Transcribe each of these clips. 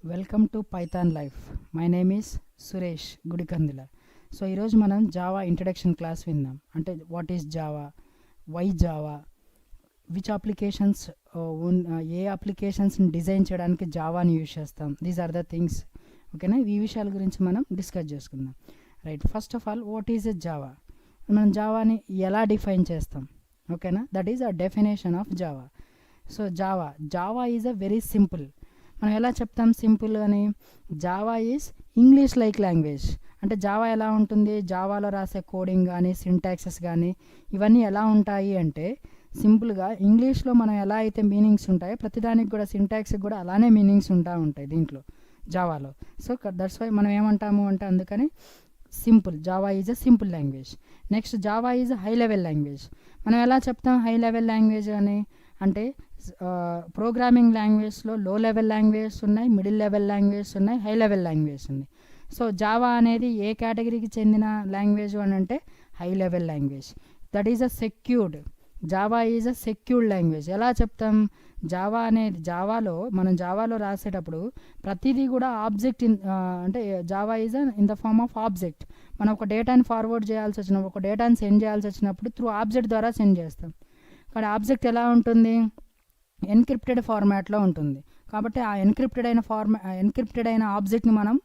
Welcome to Python life. My name is Suresh Gudikandula. So ఈరోజు మనం Java introduction class విందాం. అంటే what is Java, why Java, which applications, ఏ అప్లికేషన్స్ని డిజైన్ చేయడానికి జావాని యూజ్ చేస్తాం, దీస్ ఆర్ ద థింగ్స్. ఓకేనా, ఈ విషయాల గురించి మనం డిస్కస్ చేసుకుందాం. Right, first of all what is a Java, మనం జావాని ఎలా డిఫైన్ చేస్తాం. ఓకేనా, that is a definition of Java. So Java is a very simple. మనం ఎలా చెప్తాం సింపుల్ అని? Java is English like language. అంటే జావా ఎలా ఉంటుంది, జావాలో రాసే కోడింగ్ కానీ సింటాక్సెస్ కానీ ఇవన్నీ ఎలా ఉంటాయి అంటే సింపుల్గా ఇంగ్లీష్లో మనం ఎలా అయితే మీనింగ్స్ ఉంటాయో ప్రతిదానికి కూడా సింటాక్స్కి కూడా అలానే మీనింగ్స్ ఉంటాయి దీంట్లో జావాలో. సో దట్స్ వై మనం ఏమంటాము అంటే అందుకని simple, Java is a simple language. Next Java is high level language. మనం ఎలా చెప్తాం హై లెవెల్ లాంగ్వేజ్ అని అంటే ప్రోగ్రామింగ్ లాంగ్వేజ్లో లో లెవెల్ లాంగ్వేజ్ ఉన్నాయి, మిడిల్ లెవెల్ లాంగ్వేజ్ ఉన్నాయి, హై లెవెల్ లాంగ్వేజ్ ఉన్నాయి. సో జావా అనేది ఏ కేటగిరీకి చెందిన లాంగ్వేజ్ అని అంటే high level language. That is a secured, Java is a secured language. ఎలా చెప్తాం, జావా అనేది మనం జావాలో రాసేటప్పుడు ప్రతిదీ కూడా ఆబ్జెక్ట్ అంటే Java is in the form of object. మనం ఒక డేటాని ఫార్వర్డ్ చేయాల్సి వచ్చినప్పుడు, ఒక డేటాని సెండ్ చేయాల్సి వచ్చినప్పుడు త్రూ ఆబ్జెక్ట్ ద్వారా సెండ్ చేస్తాం. కానీ ఆబ్జెక్ట్ ఎలా ఉంటుంది, ఎన్క్రిప్టెడ్ ఫార్మాట్లో ఉంటుంది. కాబట్టి ఆ ఎన్క్రిప్టెడ్ అయిన ఆబ్జెక్ట్ని మనం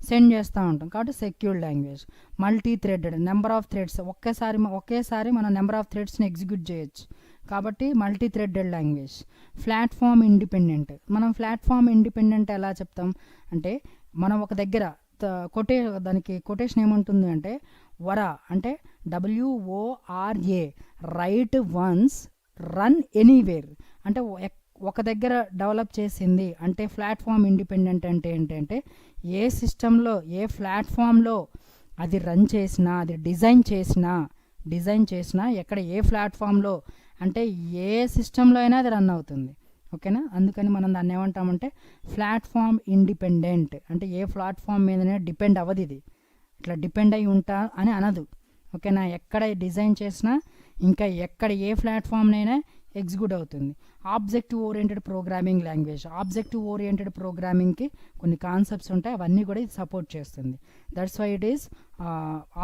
సెండ్ చేస్తూ ఉంటాం. కాబట్టి secured language. Multi threaded, number of threads, ఒకేసారి మనం నెంబర్ ఆఫ్ థ్రెడ్స్ని ఎగ్జిక్యూట్ చేయొచ్చు. కాబట్టి multi threaded language. Platform independent. మనం ప్లాట్ఫామ్ ఇండిపెండెంట్ ఎలా చెప్తాం అంటే మనం ఒక దగ్గర దానికి కొటేషన్ ఏముంటుంది అంటే వరా అంటే WORA, right once run anywhere. అంటే ఒక దగ్గర డెవలప్ చేసింది అంటే ప్లాట్ఫామ్ ఇండిపెండెంట్ అంటే ఏంటంటే ఏ సిస్టంలో ఏ ప్లాట్ఫామ్లో అది రన్ చేసినా, అది డిజైన్ చేసినా ఎక్కడ ఏ ప్లాట్ఫామ్లో అంటే ఏ సిస్టంలో అయినా అది రన్ అవుతుంది. ఓకేనా, అందుకని మనం దాన్ని ఏమంటామంటే ప్లాట్ఫామ్ ఇండిపెండెంట్. అంటే ఏ ప్లాట్ఫామ్ మీదనే డిపెండ్ అవ్వదు, ఇది ఇట్లా డిపెండ్ అయి ఉంటా అని అనదు. ఓకేనా, ఎక్కడ డిజైన్ చేసినా ఇంకా ఎక్కడ ఏ ప్లాట్ఫామ్నైనా ఎగ్జిక్యూట్ అవుతుంది. Objective oriented programming language. Objective oriented ప్రోగ్రామింగ్కి కొన్ని కాన్సెప్ట్స్ ఉంటాయి, అవన్నీ కూడా ఇది సపోర్ట్ చేస్తుంది. That's why it is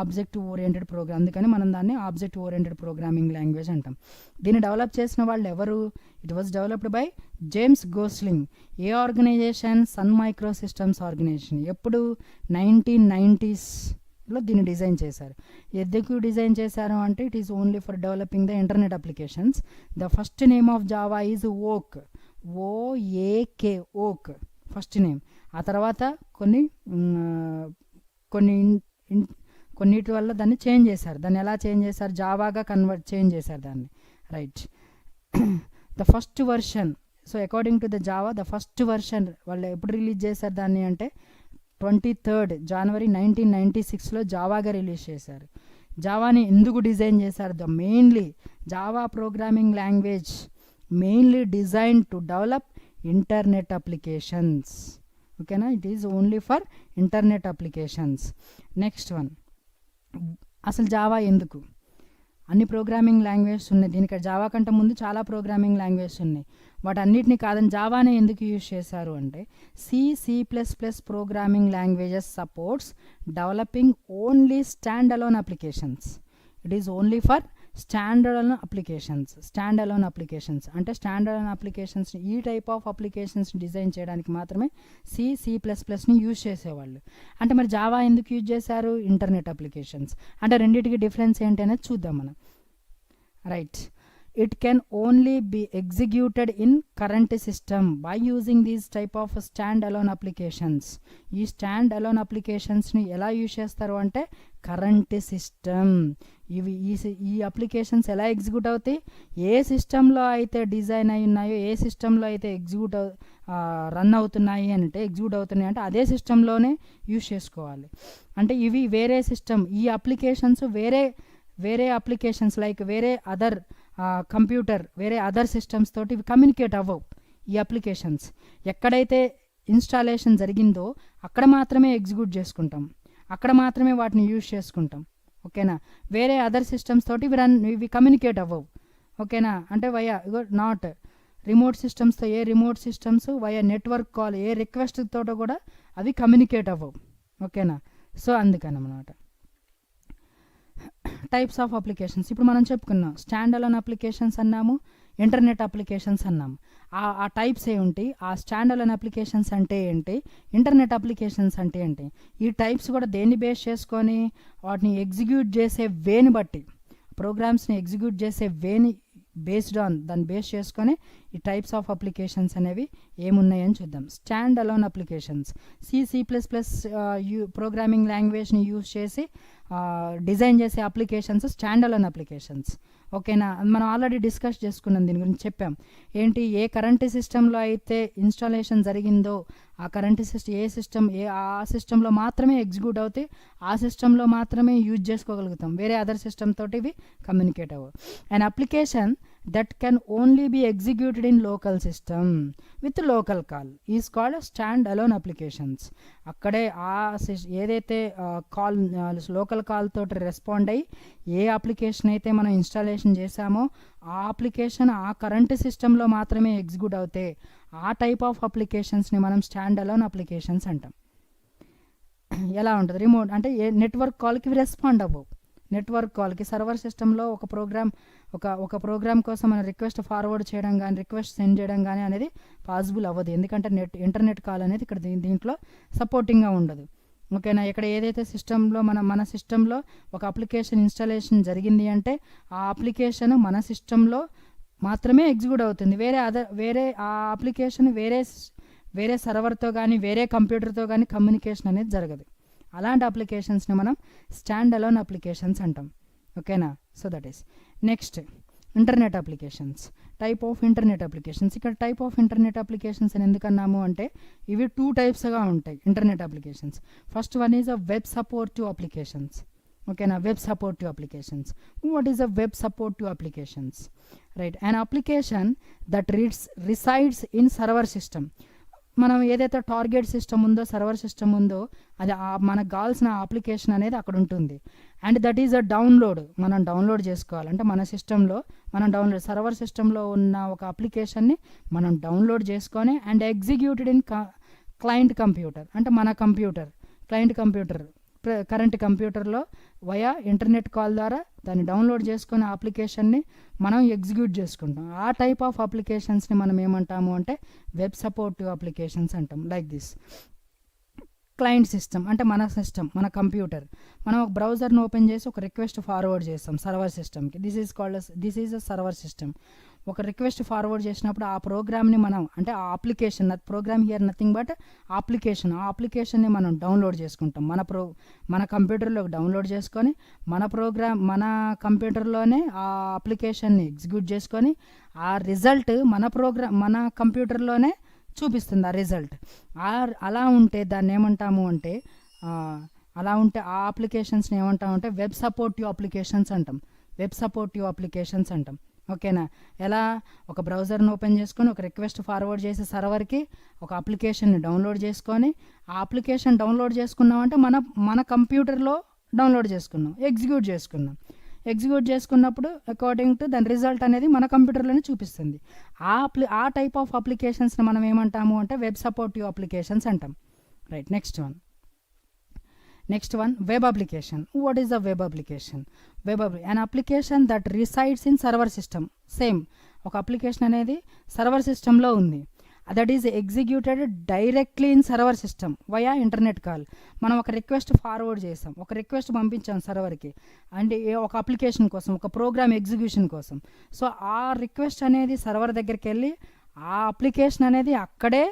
objective oriented program. అందుకని మనం దాన్ని ఆబ్జెక్టివ్ ఓరియంటెడ్ ప్రోగ్రామింగ్ లాంగ్వేజ్ అంటాం. దీన్ని డెవలప్ చేసిన వాళ్ళు ఎవరు? It was developed by James Gosling. ఏ organisation? Sun Micro Systems organisation. ఎప్పుడు? 1990s దీన్ని డిజైన్ చేశారు. ఎందుకు డిజైన్ చేశారు అంటే it is only for developing the internet applications. The first name of Java is Oak, OAK, Oak first name. ఆ తర్వాత కొన్నిటి వల్ల దాన్ని చేంజ్ చేశారు. దాన్ని ఎలా చేంజ్ చేశారు? జావాగా చేంజ్ చేశారు దాన్ని. Right, the first version. So according to the Java the first version వాళ్ళు ఎప్పుడు రిలీజ్ చేశారు దాన్ని అంటే 23rd January 1996లో జావాగా రిలీజ్ చేశారు. జావాని ఎందుకు డిజైన్ చేశారు? Mainly Java programming language mainly design to develop internet applications. ఓకేనా, it is only for internet applications. Next one, అసలు జావా ఎందుకు? అన్ని ప్రోగ్రామింగ్ లాంగ్వేజెస్ ఉన్నాయి, దీనికి జావా కంటే ముందు చాలా ప్రోగ్రామింగ్ లాంగ్వేజెస్ ఉన్నాయి. వాటన్నిటిని కాదని జావానే ఎందుకు యూజ్ చేశారు అంటే C++ programming languages supports developing only stand alone applications. It is only for stand alone applications. అంటే స్టాండ్ అలోన్ అప్లికేషన్స్, ఈ టైప్ ఆఫ్ అప్లికేషన్స్ డిజైన్ చేయడానికి మాత్రమే C++ని యూజ్ చేసేవాళ్ళు. అంటే మరి జావా ఎందుకు యూజ్ చేశారు? Internet applications. అంటే రెండింటికి డిఫరెన్స్ ఏంటి అనేది చూద్దాం మనం. Right, it can only be executed in current system by using these type of standalone applications. ఈ స్టాండ్ అలోన్ అప్లికేషన్స్ని ఎలా యూజ్ చేస్తారు అంటే కరెంట్ సిస్టమ్. ఈ అప్లికేషన్స్ ఎలా ఎగ్జిక్యూట్ అవుతాయి? ఏ సిస్టంలో అయితే డిజైన్ అయి ఉన్నాయో, ఏ సిస్టంలో అయితే రన్ అవుతున్నాయి అంటే ఎగ్జిక్యూట్ అవుతున్నాయి అంటే అదే సిస్టంలోనే యూజ్ చేసుకోవాలి. అంటే ఇవి వేరే సిస్టమ్, ఈ అప్లికేషన్స్ వేరే అప్లికేషన్స్ లైక్ వేరే అదర్ కంప్యూటర్, వేరే అదర్ సిస్టమ్స్ తోటి ఇవి కమ్యూనికేట్ అవ్వవు. ఈ అప్లికేషన్స్ ఎక్కడైతే ఇన్స్టాలేషన్ జరిగిందో అక్కడ మాత్రమే ఎగ్జిక్యూట్ చేసుకుంటాం, అక్కడ మాత్రమే వాటిని యూజ్ చేసుకుంటాం. ఓకేనా, వేరే అదర్ సిస్టమ్స్ తోటి ఇవి కమ్యూనికేట్ అవ్వవు. ఓకేనా, అంటే నాట్ రిమోట్ సిస్టమ్స్తో ఏ remote systems via network call ఏ రిక్వెస్ట్ తోట కూడా అవి కమ్యూనికేట్ అవ్వవు. ఓకేనా, సో అందుకనమాట. టైప్స్ ఆఫ్ అప్లికేషన్స్ ఇప్పుడు మనం చెప్పుకున్నాం. స్టాండ్ అలోన్ అప్లికేషన్స్ అన్నాము, ఇంటర్నెట్ అప్లికేషన్స్ అన్నాము. ఆ టైప్స్ ఏంటి, ఆ స్టాండ్ అలోన్ అప్లికేషన్స్ అంటే ఏంటి, ఇంటర్నెట్ అప్లికేషన్స్ అంటే ఏంటి, ఈ టైప్స్ కూడా దేన్ని బేస్ చేసుకొని వాటిని ఎగ్జిక్యూట్ చేసే వేని బట్టి, ప్రోగ్రామ్స్ని ఎగ్జిక్యూట్ చేసే వేని బేస్డ్ ఆన్ దాన్ని బేస్ చేసుకొని ఈ టైప్స్ ఆఫ్ అప్లికేషన్స్ అనేవి ఏమున్నాయని చూద్దాం. Stand alone applications C++ programming లాంగ్వేజ్ని యూజ్ చేసి డిజైన్ చేసే అప్లికేషన్స్ స్టాండ్ అలోన్ అప్లికేషన్స్. ఓకేనా, మనం ఆల్రెడీ డిస్కస్ చేసుకున్నాం, దీని గురించి చెప్పాం. ఏంటి, ఏ కరెంట్ సిస్టంలో అయితే ఇన్స్టాలేషన్ జరిగిందో ఆ కరెంట్ సిస్టమ్ ఏ సిస్టమ్ ఆ సిస్టంలో మాత్రమే ఎగ్జిక్యూట్ అవుతాయి, ఆ సిస్టంలో మాత్రమే యూజ్ చేసుకోగలుగుతాం, వేరే అదర్ సిస్టమ్ తోటి ఇవి కమ్యూనికేట్ అవ్వవు. And application that can only be executed in local system with local call is called stand alone applications. అక్కడే ఏదైతే కాల్ లోకల్ కాల్ తోటి రెస్పాండ్ అయ్యి ఏ అప్లికేషన్ అయితే మనం ఇన్స్టాలేషన్ చేసామో ఆ అప్లికేషన్ ఆ కరెంట్ సిస్టంలో మాత్రమే ఎగ్జిక్యూట్ అవుతే ఆ టైప్ ఆఫ్ అప్లికేషన్స్ని మనం స్టాండ్ అలోన్ అప్లికేషన్స్ అంటాం. ఎలా ఉంటుంది, రిమోట్ అంటే నెట్వర్క్ కాల్కి రెస్పాండ్ అవ్వవు. నెట్వర్క్ కాల్కి సర్వర్ సిస్టంలో ఒక ప్రోగ్రామ్ కోసం మనం రిక్వెస్ట్ ఫార్వర్డ్ చేయడం కానీ రిక్వెస్ట్ సెండ్ చేయడం కానీ అనేది పాసిబుల్ అవ్వదు, ఎందుకంటే ఇంటర్నెట్ కాల్ అనేది ఇక్కడ దీంట్లో సపోర్టింగ్గా ఉండదు. ఓకేనా, ఇక్కడ ఏదైతే సిస్టంలో మన సిస్టంలో ఒక అప్లికేషన్ ఇన్స్టాలేషన్ జరిగింది అంటే ఆ అప్లికేషన్ మన సిస్టంలో మాత్రమే ఎగ్జిక్యూట్ అవుతుంది, వేరే ఆ అప్లికేషన్ వేరే సర్వర్తో కానీ వేరే కంప్యూటర్తో కానీ కమ్యూనికేషన్ అనేది జరగదు. అలాంటి అప్లికేషన్స్ని మనం స్టాండ్ అలోన్ అప్లికేషన్స్ అంటాం. ఓకేనా, so that is next internet applications. Type of internet applications. ఇక్కడ టైప్ ఆఫ్ ఇంటర్నెట్ అప్లికేషన్స్ అని ఎందుకన్నాము అంటే ఇవి 2 టైప్స్గా ఉంటాయి internet applications. First one is a web supportive applications. ఓకేనా, web supportive applications. What is a web supportive applications? Right, an application that resides in server system. మనం ఏదైతే టార్గెట్ సిస్టమ్ ఉందో సర్వర్ సిస్టమ్ ఉందో అది మనకు కావాల్సిన అప్లికేషన్ అనేది అక్కడ ఉంటుంది. And that is a download, మనం డౌన్లోడ్ చేసుకోవాలంటే మన సిస్టంలో సర్వర్ సిస్టంలో ఉన్న ఒక అప్లికేషన్ని మనం డౌన్లోడ్ చేసుకొని and executed in client computer, అంటే మన క్లయింట్ కంప్యూటర్ కరెంట్ కంప్యూటర్లో వయా ఇంటర్నెట్ కాల్ ద్వారా దాన్ని డౌన్లోడ్ చేసుకునే అప్లికేషన్ని మనం ఎగ్జిక్యూట్ చేసుకుంటాం. ఆ టైప్ ఆఫ్ అప్లికేషన్స్ని మనం ఏమంటాము అంటే వెబ్ సపోర్టివ్ అప్లికేషన్స్ అంటాం. లైక్ దిస్ క్లయింట్ సిస్టమ్ అంటే మన కంప్యూటర్, మనం ఒక బ్రౌజర్ని ఓపెన్ చేసి ఒక రిక్వెస్ట్ ఫార్వర్డ్ చేస్తాం సర్వర్ సిస్టమ్కి. This is a server system. ఒక రిక్వెస్ట్ ఫార్వర్డ్ చేసినప్పుడు ఆ ప్రోగ్రామ్ని మనం అంటే ఆ application program here nothing but ఆ అప్లికేషన్ని మనం డౌన్లోడ్ చేసుకుంటాం. మన కంప్యూటర్లో డౌన్లోడ్ చేసుకొని మన కంప్యూటర్లోనే ఆ అప్లికేషన్ని ఎగ్జిక్యూట్ చేసుకొని ఆ రిజల్ట్ మన కంప్యూటర్లోనే చూపిస్తుంది ఆ రిజల్ట్. అలా ఉంటే దాన్ని ఏమంటాము అంటే ఆ అప్లికేషన్స్ని ఏమంటామంటే వెబ్ సపోర్టివ్ అప్లికేషన్స్ అంటాం. ఓకేనా, ఎలా ఒక బ్రౌజర్ని ఓపెన్ చేసుకొని ఒక రిక్వెస్ట్ ఫార్వర్డ్ చేసే సర్వర్కి ఒక అప్లికేషన్ని డౌన్లోడ్ చేసుకొని ఆ అప్లికేషన్ డౌన్లోడ్ చేసుకున్నామంటే మన కంప్యూటర్లో డౌన్లోడ్ చేసుకున్నాం, ఎగ్జిక్యూట్ చేసుకున్నప్పుడు అకార్డింగ్ టు దాని రిజల్ట్ అనేది మన కంప్యూటర్లోనే చూపిస్తుంది. ఆ టైప్ ఆఫ్ అప్లికేషన్స్ని మనం ఏమంటాము అంటే వెబ్ సపోర్టివ్ అప్లికేషన్స్ అంటాం. Right, next one web application. What is the web application? an application that resides in server system. Same ఒక అప్లికేషన్ అనేది సర్వర్ సిస్టంలో ఉంది, that is executed directly in server system via internet call. మనం ఒక request forward చేసాం, ఒక request పంపించాం సర్వర్కి అంటే ఒక అప్లికేషన్ కోసం, ఒక ప్రోగ్రామ్ ఎగ్జిక్యూషన్ కోసం. సో ఆ రిక్వెస్ట్ అనేది సర్వర్ దగ్గరికి వెళ్ళి ఆ అప్లికేషన్ అనేది అక్కడే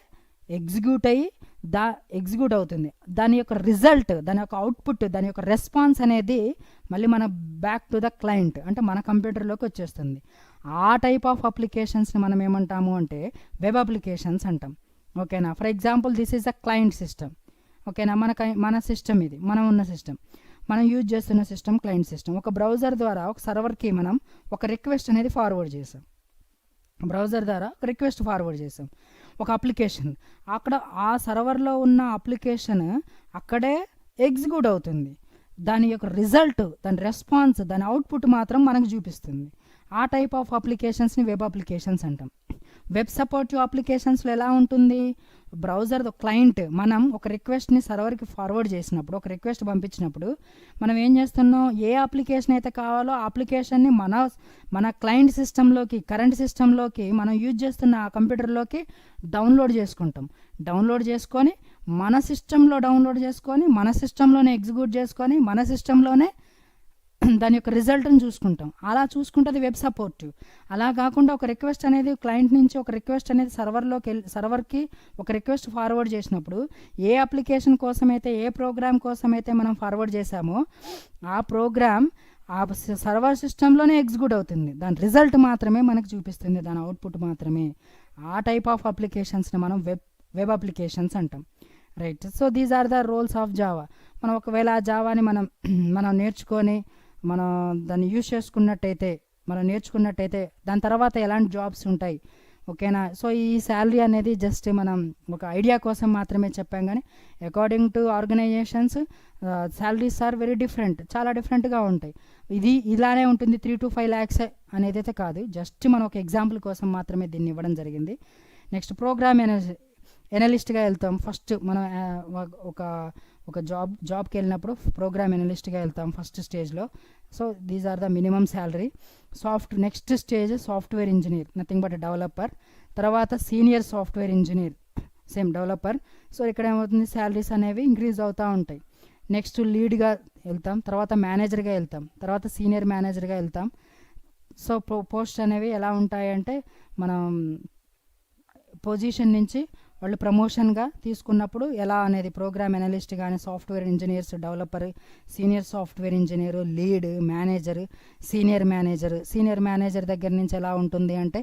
ఎగ్జిక్యూట్ అవుతుంది. దాని యొక్క రిజల్ట్, దాని యొక్క అవుట్పుట్, దాని యొక్క రెస్పాన్స్ అనేది మళ్ళీ మన బ్యాక్ టు ద క్లయింట్ అంటే మన కంప్యూటర్లోకి వచ్చేస్తుంది. ఆ టైప్ ఆఫ్ అప్లికేషన్స్ని మనం ఏమంటాము అంటే వెబ్ అప్లికేషన్స్ అంటాం. ఓకేనా, for example this is a client system. ఓకేనా, మన సిస్టమ్ ఇది, మనం యూజ్ చేస్తున్న సిస్టమ్ క్లయింట్ సిస్టమ్. ఒక బ్రౌజర్ ద్వారా ఒక సర్వర్కి మనం ఒక రిక్వెస్ట్ అనేది ఫార్వర్డ్ చేసాం, ఒక అప్లికేషన్ అక్కడ ఆ సర్వర్లో ఉన్న అప్లికేషన్ అక్కడే ఎగ్జిక్యూట్ అవుతుంది. దాని యొక్క రిజల్ట్, దాని రెస్పాన్స్, దాని అవుట్పుట్ మాత్రం మనకు చూపిస్తుంది. ఆ టైప్ ఆఫ్ అప్లికేషన్స్ని వెబ్ అప్లికేషన్స్ అంటాం. వెబ్ సపోర్టివ్ అప్లికేషన్స్లో ఎలా ఉంటుంది, బ్రౌజర్ క్లయింట్ మనం ఒక రిక్వెస్ట్ని సర్వర్కి ఫార్వర్డ్ చేసినప్పుడు, ఒక రిక్వెస్ట్ పంపించినప్పుడు మనం ఏం చేస్తున్నాం, ఏ అప్లికేషన్ అయితే కావాలో ఆ అప్లికేషన్ని మన క్లయింట్ సిస్టంలోకి, కరెంట్ సిస్టంలోకి, మనం యూజ్ చేస్తున్న ఆ కంప్యూటర్లోకి డౌన్లోడ్ చేసుకుంటాం. డౌన్లోడ్ చేసుకొని మన సిస్టంలో డౌన్లోడ్ చేసుకొని మన సిస్టంలోనే ఎగ్జిక్యూట్ చేసుకొని మన సిస్టంలోనే దాని యొక్క రిజల్ట్ని చూసుకుంటాం. అలా చూసుకుంటుంది వెబ్ సపోర్టివ్. అలా కాకుండా ఒక రిక్వెస్ట్ అనేది క్లయింట్ నుంచి ఒక రిక్వెస్ట్ అనేది సర్వర్కి ఒక రిక్వెస్ట్ ఫార్వర్డ్ చేసినప్పుడు ఏ అప్లికేషన్ కోసమైతే, ఏ ప్రోగ్రామ్ కోసమైతే మనం ఫార్వర్డ్ చేసామో ఆ ప్రోగ్రామ్ ఆ సర్వర్ సిస్టంలోనే ఎగ్జిక్యూట్ అవుతుంది. దాని రిజల్ట్ మాత్రమే మనకు చూపిస్తుంది, దాని అవుట్పుట్ మాత్రమే. ఆ టైప్ ఆఫ్ అప్లికేషన్స్ని మనం వెబ్ అప్లికేషన్స్ అంటాం. Right. So these are the roles of Java. మనం ఒకవేళ ఆ జావాని మనం నేర్చుకొని మనం దాన్ని యూజ్ చేసుకున్నట్టయితే, మనం నేర్చుకున్నట్టయితే దాని తర్వాత ఎలాంటి జాబ్స్ ఉంటాయి, ఓకేనా. సో ఈ శాలరీ అనేది జస్ట్ మనం ఒక ఐడియా కోసం మాత్రమే చెప్పాం, కానీ according to organisations salaries are very different, చాలా డిఫరెంట్గా ఉంటాయి. ఇది ఇలానే ఉంటుంది 3 to 5 lakhs అనేది అయితే కాదు, జస్ట్ మనం ఒక ఎగ్జాంపుల్ కోసం మాత్రమే దీన్ని ఇవ్వడం జరిగింది. నెక్స్ట్ ప్రోగ్రామ్ ఎనలిస్ట్గా వెళ్తాం. ఫస్ట్ మనం ఒక జాబ్కి వెళ్ళినప్పుడు ప్రోగ్రామ్ ఎనలిస్ట్గా వెళ్తాం ఫస్ట్ స్టేజ్లో. So these are the minimum salary. Next stage software engineer, nothing but developer. తర్వాత senior software engineer, same developer. So ఇక్కడ ఏమవుతుంది, శాలరీస్ అనేవి ఇంక్రీజ్ అవుతూ ఉంటాయి. నెక్స్ట్ లీడ్గా వెళ్తాం, తర్వాత మేనేజర్గా వెళ్తాం, తర్వాత సీనియర్ మేనేజర్గా వెళ్తాం. సో పోస్ట్ అనేవి ఎలా ఉంటాయంటే, మనం పొజిషన్ నుంచి వాళ్ళు ప్రమోషన్గా తీసుకున్నప్పుడు ఎలా అనేది ప్రోగ్రామ్ ఎనలిస్ట్ కానీ, software engineers, developer, senior software engineer, lead, manager, senior manager దగ్గర నుంచి ఎలా ఉంటుంది అంటే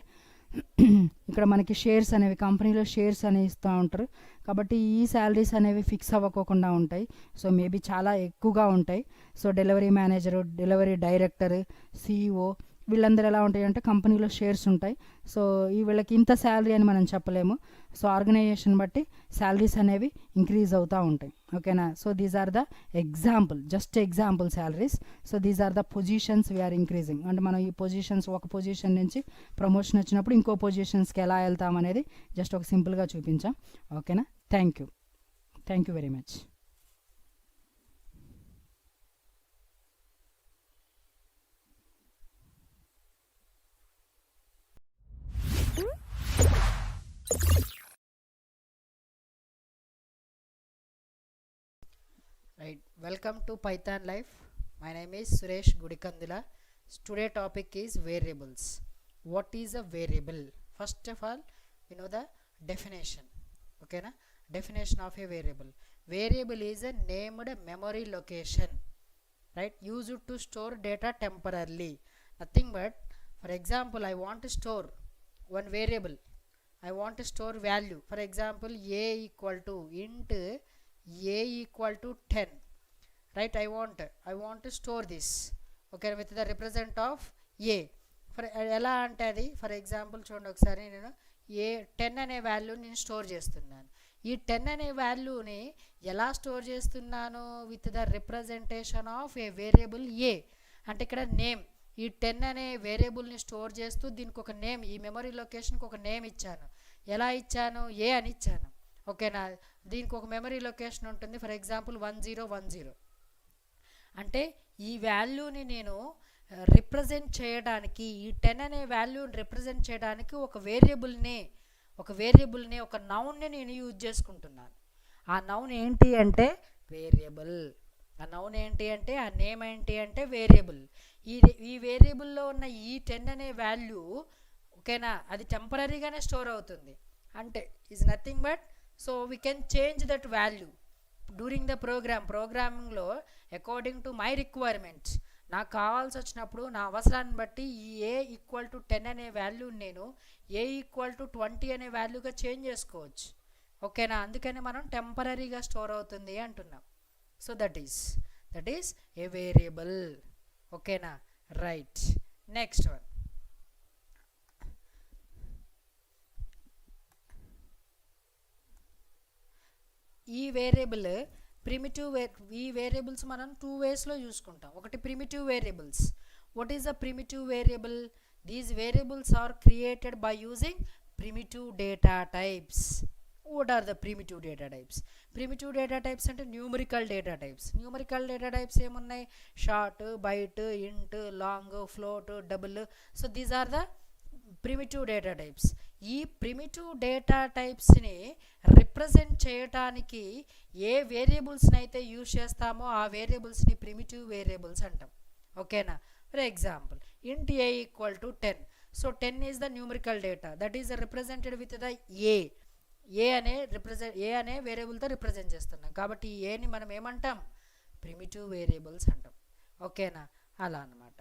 ఇక్కడ మనకి షేర్స్ అనేవి, కంపెనీలో షేర్స్ అనేవి ఇస్తూ ఉంటారు. కాబట్టి ఈ శాలరీస్ అనేవి ఫిక్స్ అవ్వకోకుండా ఉంటాయి. సో మేబీ చాలా ఎక్కువగా ఉంటాయి. So delivery manager, delivery director, CEO వీళ్ళందరూ ఎలా ఉంటాయి అంటే కంపెనీలో షేర్స్ ఉంటాయి. సో వీళ్ళకి ఇంత శాలరీ అని మనం చెప్పలేము. సో ఆర్గనైజేషన్ బట్టి శాలరీస్ అనేవి ఇంక్రీజ్ అవుతూ ఉంటాయి, ఓకేనా. So these are the example, just example salaries. So these are the positions we are increasing. అంటే మనం ఈ పొజిషన్స్, ఒక పొజిషన్ నుంచి ప్రమోషన్ వచ్చినప్పుడు ఇంకో పొజిషన్స్కి ఎలా వెళ్తాం అనేది జస్ట్ ఒక సింపుల్గా చూపించాం, ఓకేనా. Thank you very much. Right, welcome to Python Life. My name is Suresh Gudikandila. Today topic is variables. What is a variable? First of all, we know the definition. Okay na? Definition of a variable. Variable is a named memory location, right? Used to store data temporarily. Nothing but, for example, I want to store one variable. I want to store value. For example, a equal to int a equal to 10, right? I want to store this, okay, with the represent of a. For ఎలా అంటే అది, for example చూడండి ఒకసారి, నేను ఏ 10 అనే వాల్యూని నేను store చేస్తున్నాను. ఈ 10 అనే వాల్యూని ఎలా స్టోర్ చేస్తున్నాను, with the representation of a variable a. అంటే ఇక్కడ నేమ్, ఈ 10 అనే వేరియబుల్ని స్టోర్ చేస్తూ దీనికి ఒక నేమ్, ఈ మెమరీ లొకేషన్కి ఒక నేమ్ ఇచ్చాను. ఎలా ఇచ్చాను, ఏ అని ఇచ్చాను, ఓకేనా. దీనికి ఒక మెమరీ లొకేషన్ ఉంటుంది, ఫర్ ఎగ్జాంపుల్ 1010. అంటే ఈ వాల్యూని నేను రిప్రజెంట్ చేయడానికి, ఈ 10 అనే వాల్యూని రిప్రజెంట్ చేయడానికి ఒక వేరియబుల్ని ఒక నౌన్ని నేను యూజ్ చేసుకుంటున్నాను. ఆ నౌన్ ఏంటి అంటే వేరియబుల్. ఆ నౌన్ ఏంటి అంటే, ఆ నేమ్ ఏంటి అంటే వేరియబుల్. ఈ వేరియబుల్లో ఉన్న ఈ 10 అనే వాల్యూ, ఓకేనా, అది టెంపరీగానే స్టోర్ అవుతుంది. అంటే is nothing but, so we can change that value during the ప్రోగ్రామింగ్లో అకార్డింగ్ టు మై రిక్వైర్మెంట్స్. నాకు కావాల్సి వచ్చినప్పుడు నా అవసరాన్ని బట్టి ఈ ఏ ఈక్వల్ టు 10 అనే వాల్యూని నేను ఏ ఈక్వల్ టు 20 అనే వాల్యూగా చేంజ్ చేసుకోవచ్చు, ఓకేనా. అందుకని మనం టెంపరీగా స్టోర్ అవుతుంది అంటున్నాం. So that is a variable, ఓకేనా. Right, next one. ఈ వేరియబుల్ ఈ వేరియబుల్స్ మనం 2 waysలో చూసుకుంటాం. ఒకటి primitive variables. What is the primitive variable? These variables are created by using primitive data types. What are the primitive data types? Primitive data types అంటే numerical data types. Numerical data types ఏమున్నాయి? Short, byte, int, long, float, double. So these are the primitive data types. ఈ primitive data టైప్స్ని represent చేయటానికి ఏ వేరియబుల్స్ని అయితే use చేస్తామో ఆ వేరియబుల్స్ని primitive variables అంటాం. ఓకేనా? For example int a equal to 10. So 10 is the numerical data that is represented with the a అనే వేరియబుల్తో రిప్రజెంట్ చేస్తున్నాం కాబట్టి ఈ ఏని మనం ఏమంటాం? ప్రిమిటివ్ వేరియబుల్స్ అంటాం. ఓకేనా? అలా అనమాట.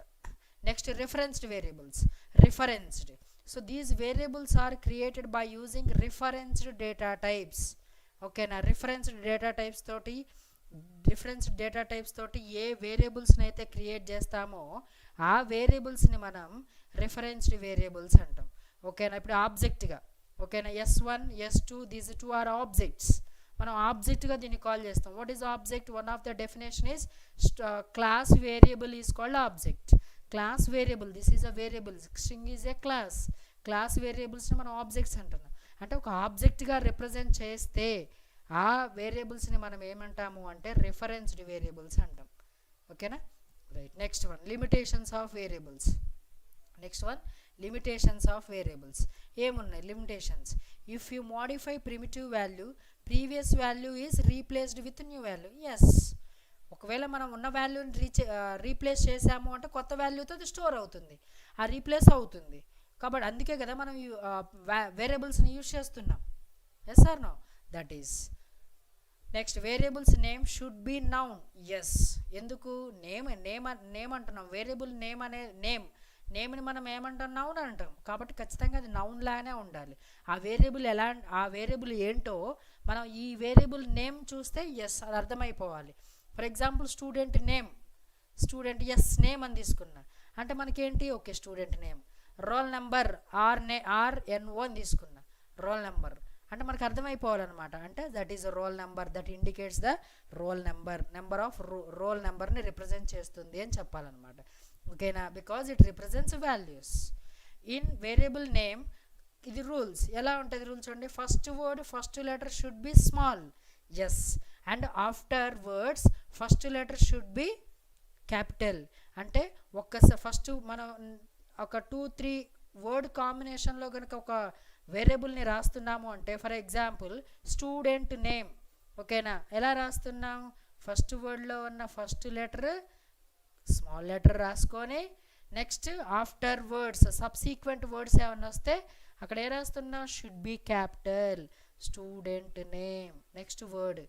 Next referenced variables. Referenced. So these variables are created by using referenced data types. ఓకేనా? రిఫరెన్స్డ్ డేటా టైప్స్ తోటి ఏ వేరియబుల్స్ని అయితే క్రియేట్ చేస్తామో ఆ వేరియబుల్స్ని మనం రిఫరెన్స్డ్ వేరియబుల్స్ అంటాం. ఓకేనా? ఇప్పుడు ఆబ్జెక్ట్గా, ఓకేనా, S1 S2 these two are objects. మనం ఆబ్జెక్ట్గా దీన్ని కాల్ చేస్తాం. What is object? One of the definition is class variable is called object. Class variable, this is a variable, string is a class. Class వేరియబుల్స్ని మనం objects అంటున్నాం. అంటే ఒక ఆబ్జెక్ట్గా represent చేస్తే ఆ వేరియబుల్స్ని మనం ఏమంటాము అంటే రిఫరెన్స్డ్ వేరియబుల్స్ అంటాం. ఓకేనా? Right. Next one limitations of variables. Limitations of variables ఏమున్నాయి? Limitations. If you modify primitive value previous value is replaced with new value. Yes, ఒకవేళ మనం ఉన్న వాల్యూని రీప్లేస్ చేసాము అంటే కొత్త వాల్యూతో అది స్టోర్ అవుతుంది, ఆ రీప్లేస్ అవుతుంది. కాబట్టి అందుకే కదా మనం వేరియబుల్స్ని యూజ్ చేస్తున్నాం. Yes or no? That is. Next variables name should be noun. Yes, ఎందుకు? నేమ్ అంటున్నాం. వేరియబుల్ నేమ్ని మనం ఏమంటాం? నౌన్ అంటాం. కాబట్టి ఖచ్చితంగా అది నౌన్ లానే ఉండాలి. ఆ వేరియబుల్ ఏంటో మనం ఈ వేరియబుల్ నేమ్ చూస్తే ఎస్ అది అర్థమైపోవాలి. For example student name name అని తీసుకున్నా అంటే మనకేంటి? Okay, student name. Roll number RNO అని తీసుకున్నా, రోల్ నెంబర్ అంటే మనకు అర్థమైపోవాలన్నమాట. అంటే that is roll number, that indicates the roll number of roll నెంబర్ని రిప్రజెంట్ చేస్తుంది అని చెప్పాలన్నమాట. ఓకేనా? Because it represents values. In variable name ఇది రూల్స్ ఎలా ఉంటుంది? రూల్స్ చూడండి. First letter should be small. Yes. And after words first letter should be capital. అంటే ఫస్ట్ మనం ఒక 2-3 వర్డ్ కాంబినేషన్లో కనుక ఒక వేరియబుల్ని రాస్తున్నాము అంటే ఫర్ ఎగ్జాంపుల్ స్టూడెంట్ నేమ్. ఓకేనా? ఎలా రాస్తున్నాం? ఫస్ట్ వర్డ్లో ఉన్న ఫస్ట్ లెటర్ స్మాల్ లెటర్ రాసుకొని next after words subsequent words ఏమన్నా వస్తే అక్కడ ఏ రాస్తున్నాం? Should be capital. Student name next word.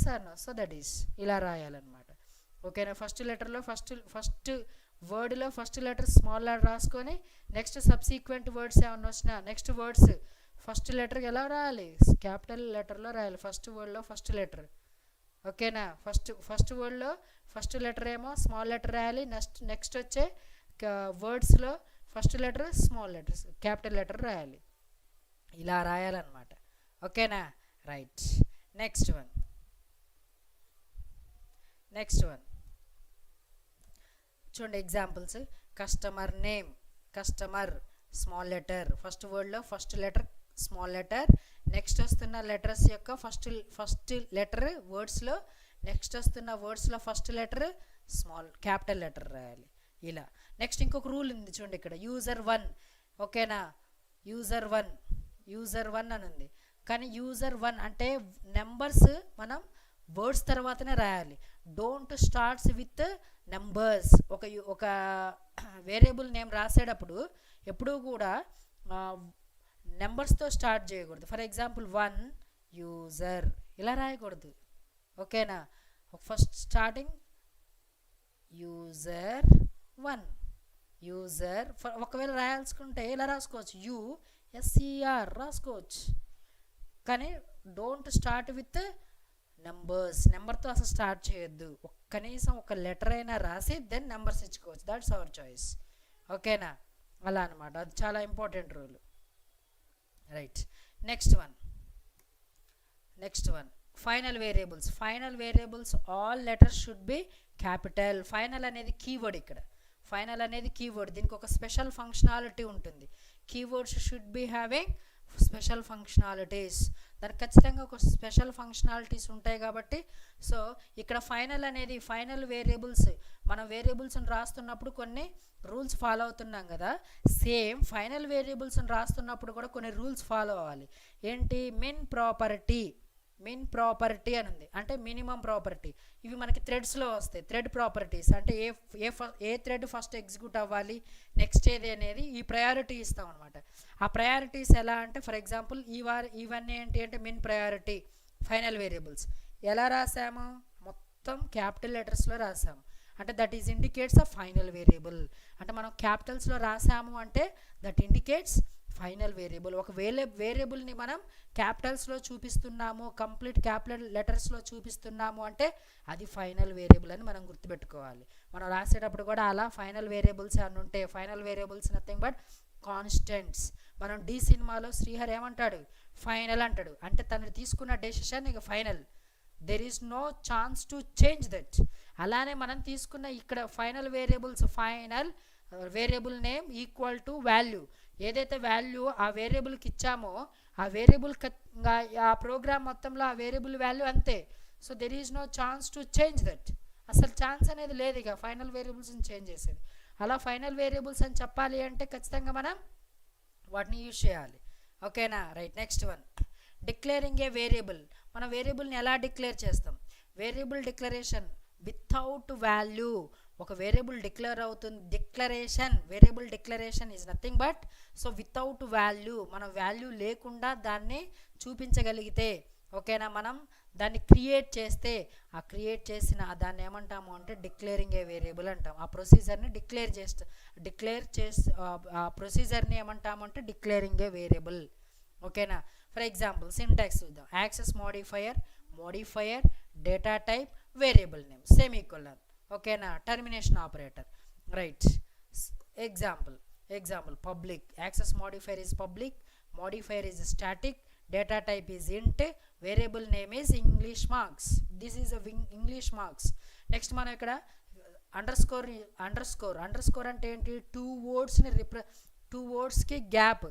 Sir no? So that is ఇలా రాయాలన్నమాట. ఓకేనా? ఫస్ట్ లెటర్లో ఫస్ట్ వర్డ్లో ఫస్ట్ లెటర్ స్మాల్ లెటర్ రాసుకొని నెక్స్ట్ సబ్సీక్వెంట్ వర్డ్స్ ఏమన్నా వచ్చినా నెక్స్ట్ వర్డ్స్ ఫస్ట్ లెటర్కి ఎలా రాయాలి? క్యాపిటల్ లెటర్లో రాయాలి. ఫస్ట్ వర్డ్లో ఫస్ట్ లెటర్. ఓకేనా? ఫస్ట్ వర్డ్లో ఫస్ట్ లెటర్ ఏమో స్మాల్ లెటర్ రాయాలి. నెక్స్ట్ వచ్చే వర్డ్స్లో first letter small letters capital letter రాయాలి. ఇలా రాయాలన్నమాట. ఓకేనా? రైట్. నెక్స్ట్ వన్ చూడండి examples. Customer name, customer small letter, first వర్డ్లో first letter small letter, next వస్తున్న లెటర్స్ యొక్క ఫస్ట్ లెటర్ వర్డ్స్లో నెక్స్ట్ వస్తున్న వర్డ్స్లో first letter small capital letter రాయాలి. ఇలా. నెక్స్ట్ ఇంకొక రూల్ ఉంది చూడండి ఇక్కడ, యూజర్ 1. ఓకేనా? యూజర్ 1 అని ఉంది. కానీ యూజర్ 1 అంటే నెంబర్స్ మనం వర్డ్స్ తర్వాతనే రాయాలి. Don't starts with numbers. ఒక వేరియబుల్ నేమ్ రాసేటప్పుడు ఎప్పుడూ కూడా నెంబర్స్తో స్టార్ట్ చేయకూడదు. ఫర్ ఎగ్జాంపుల్ 1 యూజర్ ఇలా రాయకూడదు. ఓకేనా? First starting user 1 user. ఒకవేళ రాయాల్సుకుంటే ఇలా రాసుకోవచ్చు, USER రాసుకోవచ్చు. కానీ డోంట్ స్టార్ట్ విత్ నెంబర్స్. నెంబర్తో అసలు స్టార్ట్ చేయొద్దు. కనీసం ఒక లెటర్ అయినా రాసి దెన్ నెంబర్స్ ఇచ్చుకోవచ్చు. That's our choice. ఓకేనా? అలా అనమాట. అది చాలా important rule. Right. Next one final variables. All letters should be capital. Final అనేది కీవర్డ్ ఇక్కడ. ఫైనల్ అనేది కీవర్డ్, దీనికి ఒక స్పెషల్ ఫంక్షనాలిటీ ఉంటుంది. Keywords should be having special functionalities, దానికి ఖచ్చితంగా ఒక స్పెషల్ ఫంక్షనాలిటీస్ ఉంటాయి. కాబట్టి సో ఇక్కడ ఫైనల్ అనేది ఫైనల్ వేరియబుల్స్, మనం వేరియబుల్స్ని రాస్తున్నప్పుడు కొన్ని రూల్స్ ఫాలో అవుతున్నాం కదా, సేమ్ ఫైనల్ వేరియబుల్స్ని రాస్తున్నప్పుడు కూడా కొన్ని రూల్స్ ఫాలో అవ్వాలి. ఏంటి? మిన్ ప్రాపర్టీ అని ఉంది, అంటే మినిమం ప్రాపర్టీ. ఇవి మనకి థ్రెడ్స్లో వస్తాయి, థ్రెడ్ ప్రాపర్టీస్. అంటే ఏ థ్రెడ్ ఫస్ట్ ఎగ్జిక్యూట్ అవ్వాలి, నెక్స్ట్ ఏది అనేది ఈ ప్రయారిటీ ఇస్తాం అనమాట. ఆ ప్రయారిటీస్ ఎలా అంటే, ఫర్ ఎగ్జాంపుల్ ఇవన్నీ ఏంటి అంటే మిన్ ప్రయారిటీ ఫైనల్ వేరియబుల్స్. ఎలా రాసాము? మొత్తం క్యాపిటల్ లెటర్స్లో రాసాము, అంటే that is indicates a final variable. అంటే మనం క్యాపిటల్స్లో రాసాము అంటే దట్ ఇండికేట్స్ ఫైనల్ వేరియబుల్. ఒక వేరియబుల్ని మనం క్యాపిటల్స్లో చూపిస్తున్నాము, కంప్లీట్ క్యాపిటల్ లెటర్స్లో చూపిస్తున్నాము అంటే అది ఫైనల్ వేరియబుల్ అని మనం గుర్తుపెట్టుకోవాలి. మనం రాసేటప్పుడు కూడా అలా ఫైనల్ వేరియబుల్స్ అని ఉంటాయి. Final variables nothing but constants. మనం డి సినిమాలో శ్రీహరి ఏమంటాడు? ఫైనల్ అంటాడు, అంటే తను తీసుకున్న డెసిషన్ ఇక final, there is no chance to change that. అలానే మనం తీసుకున్న ఇక్కడ final variables, final variable name equal to value. ఏదైతే వాల్యూ ఆ వేరియబుల్కి ఇచ్చామో ఆ వేరియబుల్ ఆ ప్రోగ్రామ్ మొత్తంలో ఆ వేరియబుల్ వాల్యూ అంతే. So there is no chance to change that. అసలు ఛాన్స్ అనేది లేదు ఇక ఫైనల్ వేరియబుల్స్ని చేంజ్ చేసేది. అలా ఫైనల్ వేరియబుల్స్ అని చెప్పాలి అంటే ఖచ్చితంగా మనం వాటిని యూజ్ చేయాలి. ఓకేనా? Right. Next one, declaring a variable. మనం వేరియబుల్ని ఎలా డిక్లేర్ చేస్తాం? Variable declaration without value. ఒక వేరియబుల్ డిక్లేర్ అవుతుంది, variable declaration is nothing but so without value. మనం వాల్యూ లేకుండా దాన్ని చూపించగలిగితే, ఓకేనా, మనం దాన్ని క్రియేట్ చేస్తే ఆ క్రియేట్ చేసిన దాన్ని ఏమంటాము అంటే డిక్లేరింగ్ ఏ వేరియబుల్ అంటాం. ఆ ప్రొసీజర్ని డిక్లేర్ చేసి ఆ ప్రొసీజర్ని ఏమంటాము అంటే డిక్లేరింగ్ ఏ వేరియబుల్. ఓకేనా? ఫర్ ఎగ్జాంపుల్ సింటాక్స్ చూద్దాం. Access modifier data type variable name semicolon. ఓకేనా? Termination operator. Right. Example public. Access modifier is public, modifier is static, data type is int, variable name is English marks. This is a English marks. Next మనం ఇక్కడ underscore అంటే ఏంటి? Two వర్డ్స్కి gap,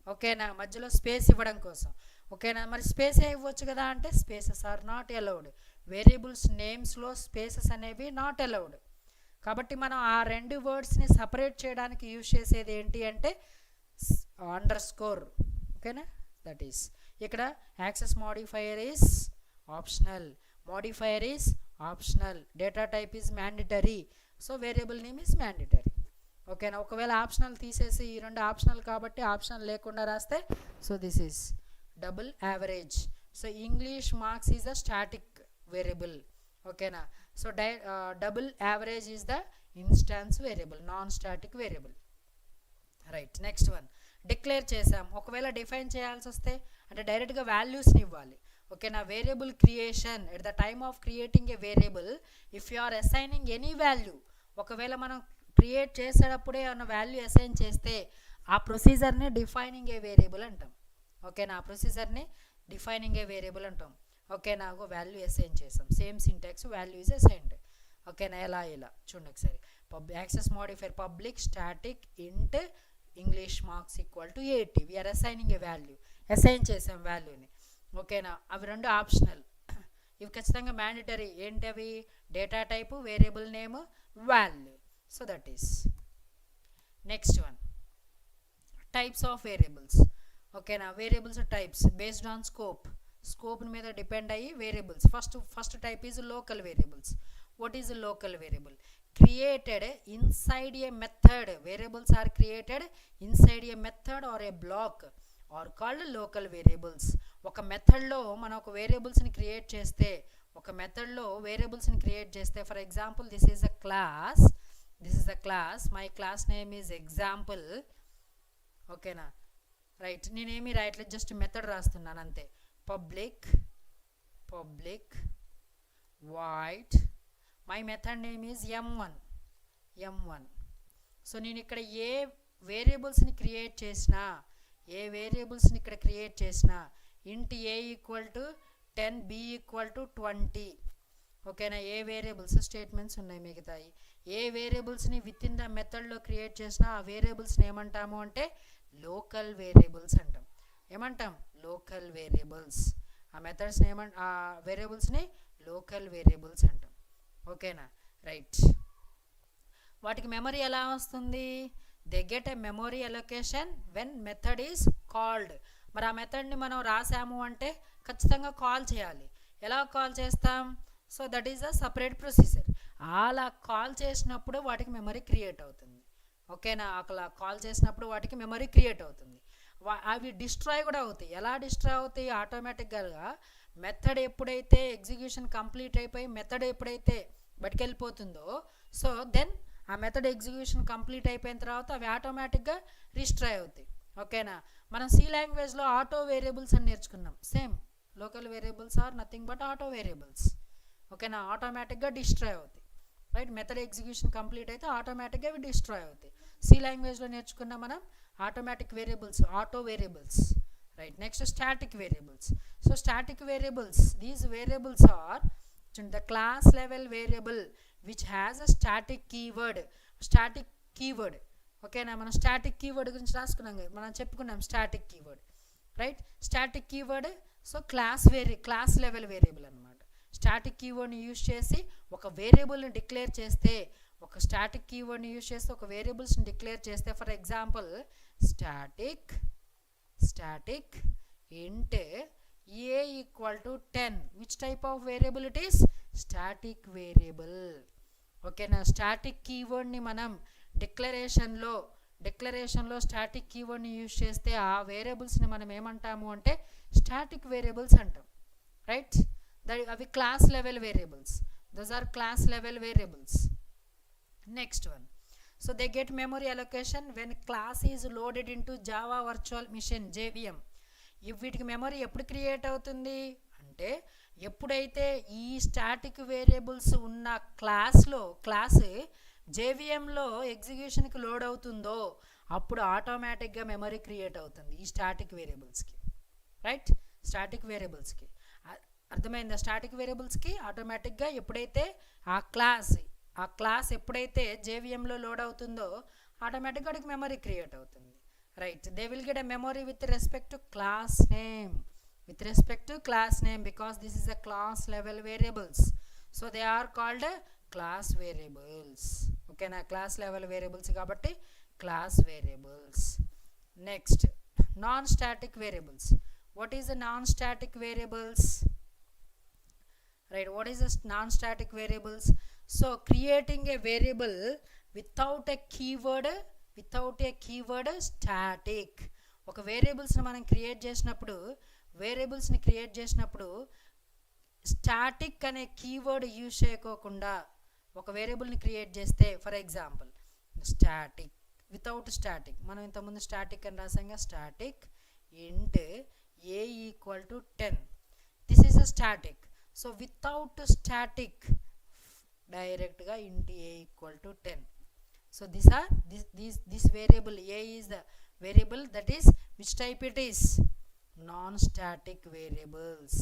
ఓకేనా, మధ్యలో space ఇవ్వడం కోసం. ఓకేనా? మరి స్పేస్ ఇవ్వచ్చు కదా అంటే spaces are not allowed. Variables నేమ్స్లో స్పేసెస్ అనేవి నాట్ అలౌడ్. కాబట్టి మనం ఆ రెండు వర్డ్స్ని సపరేట్ చేయడానికి యూజ్ చేసేది ఏంటి అంటే అండర్స్కోర్. ఓకేనా? దట్ ఈస్ ఇక్కడ access modifier is optional, data type is mandatory, so variable name is mandatory. ఓకేనా? ఒకవేళ ఆప్షనల్ తీసేసి ఈ రెండు ఆప్షనల్ కాబట్టి ఆప్షనల్ లేకుండా రాస్తే so this is double average. So English marks is a static variable. ఓకేనా? So double average is the instance variable, non static variable. Right. Next one, declare చేసాం. ఒకవేళ డిఫైన్ చేయాల్సి వస్తే అంటే డైరెక్ట్గా వాల్యూస్ని ఇవ్వాలి. ఓకేనా? Variable creation, at the time of creating a variable if you are assigning any value, ఒకవేళ మనం క్రియేట్ చేసేటప్పుడే ఏమైనా వాల్యూ అసైన్ చేస్తే ఆ ప్రొసీజర్ని డిఫైనింగ్ ఏ వేరియబుల్ అంటాం. ఓకేనా? ఆ ప్రొసీజర్ని డిఫైనింగ్ ఏ వేరియబుల్ అంటాం. ఓకేనా? ఒక వాల్యూ అసైన్ చేసాం, same syntax, value is assigned. ఓకేనా? ఇలా చూడండి ఒకసారి. Access modifier public static int English marks equal to 80. We are assigning a value, assign చేసాం వాల్యూని. ఓకేనా? అవి రెండు ఆప్షనల్, ఇవి ఖచ్చితంగా మ్యాండేటరీ. ఏంటి అవి? Data type, variable name, value. So that is. Next one, types of variables. ఓకేనా? Variables types based on scope మీద డిపెండ్ అయ్యి variables. First type is local variables. What is local variable? Created inside a method. Variables are created inside a method or a block are called local variables. ఒక మెథడ్లో మనం ఒక వేరియబుల్స్ని create చేస్తే for example this is a class, my class name is example. ఓకేనా? Right. నేనేమి రాయట్లేదు, just method రాస్తున్నాను అంతే. Public void my method name is m1. So నేను ఇక్కడ ఏ వేరియబుల్స్ని ఇక్కడ క్రియేట్ చేసినా ఇంట్ a equal to 10, b equal to 20. ఓకేనా? ఏ వేరియబుల్స్ స్టేట్మెంట్స్ ఉన్నాయి మిగతాయి. ఏ వేరియబుల్స్ని విత్ ఇన్ ద మెథడ్లో క్రియేట్ చేసినా ఆ వేరియబుల్స్ని ఏమంటాము అంటే లోకల్ వేరియబుల్స్ అంటాం. ఏమంటాం? Local variables. ఆ మెథడ్స్ని ఆ వేరియబుల్స్ని లోకల్ వేరియబుల్స్ అంటాం. ఓకేనా? రైట్. వాటికి మెమరీ ఎలా వస్తుంది? They get a memory allocation when method is called. మరి ఆ మెథడ్ని మనం రాసాము అంటే ఖచ్చితంగా కాల్ చేయాలి. ఎలా కాల్ చేస్తాం? So that is a separate procedure. అలా కాల్ చేసినప్పుడు వాటికి మెమరీ క్రియేట్ అవుతుంది. ఓకేనా? అలా కాల్ చేసినప్పుడు వాటికి మెమరీ క్రియేట్ అవుతుంది. అవి డిస్ట్రాయ్ కూడా అవుతాయి. ఎలా డిస్ట్రాయ్ అవుతాయి? ఆటోమేటిక్గా మెథడ్ ఎప్పుడైతే ఎగ్జిక్యూషన్ కంప్లీట్ అయిపోయి మెథడ్ ఎప్పుడైతే బయటకెళ్ళిపోతుందో సో దెన్ ఆ మెథడ్ ఎగ్జిక్యూషన్ కంప్లీట్ అయిపోయిన తర్వాత అవి ఆటోమేటిక్గా డిస్ట్రాయ్ అవుతాయి. ఓకేనా? మనం సి లాంగ్వేజ్లో ఆటో వేరియబుల్స్ అని నేర్చుకున్నాం. Same local variables are nothing but auto variables. ఓకేనా? ఆటోమేటిక్గా డిస్ట్రాయ్ అవుతాయి. రైట్? మెథడ్ ఎగ్జిక్యూషన్ కంప్లీట్ అయితే ఆటోమేటిక్గా అవి డిస్ట్రాయ్ అవుతాయి. సి లాంగ్వేజ్లో నేర్చుకున్న మనం automatic variables, auto variables. Right. Next static variables. So static variables, these variables are the class level variable which has a static keyword. Static keyword. ఓకేనా? మనం static keyword గురించి రాసుకున్నాం, మనం చెప్పుకున్నాం static keyword. Right? Static keyword so class level variable అనమాట. Static కీవర్డ్ని use చేసి ఒక వేరియబుల్ని డిక్లేర్ చేస్తే, ఒక స్టాటిక్ కీవర్డ్ని యూజ్ చేస్తే ఒక వేరియబుల్స్ని డిక్లేర్ చేస్తే, for example static int a equal to 10. Which type of variable it is? Static variable. ఓకేనా? స్టాటిక్ కీవర్డ్ని మనం డిక్లరేషన్లో స్టాటిక్ కీవర్డ్ని యూజ్ చేస్తే ఆ వేరియబుల్స్ని మనం ఏమంటాము అంటే స్టాటిక్ వేరియబుల్స్ అంటాం. రైట్? అవి class level variables. Those are class level variables. Next one. So they get memory allocation when class is loaded into Java virtual machine JVM. వీటికి memory ఎప్పుడు create అవుతుంది అంటే ఎప్పుడైతే ఈ స్టాటిక్ వేరియబుల్స్ ఉన్న class JVMలో ఎగ్జిక్యూషన్కి లోడ్ అవుతుందో అప్పుడు ఆటోమేటిక్గా మెమరీ క్రియేట్ అవుతుంది ఈ స్టాటిక్ వేరియబుల్స్కి. రైట్? స్టాటిక్ వేరియబుల్స్కి అర్థమైందా? స్టాటిక్ వేరియబుల్స్కి ఆటోమేటిక్గా ఎప్పుడైతే ఆ క్లాస్ ఎప్పుడైతే JVMలో లోడ్ అవుతుందో ఆటోమేటిక్గా వాడికి మెమరీ క్రియేట్ అవుతుంది. Right? They will get a memory with respect to class name. Because this is a class level variables. So they are called class variables. Okay na? Class level variables kabatti class variables. Next, non-static variables. What is the non-static variables? Right? What is the non-static variables? So creating a variable without a keyword static. ఒక వేరియబుల్స్ని మనం create చేసినప్పుడు static అనే keyword use చేయకోకుండా ఒక వేరియబుల్ని create చేస్తే, for example without static, మనం ఇంతకుముందు స్టాటిక్ అని రాసాంగా, static int a equal to 10. This is a static. So without static డైరెక్ట్గా int a equal to 10. So this variable a is the variable that is which type it is? Non-static variables.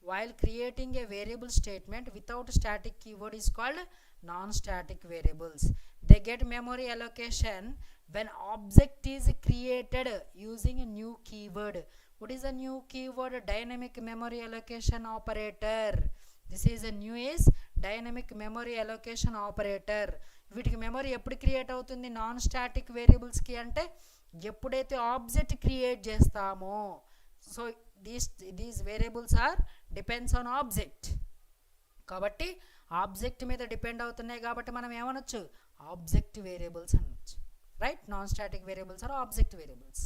While creating a variable statement without static keyword is called non-static variables. They get memory allocation when object is created using a new keyword. What is a new keyword? Dynamic memory allocation operator. This is a new is dynamic memory allocation operator. వీటికి memory ఎప్పుడు create అవుతుంది non static వేరియబుల్స్కి అంటే ఎప్పుడైతే object create చేస్తామో. So these variables are depends on object. కాబట్టి object మీద depend అవుతున్నాయి కాబట్టి మనం ఏమనొచ్చు? ఆబ్జెక్ట్ వేరియబుల్స్ అనొచ్చు. Right? Non static variables are object variables.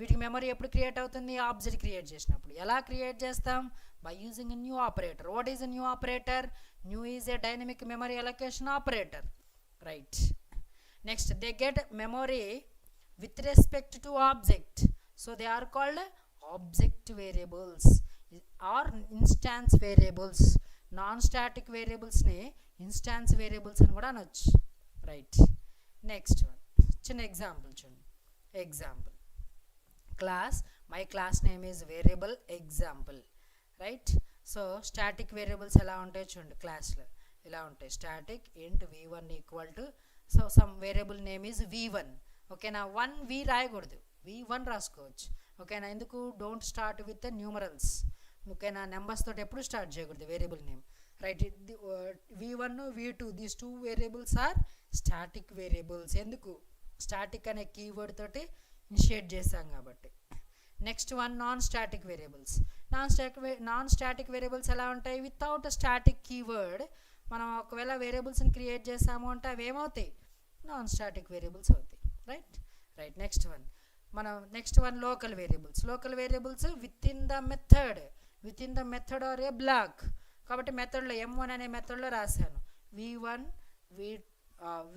వీటికి మెమరీ ఎప్పుడు క్రియేట్ అవుతుంది? ఆబ్జెక్ట్ క్రియేట్ చేసినప్పుడు. ఎలా క్రియేట్ చేస్తాం? by using a new operator. What is a new operator? New is a dynamic memory allocation operator. Right? Next, they get memory with respect to object. So they are called object variables or instance variables. Non-static variables ne instance variables అని కూడా అనొచ్చు. Right? Next one చిన్న example చూడండి. my class name is variable example. Right? So static variables ఎలా ఉంటాయో చూడండి క్లాస్లో ఇలా ఉంటాయి. Static int v1 equal to so some variable name is v1. ఓకేనా, 1v రాయకూడదు, v1 రాసుకోవచ్చు. ఓకేనా, ఎందుకు డోంట్ స్టార్ట్ విత్ న్యూమరల్స్. ఓకేనా, నెంబర్స్ తోటి ఎప్పుడు స్టార్ట్ చేయకూడదు variable name. Right, v1 v2 these 2 variables are static variables. ఎందుకు, స్టాటిక్ అనే కీవర్డ్ తోటి ఇనిషియేట్ చేశాం కాబట్టి. Next one non static variables. Non static variables ఎలా ఉంటాయి, వితౌట్ స్టాటిక్ కీవర్డ్ మనం ఒకవేళ వేరియబుల్స్ని క్రియేట్ చేసాము అంటే అవి ఏమవుతాయి, నాన్ స్టాటిక్ వేరియబుల్స్ అవుతాయి. Right next one local variables with in the method are a block. కాబట్టి మెథడ్లో m1 అనే మెథడ్లో రాశాను v1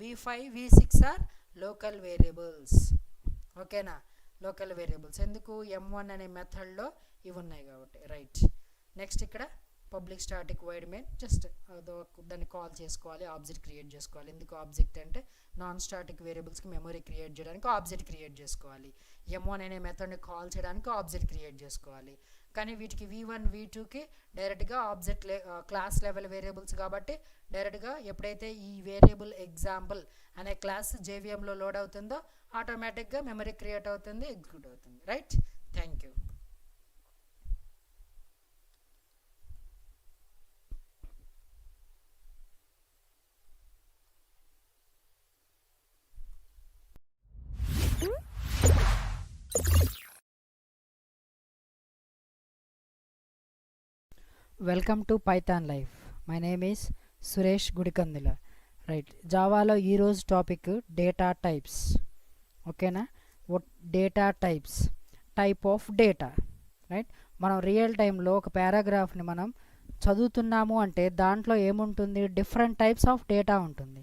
v5 v6 are local variables. ఓకేనా, లోకల్ వేరియబుల్స్ ఎందుకు, m1 అనే మెథడ్లో ఇవి ఉన్నాయి కాబట్టి. రైట్, నెక్స్ట్ ఇక్కడ public static void main just దాన్ని కాల్ చేసుకోవాలి, ఆబ్జెక్ట్ క్రియేట్ చేసుకోవాలి. ఎందుకు ఆబ్జెక్ట్ అంటే నాన్ స్టాటిక్ వేరియబుల్స్కి మెమరీ క్రియేట్ చేయడానికి ఆబ్జెక్ట్ క్రియేట్ చేసుకోవాలి. m1 అనే మెథడ్ని కాల్ చేయడానికి ఆబ్జెక్ట్ క్రియేట్ చేసుకోవాలి. కానీ వీటికి v1 v2కి డైరెక్ట్గా ఆబ్జెక్ట్ క్లాస్ లెవెల్ వేరియబుల్స్ కాబట్టి డైరెక్ట్గా ఎప్పుడైతే ఈ వేరియబుల్ ఎగ్జాంపుల్ అనే క్లాస్ జేవిఎంలో లోడ్ అవుతుందో ఆటోమేటిక్గా మెమరీ క్రియేట్ అవుతుంది, ఎగ్జిక్యూట్ అవుతుంది. Right, thank you. Welcome to Python life. My name is Suresh Gudikandula. Right, జావాలో ఈరోజు టాపిక్ డేటా టైప్స్. ఓకేనా, data types, type of data. Right, మనం రియల్ టైంలో ఒక పారాగ్రాఫ్ని మనం చదువుతున్నాము అంటే దాంట్లో ఏముంటుంది, డిఫరెంట్ టైప్స్ ఆఫ్ డేటా ఉంటుంది.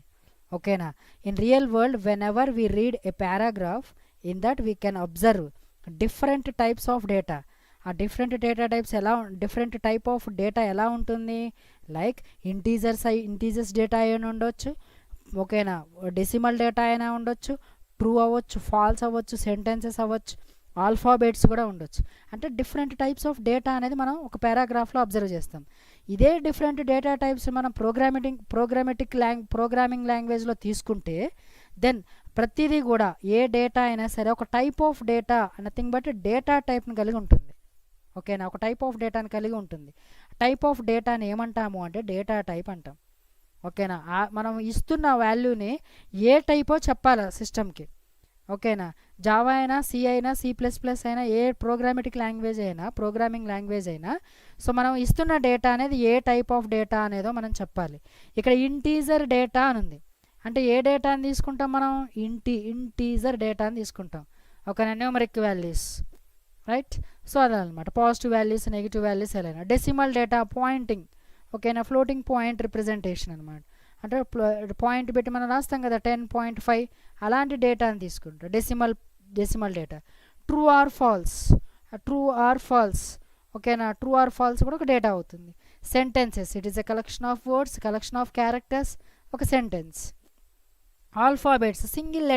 ఓకేనా, in real world whenever we read a paragraph in that we can observe different types of data. ఆ different data types different type of data ఎలా ఉంటుంది, లైక్ ఇంటీజర్స్ డేటా అయినా ఉండొచ్చు. ఓకేనా, decimal data అయినా ఉండొచ్చు, ట్రూ అవ్వచ్చు, falls అవ్వచ్చు, సెంటెన్సెస్ అవ్వచ్చు, ఆల్ఫాబెట్స్ కూడా ఉండొచ్చు. అంటే డిఫరెంట్ టైప్స్ ఆఫ్ డేటా అనేది మనం ఒక పారాగ్రాఫ్లో అబ్జర్వ్ చేస్తాం. ఇదే డిఫరెంట్ డేటా టైప్స్ మనం ప్రోగ్రామింగ్ లాంగ్వేజ్లో తీసుకుంటే దెన్ ప్రతిదీ కూడా ఏ డేటా అయినా సరే ఒక type of data nothing but data టైప్ని కలిగి ఉంటుంది. ఓకేనా, ఒక టైప్ ఆఫ్ డేటాని కలిగి ఉంటుంది. టైప్ ఆఫ్ డేటాని ఏమంటాము అంటే డేటా టైప్ అంటాం. ఓకేనా, మనం ఇస్తున్న వాల్యూని ఏ టైపో చెప్పాలి సిస్టమ్కి. ఓకేనా, జావా అయినా సి అయినా C++ అయినా ఏ ప్రోగ్రామింగ్ లాంగ్వేజ్ అయినా సో మనం ఇస్తున్న డేటా అనేది ఏ టైప్ ఆఫ్ డేటా అనేదో మనం చెప్పాలి. ఇక్కడ ఇంటీజర్ డేటా అని ఉంది అంటే ఏ డేటాని తీసుకుంటాం మనం, ఇంటీజర్ డేటాని తీసుకుంటాం. ఓకేనా, న్యూమరిక్ వాల్యూస్. రైట్, సో అదనమాట పాజిటివ్ వాల్యూస్, నెగిటివ్ వాల్యూస్ ఎలా. Decimal data pointing. ఓకేనా, ఫ్లోటింగ్ పాయింట్ రిప్రజెంటేషన్ అనమాట. అంటే పాయింట్ పెట్టి మనం రాస్తాం కదా 10.5 అలాంటి డేటాని తీసుకుంటాం decimal data. True or false. ఓకేనా, ట్రూ ఆర్ ఫాల్స్ కూడా ఒక డేటా అవుతుంది. Sentences, it is a collection of words, collection of characters, ఒక సెంటెన్స్. ఆల్ఫాబెట్స్, సింగిల్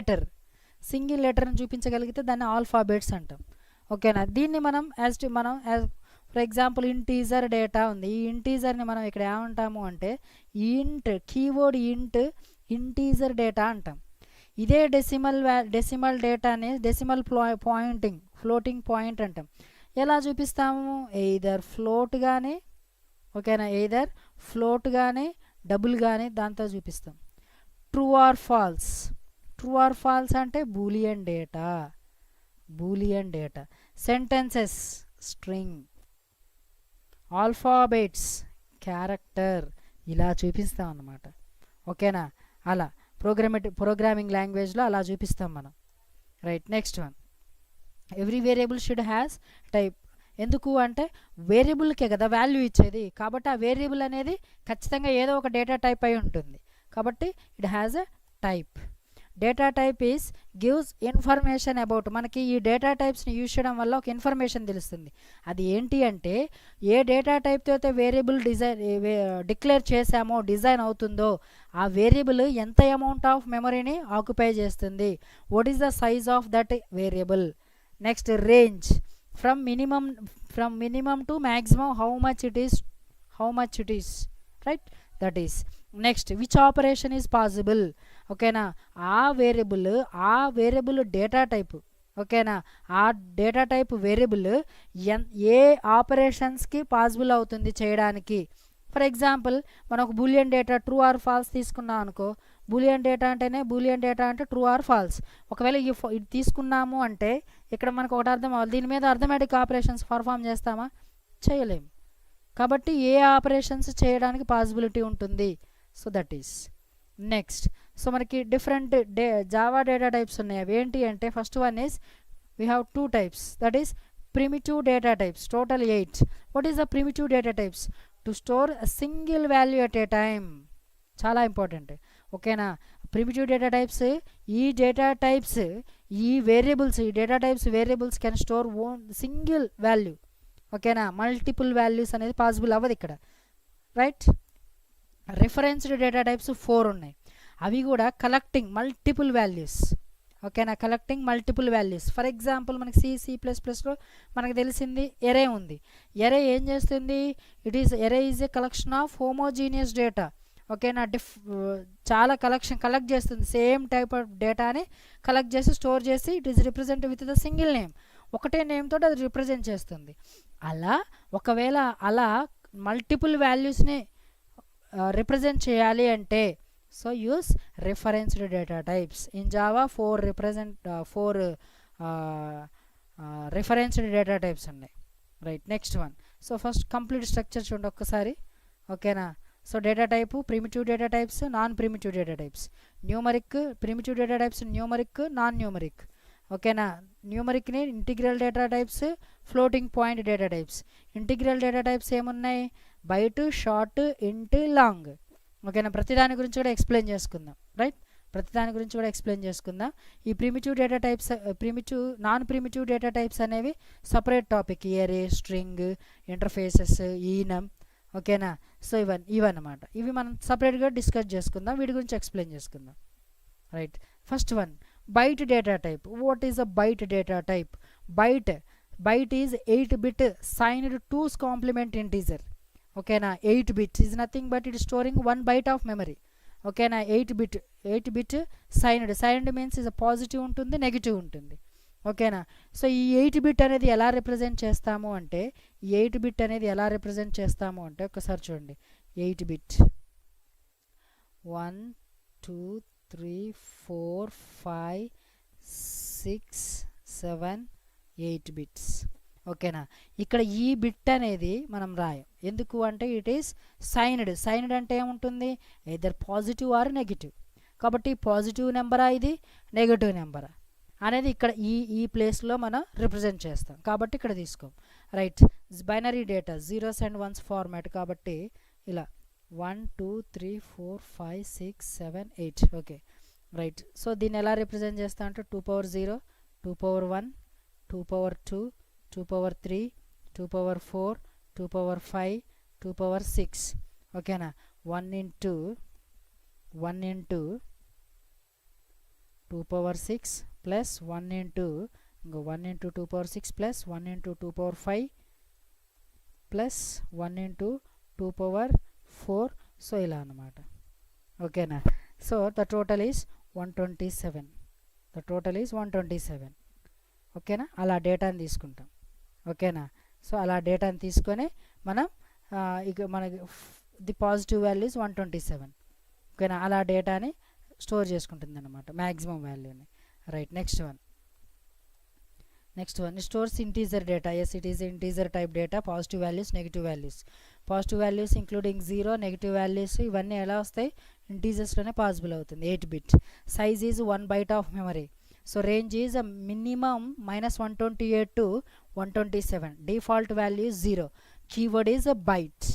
లెటర్ని చూపించగలిగితే దాన్ని ఆల్ఫాబెట్స్ అంటాం. ఓకేనా, దీన్ని మనం ఫర్ ఎగ్జాంపుల్ ఇంటీజర్ డేటా ఉంది. ఈ ఇంటీజర్ని మనం ఇక్కడ ఏమంటాము అంటే కీవర్డ్ ఇంటీజర్ డేటా అంటాం. ఇదే డెసిమల్ డేటాని ఫ్లోటింగ్ పాయింట్ అంటాం. ఎలా చూపిస్తాము, ఎయిదర్ ఫ్లోట్ కానీ డబుల్ కానీ దాంతో చూపిస్తాం. ట్రూ ఆర్ ఫాల్స్ అంటే Boolean data. Sentences, string. Alphabets, character. ఇలా చూపిస్తాం అన్నమాట. ఓకేనా, అలా ప్రోగ్రామింగ్ లాంగ్వేజ్లో అలా చూపిస్తాం మనం. Right, next one, every variable should has type. ఎందుకు అంటే వేరియబుల్కే కదా వాల్యూ ఇచ్చేది, కాబట్టి ఆ వేరియబుల్ అనేది ఖచ్చితంగా ఏదో ఒక డేటా టైప్ అయి ఉంటుంది. కాబట్టి it has a type. Data type gives information about. మనకి ఈ డేటా టైప్స్ని యూజ్ చేయడం వల్ల ఒక ఇన్ఫర్మేషన్ తెలుస్తుంది. అది ఏంటి అంటే ఏ డేటా టైప్తో అయితే వేరియబుల్ డిక్లేర్ చేసామో డిజైన్ అవుతుందో ఆ వేరియబుల్ ఎంత అమౌంట్ ఆఫ్ మెమరీని ఆక్యుపై చేస్తుంది, what is the size of that variable. Next, range, from minimum to maximum how much it is how much it is, right? That is next, which operation is possible. ఓకేనా, ఆ variable data type, ఓకేనా, ఆ data type variable ఏ ఆపరేషన్స్కి possible అవుతుంది చేయడానికి. For example మనం ఒక boolean data true or false తీసుకున్నాం అనుకో, బూలియన్ డేటా అంటే ట్రూ ఆర్ ఫాల్స్. ఒకవేళ ఇది తీసుకున్నాము అంటే ఇక్కడ మనకు ఒకటి అర్థం అవ్వాలి, దీని మీద అర్థమెటిక్ ఆపరేషన్స్ పర్ఫామ్ చేస్తామా, చేయలేము. కాబట్టి ఏ ఆపరేషన్స్ చేయడానికి పాసిబిలిటీ ఉంటుంది. So that is next. So మనకి డిఫరెంట్ జావా డేటా టైప్స్ ఉన్నాయి. అవి ఏంటి అంటే first one is we have 2 types, that is primitive data types, total 8. What is the primitive data types? To store a single value at a time. చాలా important, ఓకేనా. Primitive data types, ఈ data types ఈ data types variables can store single value, ఓకేనా. Multiple values అనేది possible అవ్వదు ఇక్కడ, right. Referenced data types 4 ఉన్నాయి. అవి కూడా కలెక్టింగ్ మల్టిపుల్ వాల్యూస్, ఓకేనా, collecting multiple values. For example మనకి C++లో మనకు తెలిసింది ఎరే ఉంది. ఎరే ఏం చేస్తుంది? Array is a collection of homogeneous data, ఓకేనా. చాలా కలెక్ట్ చేస్తుంది, సేమ్ టైప్ ఆఫ్ డేటాని కలెక్ట్ చేసి స్టోర్ చేసి it is represent with the single name, ఒకటే నేమ్ తోటి అది రిప్రజెంట్ చేస్తుంది. ఒకవేళ అలా మల్టిపుల్ వాల్యూస్ని రిప్రజెంట్ చేయాలి అంటే so use referenced data types. In Java 4 referenced data types ఉన్నాయి, right. Next one. So first complete structure చూడండి ఒక్కసారి, ఓకేనా. So data type primitive data types, non primitive data types. Numeric primitive data types, numeric, non numeric, ఓకేనా. న్యూమరిక్ని integral data types, floating point data types. Integral data types ఏమున్నాయి? Byte, short, int, long, ఓకేనా. ప్రతిదాని గురించి కూడా explain చేసుకుందాం, right. ప్రతిదాని గురించి కూడా ఎక్స్ప్లెయిన్ చేసుకుందాం. ఈ primitive data types, non primitive data types అనేవి separate topic. Array, string, interfaces, enum, ఓకేనా. సో ఇవన్నమాట. ఇవి మనం సపరేట్గా డిస్కస్ చేసుకుందాం, వీటి గురించి ఎక్స్ప్లెయిన్ చేసుకుందాం, right. First one, byte data type. What is a byte data type? Byte is 8-bit signed 2's complement integer, ఓకేనా. 8 bits is nothing but it is storing 1 byte of memory, ఓకేనా. 8 bit signed means is a positive ఉంటుంది, negative ఉంటుంది, ఓకేనా. So ఈ 8-bit అనేది ఎలా represent చేస్తాము అంటే ఒకసారి చూడండి. 8-bit 1 2 3 4 5 6 7 8 bits, ఓకేనా. ఇక్కడ ఈ బిట్ అనేది మనం రాయం, ఎందుకు అంటే ఇట్ ఈస్ సైన్డ్ అంటే ఏముంటుంది? Either positive or negative. కాబట్టి పాజిటివ్ నెంబరా ఇది, నెగిటివ్ నెంబరా అనేది ఇక్కడ ఈ ప్లేస్లో మనం రిప్రజెంట్ చేస్తాం, కాబట్టి ఇక్కడ తీసుకోం, right. Binary data 0s and 1s format, కాబట్టి ఇలా 1 2 3 4 5 6 7 8, ఓకే, రైట్. సో దీన్ని ఎలా రిప్రజెంట్ చేస్తా అంటే 2^0, 2^1, 2^2, 2^3, 2^4, 2^5, 2^6, ఓకేనా. 1 into 2^6 plus 1 into 2^6 plus 1 into 2^5 plus 1 into 2^4. So ఇలా అన్నమాట, ఓకేనా. సో ద టోటల్ ఈజ్ 127, ఓకేనా. అలా డేటాని తీసుకుంటాం, ఓకేనా. సో అలా డేటాని తీసుకొని మనం మనకి ది పాజిటివ్ వాల్యూ ఇస్ 127, ఓకేనా. అలా డేటాని స్టోర్ చేసుకుంటుంది అన్నమాట, మ్యాక్సిమం వాల్యూని, right. Next one stores integer data. Yes, it is integer type data. Positive values, negative values including 0, negative values ఇవన్నీ ఎలా వస్తాయి? ఇంటీజర్స్లోనే పాసిబుల్ అవుతుంది. 8-bit. Size is 1 byte of memory. So range is minimum -128 to 127. Default value is 0. Keyword is byte,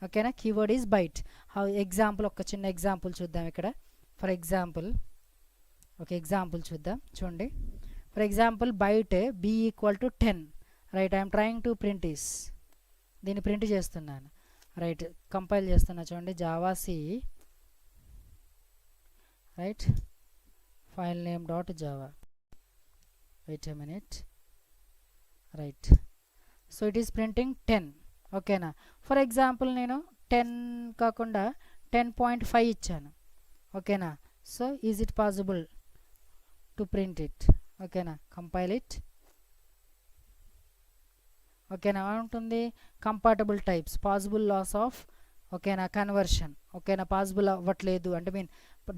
ఓకేనా. Keyword is byte. ఒక చిన్న example చూద్దాం ఇక్కడ. ఫర్ ఎగ్జాంపుల్ ఒక ఎగ్జాంపుల్ చూడండి. For example byte b = 10, right. I'm trying to print దీన్ని print చేస్తున్నాను, right. Compile చేస్తున్నా చూడండి. Java C, right, file name .java. Wait a minute, right. So it is printing 10, ఓకేనా. ఫర్ ఎగ్జాంపుల్ నేను 10 కాకుండా 10.5 ఇచ్చాను. ఓకేనా. So is it possible to print it? ఓకేనా. Compile it. ఓకేనా. ఉంటుంది compatible types, possible loss of, ఓకేనా, కన్వర్షన్. ఓకేనా. పాసిబుల్ అవ్వట్లేదు అంటే మీన్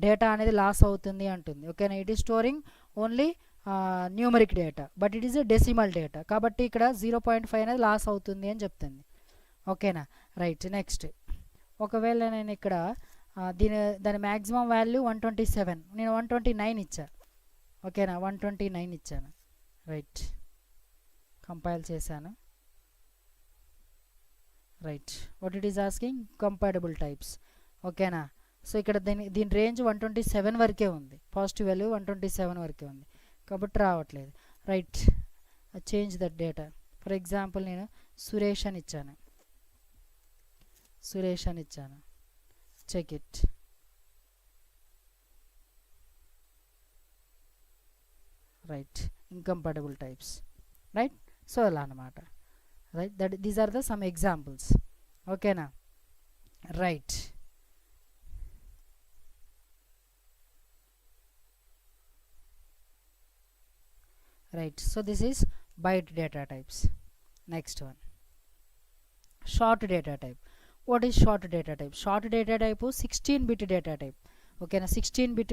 డేటా అనేది లాస్ అవుతుంది అంటుంది. ఓకేనా. It is storing only numeric data but it is a decimal data, కాబట్టి ఇక్కడ 0.5 అనేది లాస్ అవుతుంది అని చెప్తుంది. ఓకేనా. రైట్. నెక్స్ట్, ఒకవేళ నేను ఇక్కడ దాని మ్యాక్సిమం వాల్యూ 127, నేను 129 ఇచ్చా. ఓకేనా. 129 ఇచ్చాను. రైట్. కంపైల్ చేశాను. Right. What it is asking? Compatible types. ఓకేనా. సో ఇక్కడ దీని రేంజ్ 127 వరకే ఉంది, పాజిటివ్ వాల్యూ 127 వరకే ఉంది కాబట్టి రావట్లేదు. Right. Change that data. For example నేను సురేష్ అని ఇచ్చాను. Check it. Right. Incompatible types. Right. So అలా అన్నమాట. Right. These are the some examples. ఓకేనా. Right. Right. So this is byte data types. Next one, short data type. What is short data type? Short data type 16-bit data type. ఓకేనా. 16-bit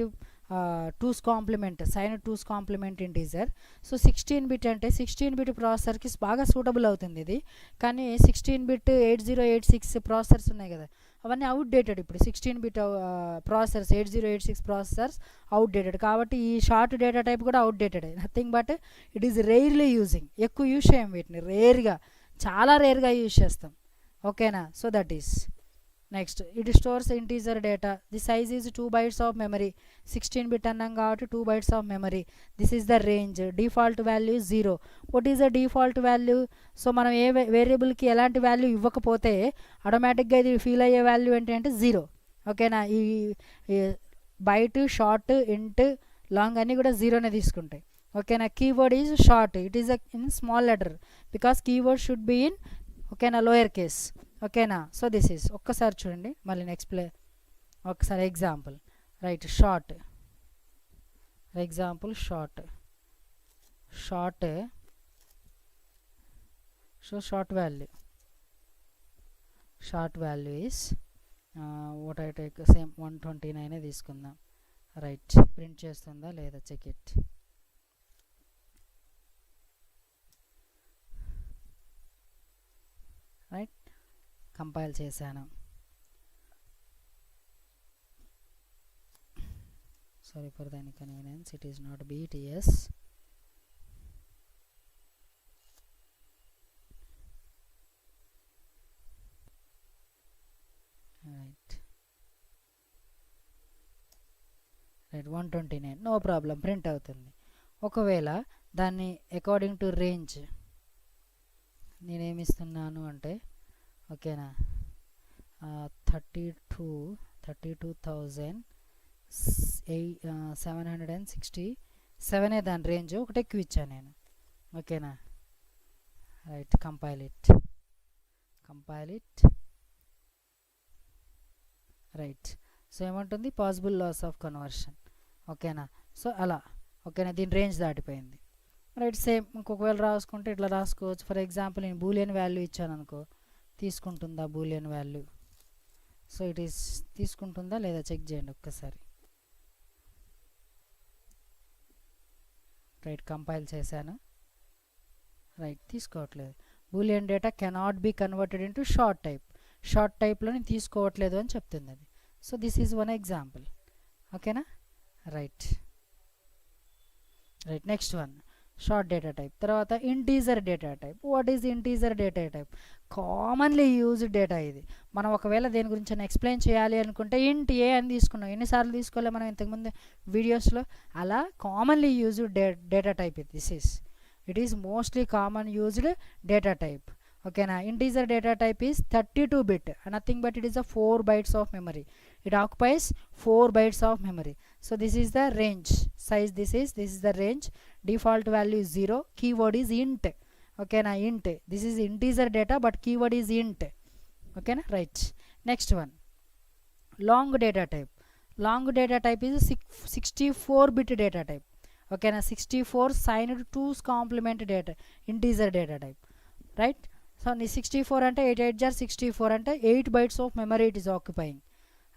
2's complement, sin 2's complement integer. So 16-bit అంటే 16-bit ప్రాసెసర్కి బాగా suitable అవుతుంది ఇది. కానీ 16-bit 8086 processors ఉన్నాయి కదా, అవన్నీ outdated. ఇప్పుడు 16-bit ప్రాసెసర్స్ 8086 ప్రాసెసర్స్ అవుట్డేటెడ్, కాబట్టి ఈ షార్ట్ డేటా టైప్ కూడా outdated. Nothing but it is rarely using. ఎక్కువ యూజ్ చేయం వీటిని, రేర్గా, చాలా రేర్గా యూజ్ చేస్తాం. ఓకేనా. So that is. Next, it stores integer data. The size is 2 bytes of memory. 16-bit అన్నాం కాబట్టి 2 bytes of memory. This is the range. Default value 0. What is the default value? So మనం ఏ వేరియబుల్కి ఎలాంటి value ఇవ్వకపోతే ఆటోమేటిక్గా ఇది feel అయ్యే value ఏంటి అంటే 0. ఓకేనా. ఈ బైట్, షార్ట్, ఇంట్, లాంగ్ అన్నీ కూడా 0నే తీసుకుంటాయి. ఓకేనా. Keyword is short. It is in small letter because keyword should be in, ఓకేనా, లోయర్ కేస్. ఓకేనా. So this is. ఒక్కసారి చూడండి మళ్ళీ నెక్స్ట్ ఒకసారి example. Right. Short. Example short. So short value is what I take, same 129 తీసుకుందాం. Right. Print చేస్తుందా లేదా check it. Right. Compile చేశాను. Sorry for the inconvenience, it is not BTS. Right. 129, no problem, print అవుతుంది. ఒకవేళ దాన్ని according to range నేనేమిస్తున్నాను అంటే, ఓకేనా, 32,767 దాని రేంజ్. ఒకటి ఎక్కువ ఇచ్చాను నేను. ఓకేనా. Right. Compile it. Right. So ఏమంటుంది? Possible loss of conversion. ఓకేనా. సో అలా. ఓకేనా. దీని రేంజ్ దాటిపోయింది. రైట్. సేమ్ ఇంకొకవేళ రాసుకుంటే ఇట్లా రాసుకోవచ్చు. ఫర్ ఎగ్జాంపుల్ నేను బూలియన్ వాల్యూ ఇచ్చాను అనుకో, తీసుకుంటుందా boolean value? So it is తీసుకుంటుందా లేదా చెక్ చేయండి ఒక్కసారి. రైట్. కంపైల్ చేశాను. రైట్. తీసుకోవట్లేదు. Boolean data cannot be converted into short టైప్లోని తీసుకోవట్లేదు అని చెప్తుంది అది. So this is one example. ఓకేనా. Right. Next one, short data type. తర్వాత integer data type. What is integer data type? Commonly used data ఇది. మనం ఒకవేళ దేని గురించి ఎక్స్ప్లెయిన్ చేయాలి అనుకుంటే ఇంట్ ఏ అని తీసుకున్నాం. ఎన్నిసార్లు తీసుకోలే మనం ఇంతకుముందు వీడియోస్లో. అలా కామన్లీ యూజ్డ్ డేటా టైప్ ఇది. It is mostly common used data type. ఓకేనా. Integer data type is 32-bit, nothing but it is 4 bytes of memory. It occupies 4 bytes of memory. So this is the range size. This is the range. Default value is 0. Keyword is int. ఓకేనా. Int, this is integer data but keyword is int. ఓకేనా, right. Next one long data type. Long data type is 64-bit data type. ఓకేనా, 64 signed 2's complement data integer data type, right. So నీ 64 అంటే 8 8 64 అంటే 8 bytes of memory it is occupying,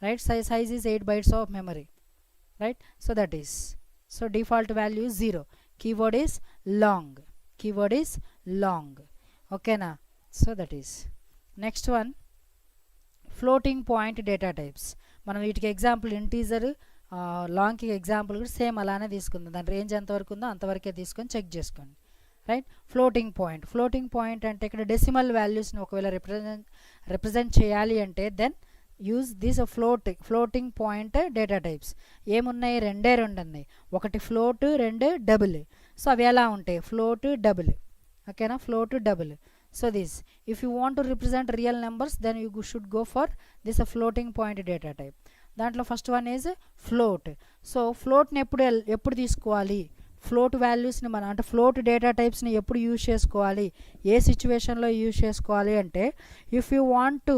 right. Size is 8 bytes of memory, right. So that is, so default value is 0. Keyword is long, keyword is long. ఓకేనా, so that is. Next one floating point data types. మనం వీటికి example integer లాంగ్కి example కూడా same అలానే తీసుకుందాం. దాని range ఎంతవరకు ఉందో అంతవరకే తీసుకొని చెక్ చేసుకోండి, right. Floating point, floating point అంటే ఇక్కడ డెసిమల్ వాల్యూస్ని ఒకవేళ రిప్రజెంట్ చేయాలి అంటే then use this floating point data types. ఏమున్నాయి, రెండే ఉన్నాయి. ఒకటి ఫ్లోట్, రెండు డబుల్. సో అవి ఎలా ఉంటాయి, ఫ్లోట్ డబుల్. ఓకేనా, float double. So this if you want to represent real numbers then you should go for this floating point data type. దాంట్లో first one is float. So ఫ్లోట్ని ఎప్పుడు తీసుకోవాలి, float వాల్యూస్ని మనం అంటే ఫ్లోట్ డేటా టైప్స్ని ఎప్పుడు use చేసుకోవాలి, ఏ సిచ్యువేషన్లో యూజ్ చేసుకోవాలి అంటే if you want to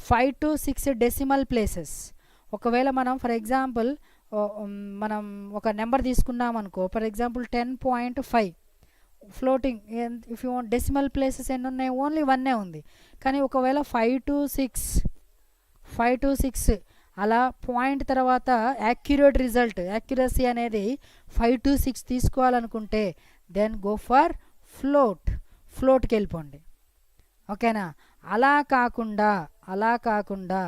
5 to 6 decimal places. ఒకవేళ మనం ఫర్ ఎగ్జాంపుల్ మనం ఒక నెంబర్ తీసుకున్నాం అనుకో, for example 10.5 floating. If you want decimal places ఎన్ని ఉన్నాయి, ఓన్లీ 1 ఉంది. కానీ ఒకవేళ 5 to 6 అలా పాయింట్ తర్వాత యాక్యురేట్ రిజల్ట్, యాక్యురసీ అనేది 5 to 6 తీసుకోవాలనుకుంటే దెన్ గో ఫర్ ఫ్లోట్కి వెళ్ళిపోండి. ఓకేనా, అలా కాకుండా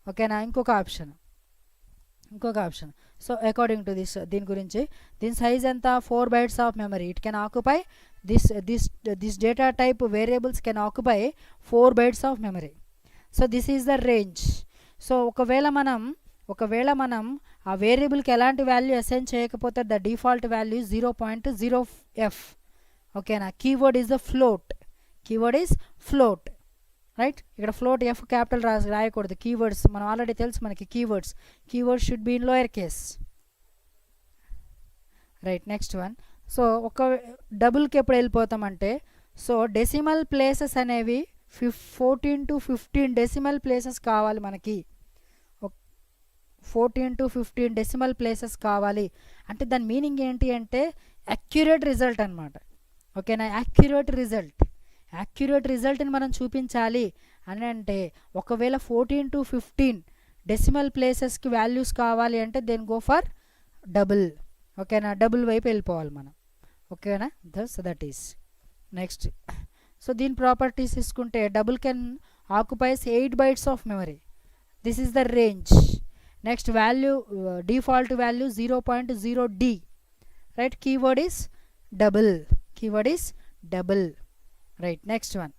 ఓకేనా ఇంకొక ఆప్షన్. సో అకార్డింగ్ టు దీని గురించి దీని సైజ్ ఎంత, 4 bytes of memory. It can occupy this data type variables can occupy 4 bytes of memory. So this is the range. So ఒకవేళ మనం ఆ వేరియబుల్కి ఎలాంటి వాల్యూ అసైన్ చేయకపోతే ద డిఫాల్ట్ వాల్యూ 0.0f. ఓకేనా, keyword is the float, right. ఇక్కడ float F capital రాయకూడదు. Keywords మనం ఆల్రెడీ తెలుసు మనకి, keywords should be in lower case, right. Next one, so ఒక డబుల్కి ఎప్పుడు వెళ్ళిపోతామంటే సో డెసిమల్ ప్లేసెస్ అనేవి 14 to 15 డెసిమల్ ప్లేసెస్ కావాలి మనకి. 14 to 15 డెసిమల్ ప్లేసెస్ కావాలి అంటే దాని మీనింగ్ ఏంటి అంటే యాక్యురేట్ రిజల్ట్ అనమాట. ఓకేనా, యాక్యురేట్ రిజల్ట్ని మనం చూపించాలి అని అంటే ఒకవేళ 14 to 15 డెసిమల్ ప్లేసెస్కి వాల్యూస్ కావాలి అంటే దెన్ గో ఫర్ డబుల్. ఓకేనా, డబుల్ వైపు వెళ్ళిపోవాలి మనం. ఓకేనా, so that is next. So దీని ప్రాపర్టీస్ తీసుకుంటే double can occupies 8 bytes of memory. This is the range. Next value default value 0.0d, right. Keyword is double, right. Next one,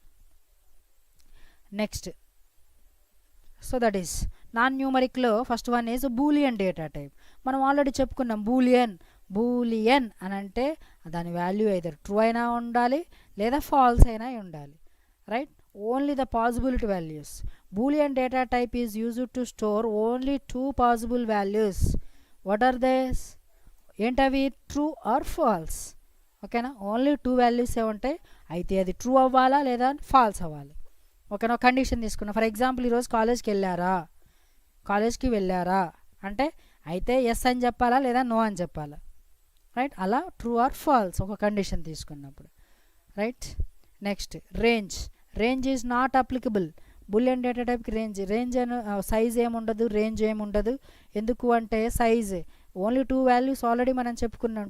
so that is non న్యూమరిక్లో first one is boolean data type. మనం already చెప్పుకున్నాం boolean అని అంటే దాని value either true అయినా ఉండాలి లేదా false అయినా ఉండాలి, right. Only the possibility values. Boolean data type is used to store only 2 possible values. What are these, ఏంటవి, ట్రూ ఆర్ ఫాల్స్. ఓకేనా, ఓన్లీ 2 values ఉంటాయి. అయితే అది ట్రూ అవ్వాలా లేదా ఫాల్స్ అవ్వాలి. ఓకేనా, కండిషన్ తీసుకున్నా. ఫర్ ఎగ్జాంపుల్ ఈరోజు కాలేజ్కి వెళ్ళారా అంటే అయితే ఎస్ అని చెప్పాలా లేదా నో అని చెప్పాలా, రైట్. అలా ట్రూ ఆర్ ఫాల్స్ ఒక కండిషన్ తీసుకున్నప్పుడు, right. Next range is not applicable. Boolean data టైప్కి రేంజ్ అని సైజ్ ఏముండదు, రేంజ్ ఏముండదు. ఎందుకు అంటే సైజ్ ఓన్లీ 2 values ఆల్రెడీ మనం చెప్పుకున్నాం.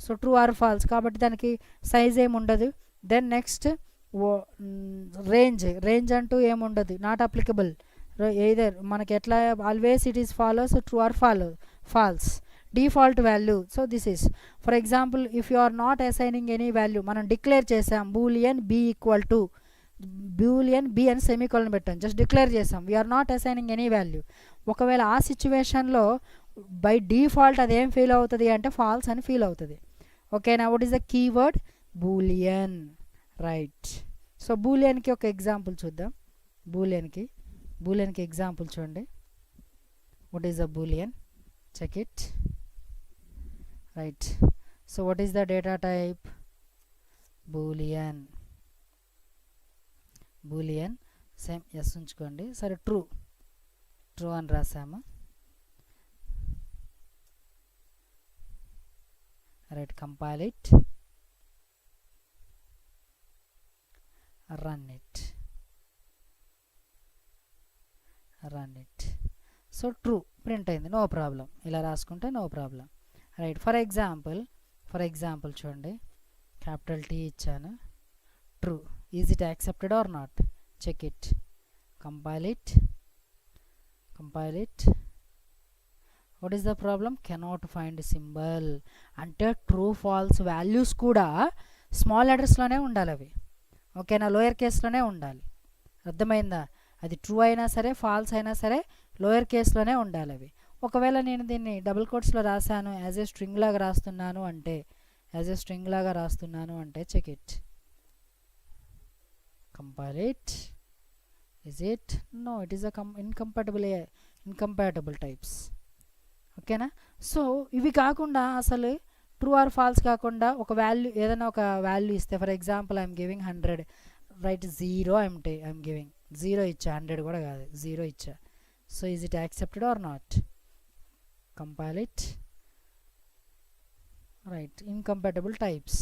సో ట్రూ ఆర్ ఫాల్స్ కాబట్టి దానికి సైజ్ ఏముండదు. దెన్ నెక్స్ట్ రేంజ్ అంటూ ఏముండదు, నాట్ అప్లికబుల్. ఎయిదర్ మనకి ఎట్లా always it is follows true or false. Default value, so this is for example if you are not assigning any value, మనం declare చేసాం boolean B equal to boolean B అని semicolon పెట్టాం, just declare చేసాం we're not assigning any value. ఒకవేళ ఆ సిచ్యువేషన్లో by default అదేం feel అవుతుంది అంటే ఫాల్స్ అని ఫీల్ అవుతుంది. ఓకేనా, what is the keyword boolean, right. So బూలియన్కి ఒక ఎగ్జాంపుల్ చూద్దాం. బూలియన్కి ఎగ్జాంపుల్ చూడండి. What is the boolean, check it, right. So what is the data type, boolean. Boolean same as ఉంచుకోండి. సరే ట్రూ అని రాసాము. Right, compile it, run it. So true print అయింది, నో ప్రాబ్లం. ఇలా రాసుకుంటే no problem. Right, for example చూడండి, capital T ఇచ్చాను, true. Is it accepted or not? Check it, compile it. What is the problem? Cannot find symbol. అంటే true false values కూడా small లెటర్స్లోనే ఉండాలి అవి. ఓకేనా, లోయర్ కేస్లోనే ఉండాలి. అర్థమైందా? అది ట్రూ అయినా సరే ఫాల్స్ అయినా సరే లోయర్ కేస్లోనే ఉండాలి అవి. ఒకవేళ నేను దీన్ని డబుల్ కోట్స్లో రాశాను, యాజ్ ఏ స్ట్రింగ్ లాగా రాస్తున్నాను అంటే check it, compile it. Is it? No, it is incompatible types. ఓకేనా. సో ఇవి కాకుండా అసలు ట్రూ ఆర్ ఫాల్స్ కాకుండా ఒక వాల్యూ, ఏదైనా ఒక వాల్యూ ఇస్తే, for example I'm giving 100, right, 0 I'm giving 0 ఇచ్చా, 100 కూడా కాదు, 0 ఇచ్చా. So is it accepted or not? Compile it. Right, incompatible types.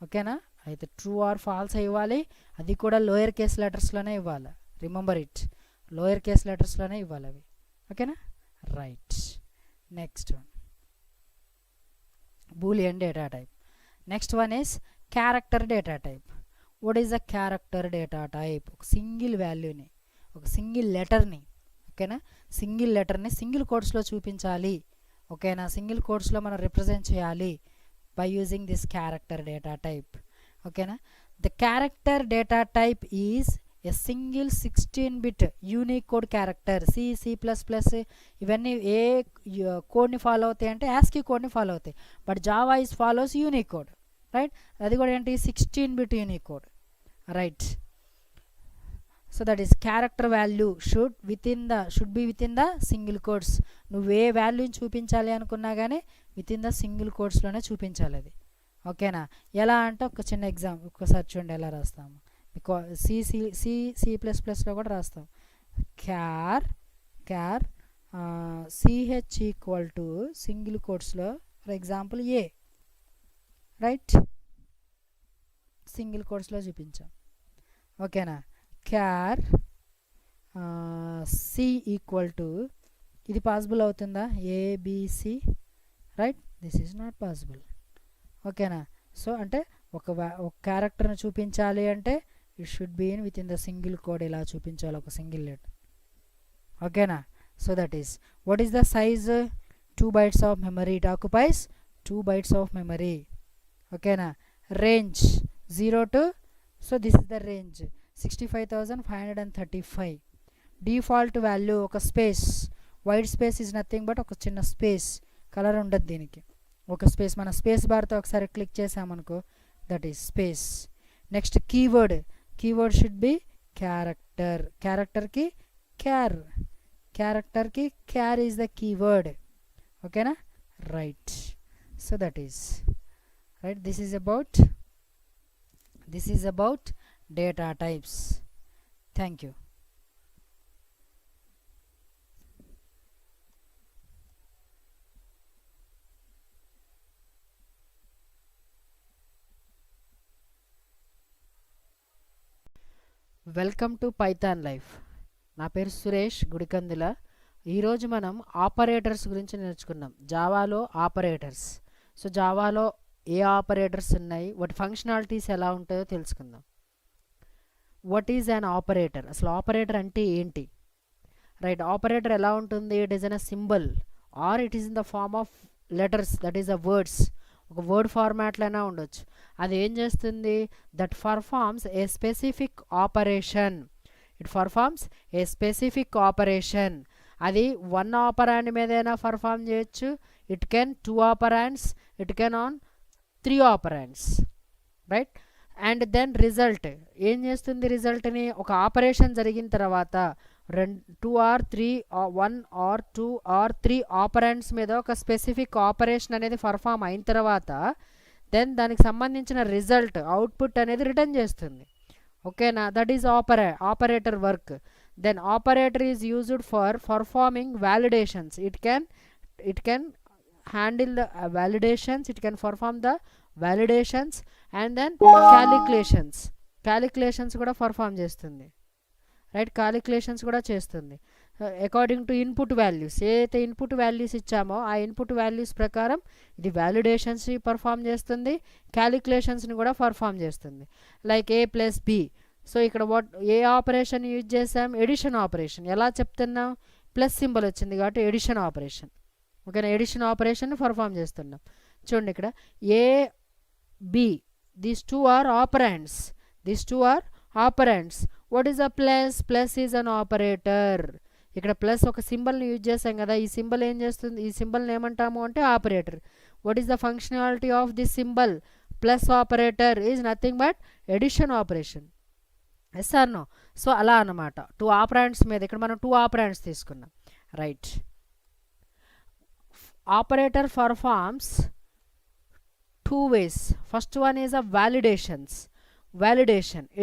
ఓకేనా. అయితే ట్రూ ఆర్ ఫాల్స్ ఇవ్వాలి, అది కూడా లోయర్ కేస్ లెటర్స్లోనే ఇవ్వాలి. రిమెంబర్ ఇట్, లోయర్ కేస్ లెటర్స్లోనే ఇవ్వాలి అవి. ఓకేనా. Right, next one, Boolean data type. Next one is character data type. What is a character data type? ఒక సింగిల్ వాల్యూని, ఒక సింగిల్ లెటర్ని, ఓకేనా, సింగిల్ లెటర్ని సింగిల్ కోడ్స్లో చూపించాలి. ఓకేనా, సింగిల్ కోడ్స్లో మనం రిప్రజెంట్ చేయాలి by using this character data type. ఓకేనా. The character data type is a single 16-bit Unicode character. C++ ఇవన్నీ ఏ కోడ్ని ఫాలో అవుతాయి అంటే యాస్కీ కోడ్ని ఫాలో అవుతాయి. But Java is follows unique code, right. అది కూడా ఏంటి? 16-bit unique code, right. So that is character value should be with in the single codes. నువ్వు ఏ వాల్యూని చూపించాలి అనుకున్నా కానీ విత్ ఇన్ ద సింగిల్ కోడ్స్లోనే చూపించాలి అది. ఓకేనా. ఎలా అంటే ఒక చిన్న ఎగ్జామ్ ఒక్కసారి చూడండి ఎలా రాస్తాము. C++లో కూడా రాస్తాం. Char CH equal to single కోడ్స్లో for example A, right, single కోడ్స్లో చూపించాం. ఓకేనా. క్యార్ C ఈక్వల్ టు, ఇది పాసిబుల్ అవుతుందా? ABC, right, this is not possible. ఓకేనా. సో అంటే ఒక క్యారెక్టర్ని చూపించాలి అంటే it should be in with in the single quote. ఇలా చూపించాలి ఒక సింగిల్ లెటర్. ఓకేనా. So that is what is the size? 2 bytes of memory. It occupies 2 bytes of memory. ఓకేనా. Range 0 to, so this is the range 65,535. Default value ఒక space, white space is nothing but ఒక చిన్న space, colour ఉండదు దీనికి, ఒక space. మన space బార్తో ఒకసారి క్లిక్ చేసామనుకో, that is space. Next keyword should be character. క్యారెక్టర్కి క్యార్ ఈజ్ ద కీవర్డ్. ఓకేనా. Right. So that is right. This is about data types. Thank you. Welcome to Python life. నా పేరు సురేష్ గుడికందుల. ఈరోజు మనం ఆపరేటర్స్ గురించి నేర్చుకున్నాం. జావాలో ఆపరేటర్స్. సో జావాలో ఏ ఆపరేటర్స్ ఉన్నాయి, వాటి ఫంక్షనాలిటీస్ ఎలా ఉంటాయో తెలుసుకుందాం. What is an operator? అసలు ఆపరేటర్ అంటే ఏంటి? రైట్, ఆపరేటర్ ఎలా ఉంటుంది? It is an a symbol or it is in the form of letters, that is a words. ఒక వర్డ్ ఫార్మాట్లో అయినా ఉండొచ్చు. అది ఏం చేస్తుంది? That performs a specific operation. It performs a specific operation. అది 1 ఆపరాండ్ మీదైనా పర్ఫార్మ్ చేయొచ్చు. It can 2 operands, it can on 3 operands, right. And then result ఏం చేస్తుంది? రిజల్ట్ని ఒక ఆపరేషన్ జరిగిన తర్వాత 2 or 3 1 or 2 or 3 ఆపరెంట్స్ మీద ఒక స్పెసిఫిక్ ఆపరేషన్ అనేది పర్ఫామ్ అయిన తర్వాత దెన్ దానికి సంబంధించిన రిజల్ట్ అవుట్పుట్ అనేది రిటర్న్ చేస్తుంది. ఓకేనా, that is operator work. Then operator is used for performing validations. It can handle the validations, it can perform the validations and then calculations కూడా perform చేస్తుంది, రైట్. క్యాలిక్యులేషన్స్ కూడా చేస్తుంది according to input values. ఏదైతే input values ఇచ్చామో ఆ input values ప్రకారం ఇది వ్యాలిడేషన్స్ని perform చేస్తుంది, క్యాలిక్యులేషన్స్ని కూడా పర్ఫామ్ చేస్తుంది. Like a plus B. So ఇక్కడ ఏ ఆపరేషన్ యూజ్ చేసాం? Addition operation. ఎలా చెప్తున్నాం? ప్లస్ సింబల్ వచ్చింది కాబట్టి ఎడిషన్ ఆపరేషన్. ఓకేనా, ఎడిషన్ ఆపరేషన్ పర్ఫామ్ చేస్తున్నాం. చూడండి ఇక్కడ A B, these two are operands. What is a plus? Plus is an operator. ఇక్కడ ప్లస్ ఒక సింబల్ని యూజ్ చేసాం కదా, ఈ సింబల్ ఏం చేస్తుంది? ఈ సింబల్ని ఏమంటాము అంటే operator. What is the functionality of this symbol? Plus operator is nothing but addition operation. Yes or no? So అలా అన్నమాట. టూ ఆపరెంట్స్ మీద ఇక్కడ మనం టూ ఆపరెంట్స్ తీసుకున్నాం, right. Operator performs two ways. First one is a validation.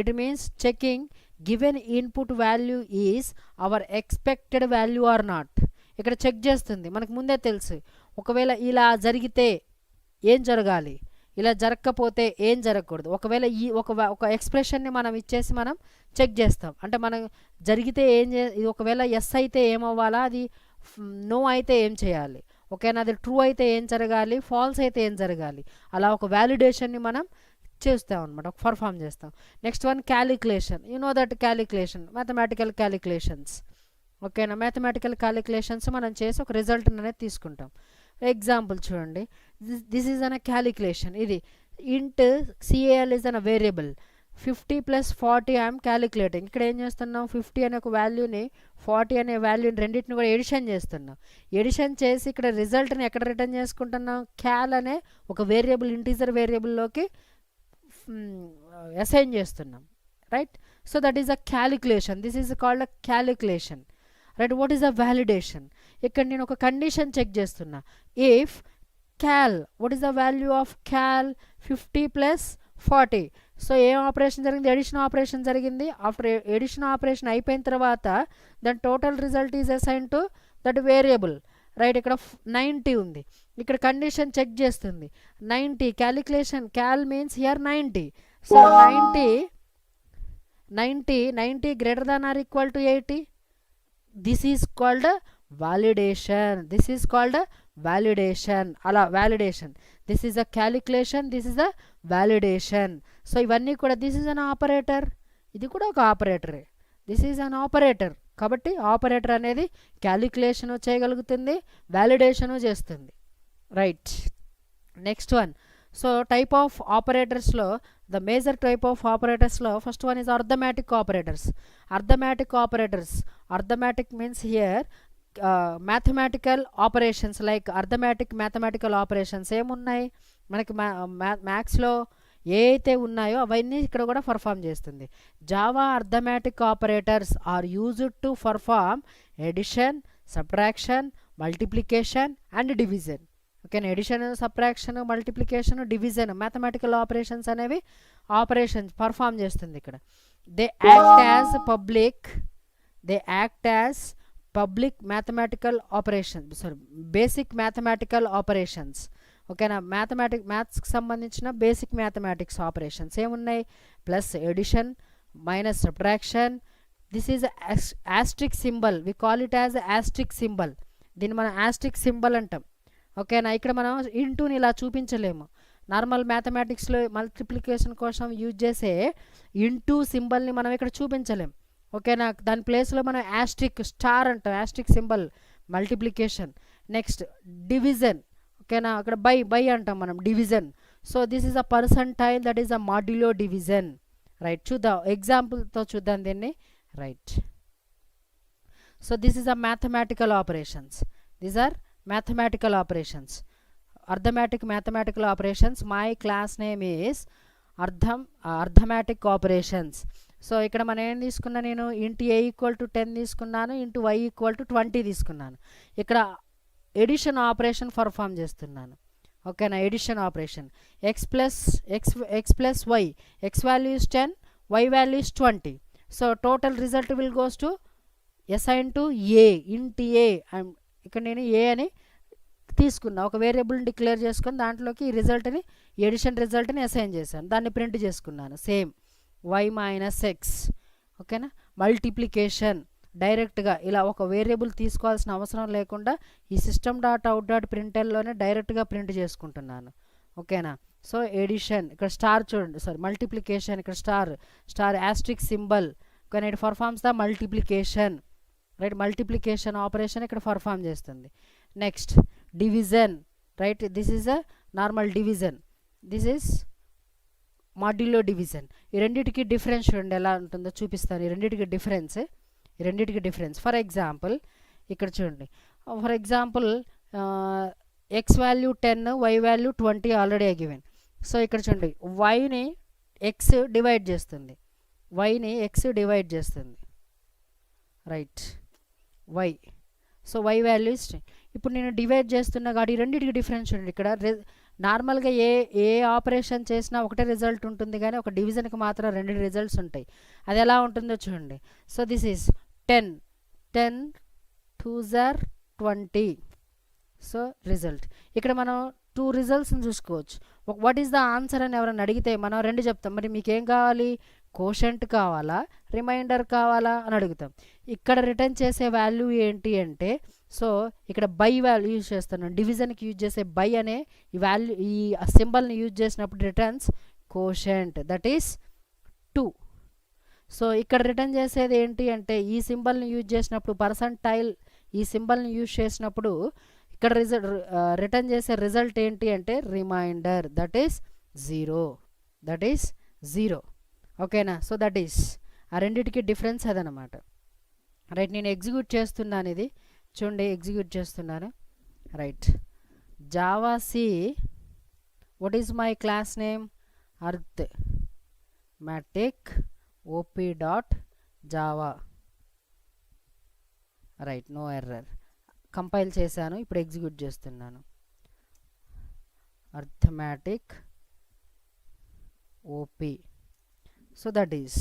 It means checking given input value is our expected value or not. ఇక్కడ check చేస్తుంది. మనకు ముందే తెలుసు ఒకవేళ ఇలా జరిగితే ఏం జరగాలి, ఇలా జరగకపోతే ఏం జరగకూడదు. ఒకవేళ ఈ ఒక ఎక్స్ప్రెషన్ని మనం ఇచ్చేసి మనం చెక్ చేస్తాం. అంటే మనం జరిగితే ఒకవేళ ఎస్ అయితే ఏమవ్వాలా, అది నో అయితే ఏం చేయాలి, ఓకేనా, అది ట్రూ అయితే ఏం జరగాలి, ఫాల్స్ అయితే ఏం జరగాలి. అలా ఒక వ్యాలిడేషన్ని మనం చేస్తాం అనమాట, పర్ఫామ్ చేస్తాం. Next one calculation. You know that calculation, mathematical calculations. ఓకేనా, మ్యాథమెటికల్ క్యాలిక్యులేషన్స్ మనం చేసి ఒక రిజల్ట్ అనేది తీసుకుంటాం. ఎగ్జాంపుల్ చూడండి, దిస్ ఈజ్ అన్ క్యాలిక్యులేషన్. ఇది ఇంట్ CAL is an variable. 50 + 40 I'm calculating. ఇక్కడ ఏం చేస్తున్నాం? 50 అనే ఒక వాల్యూని 40 అనే వాల్యూని రెండింటిని కూడా ఎడిషన్ చేస్తున్నాం. ఎడిషన్ చేసి ఇక్కడ రిజల్ట్ని ఎక్కడ రిటర్న్ చేసుకుంటున్నాం? క్యాల్ అనే ఒక వేరియబుల్, ఇంటీజర్ వేరియబుల్లోకి అసైన్ చేస్తున్నాం, right. So that is a calculation. This is called a calculation, right. What is a validation? ఇక్కడ నేను ఒక కండిషన్ చెక్ చేస్తున్నా. If cal, what is the value of cal? 50 + 40. So ఏం operation జరిగింది? Addition operation జరిగింది. After addition operation అయిపోయిన తర్వాత దాని total result is assign to that variable, right. ఇక్కడ 90 ఉంది. ఇక్కడ కండిషన్ చెక్ చేస్తుంది 90. Calculation, cal means here 90. So 90 greater than or equal to 80. This is called validation. అలా validation. This is a calculation, this is a validation. So ఇవన్నీ కూడా this is an operator, ఇది కూడా ఒక ఆపరేటరే. This is an operator. కాబట్టి operator అనేది క్యాలిక్యులేషను చేయగలుగుతుంది, వ్యాలిడేషను చేస్తుంది, right. Next one. So type of ఆపరేటర్స్లో, ద మేజర్ టైప్ ఆఫ్ ఆపరేటర్స్లో first one is arithmetic operators. Arithmetic means here mathematical operations. Like mathematical operations ఏమున్నాయి మనకి మ్యాథ్స్లో ఏ అయితే ఉన్నాయో అవన్నీ ఇక్కడ కూడా పర్ఫామ్ చేస్తుంది. Java arithmetic operators are used to perform addition, subtraction, multiplication and division. ఓకేనా, addition, subtraction, multiplication, division, mathematical operations అనేవి ఆపరేషన్స్ పర్ఫామ్ చేస్తుంది ఇక్కడ. They act as public mathematical operations, basic mathematical operations. ఓకేనా, మ్యాథ్స్కి సంబంధించిన బేసిక్ మ్యాథమెటిక్స్ ఆపరేషన్స్ ఏమున్నాయి? Plus addition, minus subtraction. This is asterisk symbol, we call it as asterisk symbol. దీన్ని మనం Austric symbol అంటాం. ఓకేనా, ఇక్కడ మనం ఇంటూని ఇలా చూపించలేము. నార్మల్ మ్యాథమెటిక్స్లో మల్టిప్లికేషన్ కోసం యూజ్ చేసే ఇంటూ సింబల్ని మనం ఇక్కడ చూపించలేం. ఓకేనా, దాని ప్లేస్లో మనం ఆస్ట్రిక్ స్టార్ అంటాం, asterisk symbol multiplication. Next division. ఓకేనా, అక్కడ బై అంటాం మనం, division. So this is a percentile, that is a modulo division, right. చూద్దాం ఎగ్జాంపుల్తో చూద్దాం దీన్ని, right. So this is a mathematical operations. These are mathematical operations, mathematical operations. My class name is arithmetic operations. So ఇక్కడ మనం ఏం తీసుకున్నా, నేను into a = 10 తీసుకున్నాను, ఇంటూ y = 20 తీసుకున్నాను. ఇక్కడ ఎడిషన్ ఆపరేషన్ పర్ఫామ్ చేస్తున్నాను. ఓకేనా, addition operation. x + y, x value is 10, y value is 20. So total result will goes to assign to a int a. ఇక్కడ నేను ఏ అని తీసుకున్నా, ఒక వేరియబుల్ని డిక్లేర్ చేసుకొని దాంట్లోకి ఈ రిజల్ట్ని ఎడిషన్ రిజల్ట్ని అసైన్ చేశాను, దాన్ని ప్రింట్ చేసుకున్నాను. Same y minus X. ఓకేనా. మల్టిప్లికేషన్ డైరెక్ట్గా ఇలా ఒక వేరియబుల్ తీసుకోవాల్సిన అవసరం లేకుండా ఈ సిస్టమ్ డాట్ అవుట్ డాట్ ప్రింట్లోనే డైరెక్ట్గా ప్రింట్ చేసుకుంటున్నాను. ఓకేనా. సో ఎడిషన్ ఇక్కడ స్టార్ చూడండి, సారీ మల్టిప్లికేషన్ ఇక్కడ స్టార్ యాస్ట్రిక్ సింబల్, కానీ it performs the multiplication. Right, multiplication operation ఇక్కడ పర్ఫామ్ చేస్తుంది. Next division. Right, this is a normal division, this is modulo division. ఈ రెండింటికి డిఫరెన్స్ చూడండి ఎలా ఉంటుందో చూపిస్తాను. ఈ రెండింటికి డిఫరెన్స్ ఫర్ ఎగ్జాంపుల్ ఇక్కడ చూడండి. For example X value 10, Y value 20 already given. So ఇక్కడ చూడండి వైని ఎక్స్ డివైడ్ చేస్తుంది, right, Y. So Y value is, ఇప్పుడు నేను డివైడ్ చేస్తున్నా కాబట్టి ఈ రెండింటికి డిఫరెన్స్ చూడండి. ఇక్కడ నార్మల్గా ఏ ఆపరేషన్ చేసినా ఒకటే రిజల్ట్ ఉంటుంది, కానీ ఒక డివిజన్కి మాత్రం 2 రిజల్ట్స్ ఉంటాయి. అది ఎలా ఉంటుందో చూడండి. So this is 10 2s are 20. So result ఇక్కడ మనం 2 రిజల్ట్స్ని చూసుకోవచ్చు. వాట్ ఈస్ ద ఆన్సర్ అని ఎవరైనా అడిగితే మనం 2 చెప్తాం. మరి మీకేం కావాలి, కోషంట్ కావాలా, రిమైండర్ కావాలా అని అడుగుతాం. ఇక్కడ రిటర్న్ చేసే వాల్యూ ఏంటి అంటే, సో ఇక్కడ బై వాల్యూ యూజ్ చేస్తున్నాం. డివిజన్కి యూజ్ చేసే బై అనే ఈ వాల్యూ, ఈ సింబల్ని యూజ్ చేసినప్పుడు returns quotient, that is 2. So ఇక్కడ రిటర్న్ చేసేది ఏంటి అంటే, ఈ సింబల్ని యూజ్ చేసినప్పుడు పర్సంటైల్, ఈ సింబల్ని యూజ్ చేసినప్పుడు ఇక్కడ రిటర్న్ చేసే రిజల్ట్ ఏంటి అంటే రిమైండర్, దట్ ఈస్ 0. ఓకేనా. సో దట్ ఈస్ ఆ రెండింటికి డిఫరెన్స్ అదనమాట. రైట్, నేను ఎగ్జిక్యూట్ చేస్తున్నాను, ఇది చూడండి ఎగ్జిక్యూట్ చేస్తున్నాను. Right, Java C, what is my class name, arithmetic OP dot Java. Right, no error. Compile చేశాను, ఇప్పుడు ఎగ్జిక్యూట్ చేస్తున్నాను. Arithmetic OP. So that is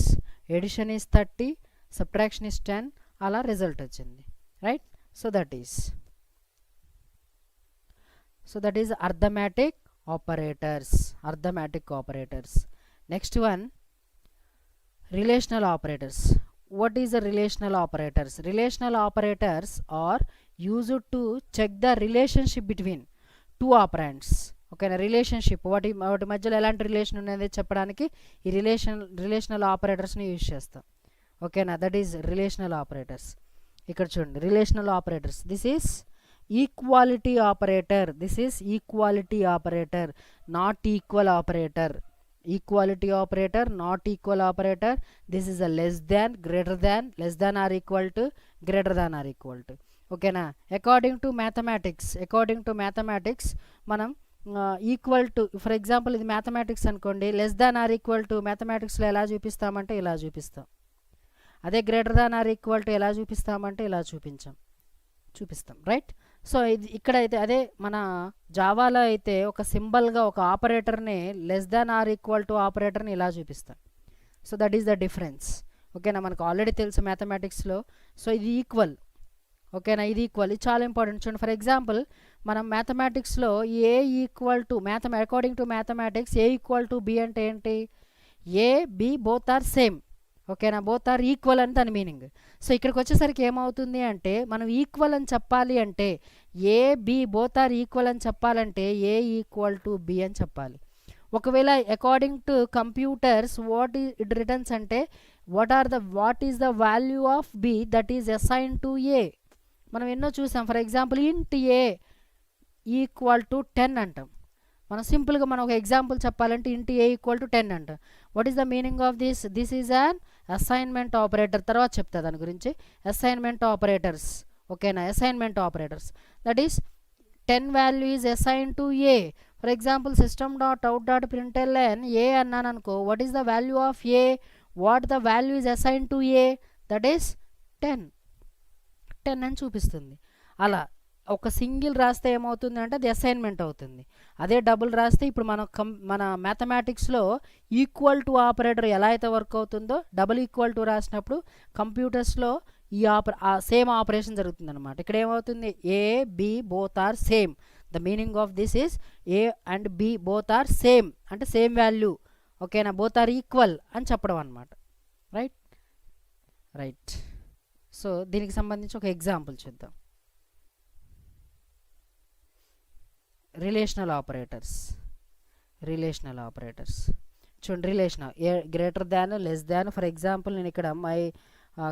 addition is 30, subtraction is 10, అలా రిజల్ట్ వచ్చింది. Right, so that is arithmetic operators. Next one, relational operators. What is a relational operators? Relational operators are used to check the relationship between 2 operands. ఓకేనా. Relationship వాటి మధ్యలో ఎలాంటి relation ఉన్నది చెప్పడానికి ఈ relational ఆపరేటర్స్ని use చేస్తాం. ఓకేనా, దట్ ఈజ్ రిలేషనల్ ఆపరేటర్స్. ఇక్కడ చూడండి relational operators, this is equality operator, not equal operator. Equality operator, not equal operator. This is a less than, greater than, less than or equal to, greater than or equal to. Okay na. According to mathematics మనం equal to, for example ఇది mathematics అనుకోండి, less than or equal to మ్యాథమెటిక్స్లో ఎలా చూపిస్తామంటే ఇలా చూపిస్తాం. అదే greater than or equal to ఎలా చూపిస్తామంటే ఇలా చూపిస్తాం. రైట్. సో ఇది ఇక్కడైతే అదే మన జావాలో అయితే ఒక సింబల్గా ఒక ఆపరేటర్ని less than or equal to ఆపరేటర్ని ఇలా చూపిస్తాం. So that is the difference. ఓకేనా, మనకు ఆల్రెడీ తెలుసు మ్యాథమెటిక్స్లో. సో ఇది ఈక్వల్. ఓకేనా, ఇది ఈక్వల్, ఇది చాలా ఇంపార్టెంట్. చూడండి ఫర్ ఎగ్జాంపుల్ మనం మ్యాథమెటిక్స్లో A equal to according to mathematics A equal to B అంటే ఏంటి, A B both are same. ఓకేనా, బోత్ ఆర్ ఈక్వల్ అని దాని మీనింగ్. సో ఇక్కడికి వచ్చేసరికి ఏమవుతుంది అంటే, మనం ఈక్వల్ అని చెప్పాలి అంటే A B both are equal అని చెప్పాలంటే ఏ ఈక్వల్ టు బి అని చెప్పాలి. ఒకవేళ according to computers what it returns అంటే what is the value of B that is assign to A. మనం ఎన్నో చూసాం. ఫర్ ఎగ్జాంపుల్ ఇంట్ ఏ ఈక్వల్ టు 10 అంటాం. మనం సింపుల్గా మనం ఒక ఎగ్జాంపుల్ చెప్పాలంటే ఇంట్ ఏ ఈక్వల్ టు 10 అంటాం. What is the meaning of this is an assignment operator. తర్వాత చెప్తా దాని గురించి. Assignment operators. ఓకేనా, assignment operators that is 10 value is assign to A. For example system dot out dot println A అన్నాను అనుకో, what is the value of A, what the value is assign to A, that is 10 అని చూపిస్తుంది. అలా ఒక single రాస్తే ఏమవుతుంది అంటే అది అసైన్మెంట్ అవుతుంది. అదే డబుల్ రాస్తే ఇప్పుడు మన మ్యాథమెటిక్స్లో ఈక్వల్ టు ఆపరేటర్ ఎలా అయితే వర్క్ అవుతుందో డబుల్ ఈక్వల్ టు రాసినప్పుడు కంప్యూటర్స్లో సేమ్ ఆపరేషన్ జరుగుతుంది అనమాట. ఇక్కడ ఏమవుతుంది, A B both are same. The meaning of this is A and B both are same అంటే సేమ్ వాల్యూ, ఓకేనా, బోత్ ఆర్ ఈక్వల్ అని చెప్పడం అనమాట. రైట్. సో దీనికి సంబంధించి ఒక ఎగ్జాంపుల్ చూద్దాం. రిలేషనల్ ఆపరేటర్స్ చూడండి. Relation greater than, less than. For example నేను ఇక్కడ my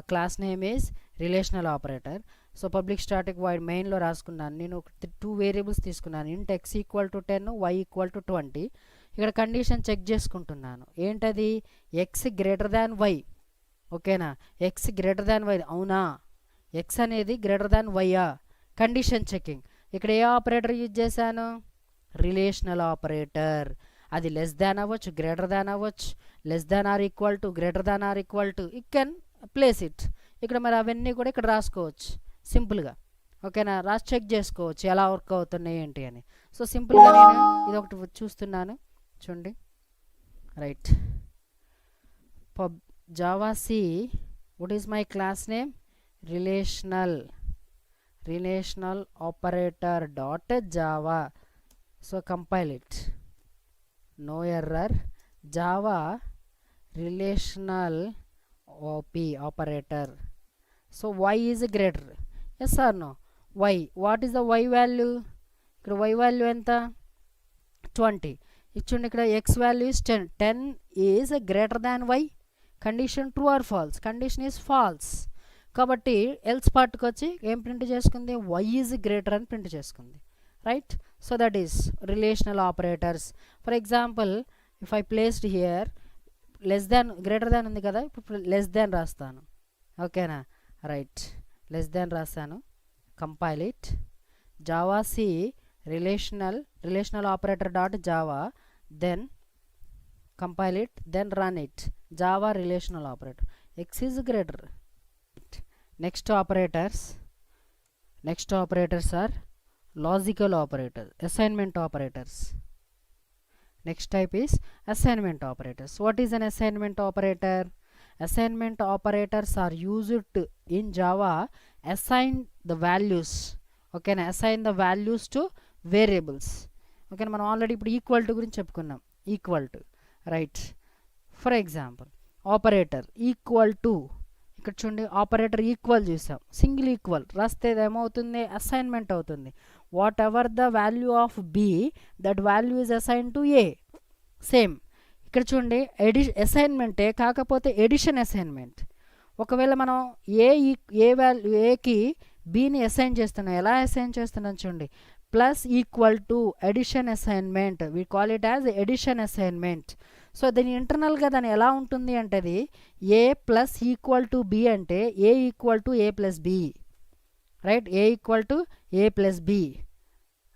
class name is relational operator. So public static void మెయిన్లో రాసుకున్నాను. నేను 2 వేరియబుల్స్ తీసుకున్నాను, int x equal to 10, y equal to 20. ఇక్కడ కండిషన్ చెక్ చేసుకుంటున్నాను. ఏంటది, ఎక్స్ గ్రేటర్ దాన్ వై, ఓకేనా, ఎక్స్ గ్రేటర్ దాన్ వై, అవునా, ఎక్స్ అనేది గ్రేటర్ దాన్ వైయా, కండిషన్ చెకింగ్. ఇక్కడ ఏ ఆపరేటర్ యూజ్ చేశాను, రిలేషనల్ ఆపరేటర్. అది లెస్ దాన్ అవ్వచ్చు, గ్రేటర్ దాన్ అవ్వచ్చు, less than or equal to, greater than or equal to, it can place it. ఇక్కడ మరి అవన్నీ కూడా ఇక్కడ రాసుకోవచ్చు సింపుల్గా, ఓకేనా, రాసి చెక్ చేసుకోవచ్చు ఎలా వర్క్ అవుతున్నాయి ఏంటి అని. సో సింపుల్గా నేను ఇది ఒకటి చూస్తున్నాను చూడండి. Right. Java C, what is my class name, relational operator dot Java. So compile it, no error, java relational operator. So y is greater, yes or no, y, what is the y value, ఇక్కడ y value ఎంత 20. ఇచ్చుండి ఇక్కడ x value is 10 is greater than y, condition true or false, condition is false. కాబట్టి else పార్ట్కి వచ్చి ఏం print చేసుకుంది, y is greater అని print చేసుకుంది. right, so that is relational operators. For example, if I placed here less than, greater than ఉంది కదా, ఇప్పుడు less than రాస్తాను, ఓకేనా. రైట్, less than రాస్తాను, compile it, Java C relational operator dot Java, then compile it, then run it, Java relational operator, x is greater. Next operators are logical operators, assignment operators. Next type is assignment operators. What is an assignment operator? Assignment operators are used in Java, assign the values, okay na, assign the values to variables, okay, మనం already ఇప్పుడు equal to గురించి చెప్పుకున్నాం, equal to. Right. For example operator equal to, ఇక్కడ చూడండి operator equal చూసాం, single equal రాస్తే ఏమవుతుంది, assignment అవుతుంది. Whatever the value of B, that value is assign to a. Same ఇక్కడ చూడండి అసైన్మెంటే, కాకపోతే ఎడిషన్ అసైన్మెంట్. ఒకవేళ మనం ఏ వాల్యూ ఏకి బిని అసైన్ చేస్తున్నాం, ఎలా అసైన్ చేస్తున్నాం చూడండి, plus equal to addition assignment, we call it as addition assignment. So దీని ఇంటర్నల్గా దాని ఎలా ఉంటుంది అంటే అది A plus equal to B అంటే A equal to A plus B, right, A equal to A plus B.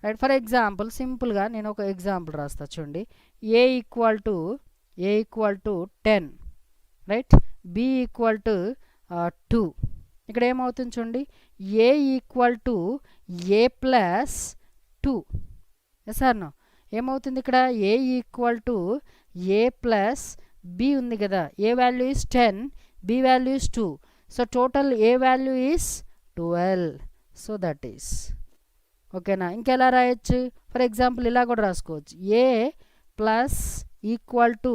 Right. For example సింపుల్గా నేను ఒక ఎగ్జాంపుల్ రాస్తా చూడండి, A equal to 10, right, B equal to 2. ఇక్కడ ఏమవుతుంది చూడండి, A equal to A plus 2, yes or నో, ఏమవుతుంది ఇక్కడ A equal to A plus B ఉంది కదా, A value is 10, B value is 2, so total A value is 12. So that is, ఓకేనా. ఇంకెలా రాయొచ్చు, ఫర్ ఎగ్జాంపుల్ ఇలా కూడా రాసుకోవచ్చు, ఏ ప్లస్ ఈక్వల్ టు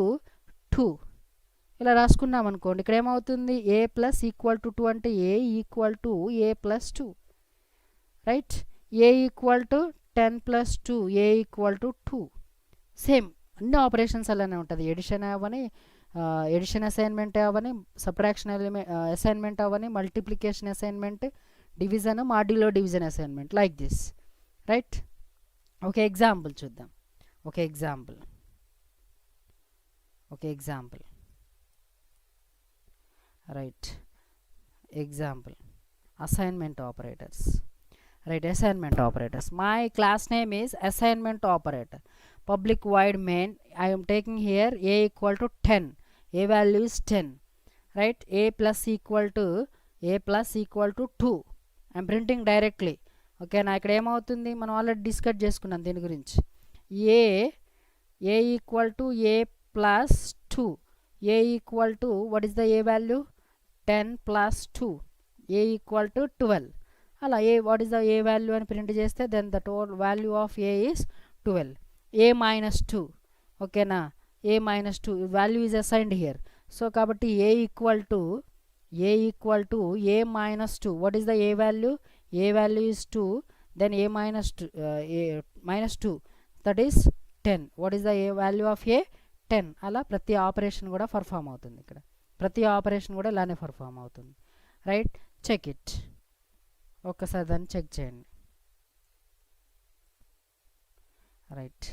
2 ఇలా రాసుకున్నాం అనుకోండి. ఇక్కడ ఏమవుతుంది, ఏ ప్లస్ ఈక్వల్ టు 2 అంటే A equal to A plus 2, right, A equal to 10 plus 2, A equal to 2. Same అన్ని ఆపరేషన్స్ అలానే ఉంటుంది, ఎడిషన్ అవని, ఎడిషన్ అసైన్మెంట్ అవని, సబ్ట్రాక్షన్ అసైన్మెంట్ అవని, multiplication assignment, division, modulo division assignment, like this. Right. ఒక example చూద్దాం, ఒక example right. Example assignment operators. Right, assignment operators. My class name is assignment operator. Public void main, I am taking here a equal to 10, a value is 10, right, a plus equal to 2, I am printing directly, ఓకేనా. ఇక్కడ ఏమవుతుంది, మనం already discuss చేసుకున్నాం దీని గురించి. A equal to A plus 2, A equal to what is the A value 10 plus 2, A equal to 12. అలా A what is the A value అని print చేస్తే then the total value of A is 12. A minus 2, ఓకేనా, A minus 2 value is assigned here. So కాబట్టి A equal to A minus 2, what is the A value, A value is 2, then A minus 2 that is 10. What is the A value of A 10. అలా ప్రతి operation కూడా perform అవుతుంది. ఇక్కడ ప్రతి operation కూడా ఇలానే perform అవుతుంది. రైట్, చెక్ ఇట్, ఒక్కసారి దాన్ని చెక్ చేయండి. Right,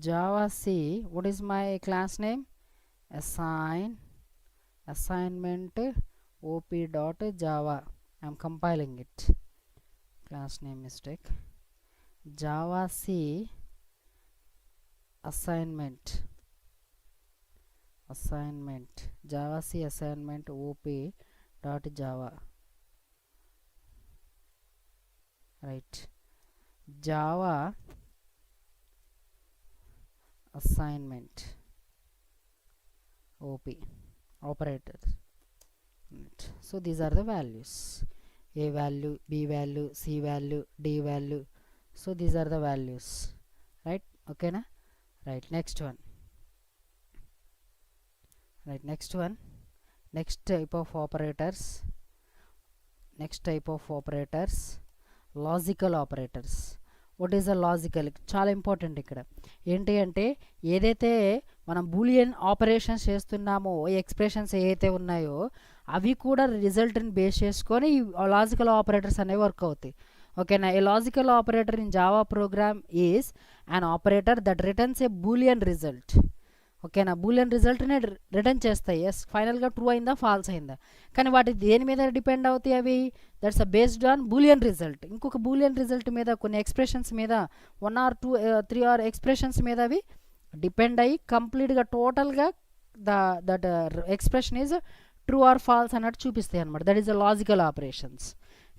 Java C, what is my class name, assignment op.java. I am compiling it, class name mistake. Java C assignment, Java C assignment op.java. right, Java assignment op operators. right. So these are the values, a value, b value, c value, d value. So these are the values, right? Okay na. Right, next one. Next type of operators, logical operators. What is the logical, చాలా important. ఇక్కడ ఏంటి అంటే ఏదైతే మనం Boolean operations చేస్తున్నామో, expressions ఏవైతే ఉన్నాయో అవి కూడా రిజల్ట్ని బేస్ చేసుకొని లాజికల్ ఆపరేటర్స్ అనేవి వర్క్ అవుతాయి. ఓకేనా. ఏ logical operator in Java program is an operator that returns A Boolean result. ఓకేనా, బూలియన్ రిజల్ట్ని రిటర్న్ చేస్తాయి. ఎస్, ఫైనల్గా ట్రూ అయిందా ఫాల్స్ అయిందా. కానీ వాటి దేని మీద డిపెండ్ అవుతాయి అవి, that's based on Boolean result. ఇంకొక బూలియన్ రిజల్ట్ మీద, కొన్ని ఎక్స్ప్రెషన్స్ మీద, 1 or 2 3 or ఎక్స్ప్రెషన్స్ మీద అవి డిపెండ్ అయ్యి కంప్లీట్గా టోటల్గా that expression is true or false అన్నట్టు చూపిస్తాయి అనమాట. That is the logical operations.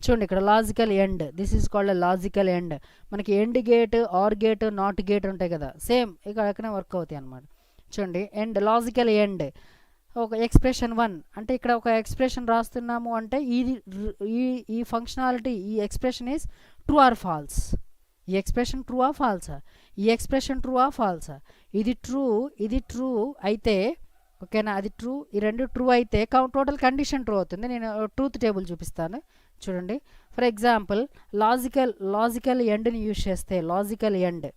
చూడండి ఇక్కడ logical and, this is called logical and. మనకి and gate, or gate, not gate ఉంటాయి కదా, సేమ్ ఇక్కడ ఎక్కడనే వర్క్ అవుతాయి అనమాట. చూడండి, ఎండ్, లాజికల్ ఎండ్. ఒక ఎక్స్ప్రెషన్ 1 అంటే ఇక్కడ ఒక ఎక్స్ప్రెషన్ రాస్తున్నాము అంటే ఈ ఫంక్షనాలిటీ, ఈ expression is true or false. ఈ ఎక్స్ప్రెషన్ ట్రూ ఆ ఫాల్సా, ఈ ఎక్స్ప్రెషన్ ట్రూ ఆ ఫాల్సా. ఇది ట్రూ అయితే, ఓకేనా, అది ట్రూ, ఈ రెండు ట్రూ అయితే టోటల్ కండిషన్ ట్రూ అవుతుంది. నేను ట్రూత్ టేబుల్ చూపిస్తాను చూడండి. ఫర్ ఎగ్జాంపుల్ లాజికల్ ఎండ్ని యూజ్ చేస్తే, లాజికల్ ఎండ్,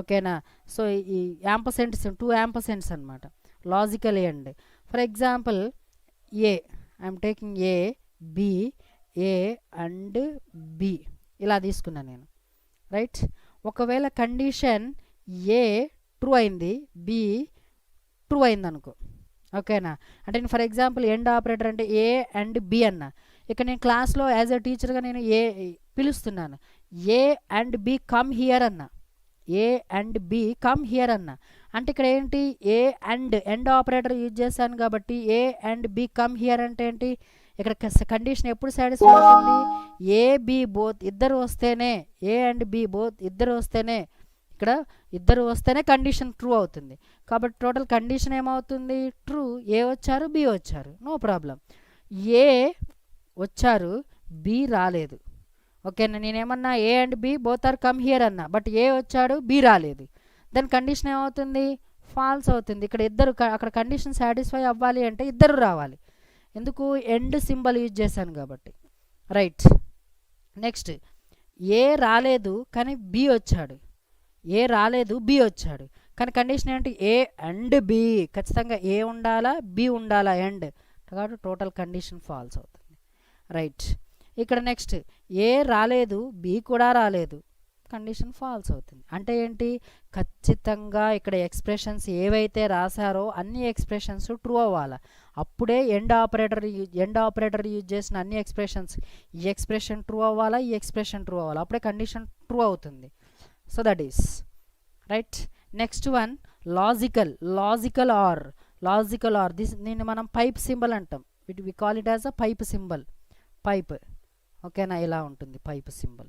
ఓకేనా. సో ఈ యాంపసెంట్స్, 2 యాంపసెంట్స్ అనమాట, logical and. For example a, I'm taking a, b, a and b ఇలా తీసుకున్నాను నేను. రైట్, ఒకవేళ కండిషన్ ఏ ట్రూ అయింది, బి ట్రూ అయింది అనుకో, ఓకేనా. అంటే నేను ఫర్ ఎగ్జాంపుల్ ఎండ్ ఆపరేటర్ అంటే ఏ అండ్ బి అన్న. ఇక్కడ నేను క్లాస్లో యాజ్ ఎ టీచర్గా నేను ఏ పిలుస్తున్నాను, A and B come here అన్న, A and B come here అన్న. అంటే ఇక్కడ ఏంటి, A and and operator use చేశాను కాబట్టి A and B come here అంటే ఏంటి, ఇక్కడ కండిషన్ ఎప్పుడు సాటిస్ఫై అవుతుంది, ఏ బి బోత్ ఇద్దరు వస్తేనే, ఏ అండ్ బి బోత్ ఇద్దరు వస్తేనే, ఇక్కడ ఇద్దరు వస్తేనే కండిషన్ ట్రూ అవుతుంది. కాబట్టి టోటల్ కండిషన్ ఏమవుతుంది, ట్రూ. ఏ వచ్చారు, బి వచ్చారు, నో ప్రాబ్లం. ఏ వచ్చారు, బి రాలేదు, ఓకేనా. నేనేమన్నా a and B both are come here అన్నా, బట్ ఏ వచ్చాడు, బి రాలేదు, దాని కండిషన్ ఏమవుతుంది, ఫాల్స్ అవుతుంది. ఇక్కడ ఇద్దరు, అక్కడ కండిషన్ సాటిస్ఫై అవ్వాలి అంటే ఇద్దరు రావాలి. ఎందుకు, ఎండ్ సింబల్ యూజ్ చేశాను కాబట్టి. రైట్, నెక్స్ట్ ఏ రాలేదు కానీ బి వచ్చాడు, ఏ రాలేదు బి వచ్చాడు, కానీ కండిషన్ ఏంటి, ఏ అండ్ బి, ఖచ్చితంగా ఏ ఉండాలా, బి ఉండాలా ఎండ్, కాబట్టి టోటల్ కండిషన్ ఫాల్స్ అవుతుంది. రైట్, ఇక్కడ నెక్స్ట్ ఏ రాలేదు, బి కూడా రాలేదు, కండిషన్ ఫాల్స్ అవుతుంది. అంటే ఏంటి, ఖచ్చితంగా ఇక్కడ ఎక్స్ప్రెషన్స్ ఏవైతే రాశారో అన్ని ఎక్స్ప్రెషన్స్ ట్రూ అవ్వాలి. అప్పుడే ఎండ్ ఆపరేటర్ యూజ్ చేసిన అన్ని ఎక్స్ప్రెషన్స్, ఈ ఎక్స్ప్రెషన్ ట్రూ అవ్వాలా, ఈ ఎక్స్ప్రెషన్ ట్రూ అవ్వాలి, అప్పుడే కండిషన్ ట్రూ అవుతుంది. So that is right. Next one, logical or దీన్ని మనం పైప్ సింబల్ అంటాం. We call it as a pipe symbol, pipe. ఓకేనా, ఇలా ఉంటుంది పైప్ సింబల్.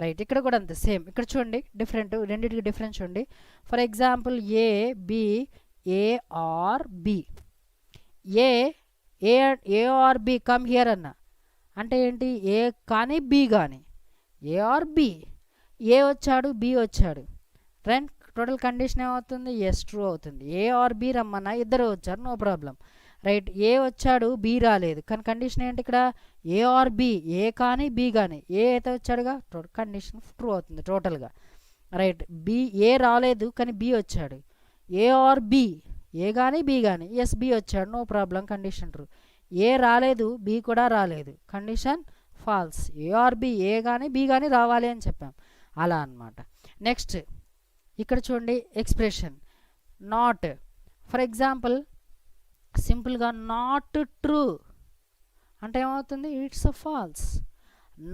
రైట్, ఇక్కడ కూడా అంతే సేమ్. ఇక్కడ చూడండి డిఫరెంట్, రెండింటికి డిఫరెన్స్ చూడండి. For example a b, a or B, a or b come here అన్న అంటే ఏంటి, ఏ కానీ బి కానీ, ఏ ఆర్ బి, ఏ వచ్చాడు బి వచ్చాడు, రైట్. టోటల్ కండిషన్ ఏమవుతుంది, ఎస్ ట్రూ అవుతుంది. ఏ ఆర్ బి రమ్మన్నా ఇద్దరు వచ్చారు, నో ప్రాబ్లం, రైట్. ఏ వచ్చాడు బి రాలేదు, కానీ కండిషన్ ఏంటి ఇక్కడ, ఏ ఆర్ బి, ఏ కానీ బి కానీ, ఏ అయితే వచ్చాడుగా కండిషన్ ట్రూ అవుతుంది టోటల్గా, రైట్. బి, ఏ రాలేదు కానీ బి వచ్చాడు, ఏ ఆర్ బి, ఏ కానీ బి కానీ, ఎస్ బి వచ్చాడు, no problem, condition true. A రాలేదు బి కూడా రాలేదు, condition false. A or B, A కానీ బి కానీ రావాలి అని చెప్పాం, అలా అన్నమాట. నెక్స్ట్ ఇక్కడ చూడండి ఎక్స్ప్రెషన్ నాట్. ఫర్ ఎగ్జాంపుల్ సింపుల్గా నాట్ ట్రూ అంటే ఏమవుతుంది, it's a false.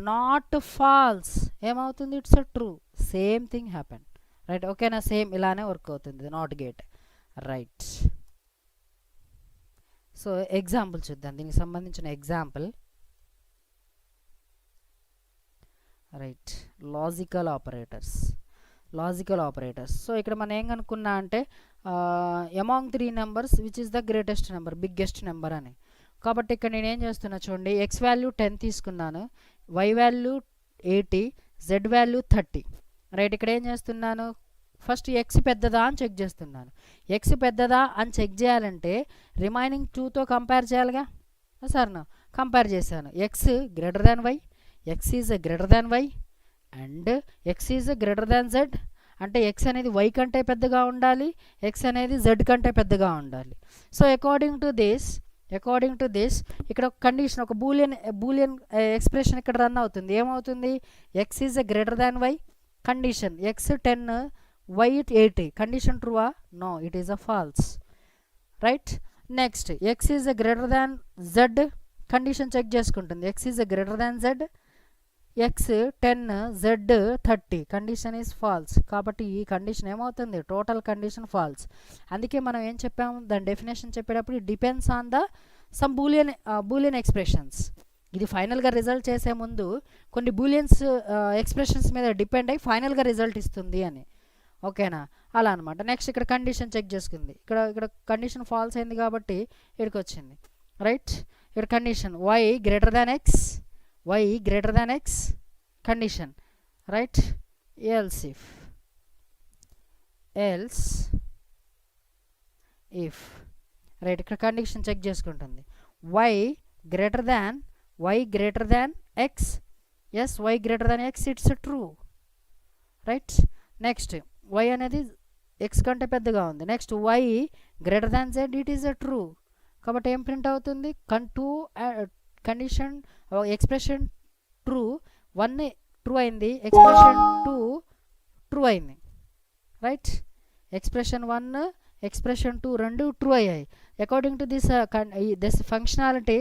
Not false ఏమవుతుంది, it's a true. Same thing happen, right. ఓకేనా, సేమ్ ఇలానే వర్క్ అవుతుంది not gate, right. So example చూద్దాం, దీనికి సంబంధించిన example, right. Logical operators. So ఇక్కడ మనం ఏం కనుక్కున్నా అంటే among 3 numbers which is the greatest number, biggest number అని. కాబట్టి ఇక్కడ నేను ఏం చేస్తున్నా చూడండి, ఎక్స్ వాల్యూ 10 తీసుకున్నాను, y value 80, z value 30, right. ఇక్కడ ఏం చేస్తున్నాను, ఫస్ట్ ఎక్స్ పెద్దదా అని చెక్ చేస్తున్నాను. ఎక్స్ పెద్దదా అని చెక్ చేయాలంటే రిమైనింగ్ 2తో కంపేర్ చేయాలిగా, సరేనా. కంపేర్ చేశాను, x greater than y, x is greater than y and x is greater than z. అంటే ఎక్స్ అనేది వై కంటే పెద్దగా ఉండాలి, ఎక్స్ అనేది జెడ్ కంటే పెద్దగా ఉండాలి. సో అకార్డింగ్ టు దిస్ ఇక్కడ ఒక కండిషన్, ఒక బూలియన్ ఎక్స్ప్రెషన్ ఇక్కడ రన్ అవుతుంది. ఏమవుతుంది, x is greater than y, condition x 10 y 80, condition ట్రూవా, no, it is a false, right. Next x is greater than z, condition check చేసుకుంటుంది, x is greater than z, x 10 z 30, condition is false. కాబట్టి ఈ condition ఏమవుతుంది, total condition false. అందుకే మనం ఏం చెప్పాము, దాని డెఫినేషన్ చెప్పేటప్పుడు it depends on the sum Boolean expressions. ఇది ఫైనల్గా రిజల్ట్ చేసే ముందు కొన్ని బూలియన్స్ ఎక్స్ప్రెషన్స్ మీద డిపెండ్ అయ్యి ఫైనల్గా రిజల్ట్ ఇస్తుంది అని. ఓకేనా, అలా అనమాట. నెక్స్ట్ ఇక్కడ కండిషన్ చెక్ చేసుకుంది, ఇక్కడ కండిషన్ ఫాల్స్ అయింది కాబట్టి ఇక్కడికి వచ్చింది, రైట్. ఇక్కడ condition y greater than x, y greater than x, condition, right. else if, right. ఇక్కడ కండిషన్ చెక్ చేసుకుంటుంది, y greater than x, yes, y greater than x, it's true, right. Next y అనేది x కంటే పెద్దగా ఉంది, next y greater than z, it is a true. కాబట్టి ఏం print అవుతుంది, condition expression true, 1 true అయింది, expression 2 true అయింది, right. Expression 1 expression 2 రెండు ట్రూ అయ్యాయి. According to this functionality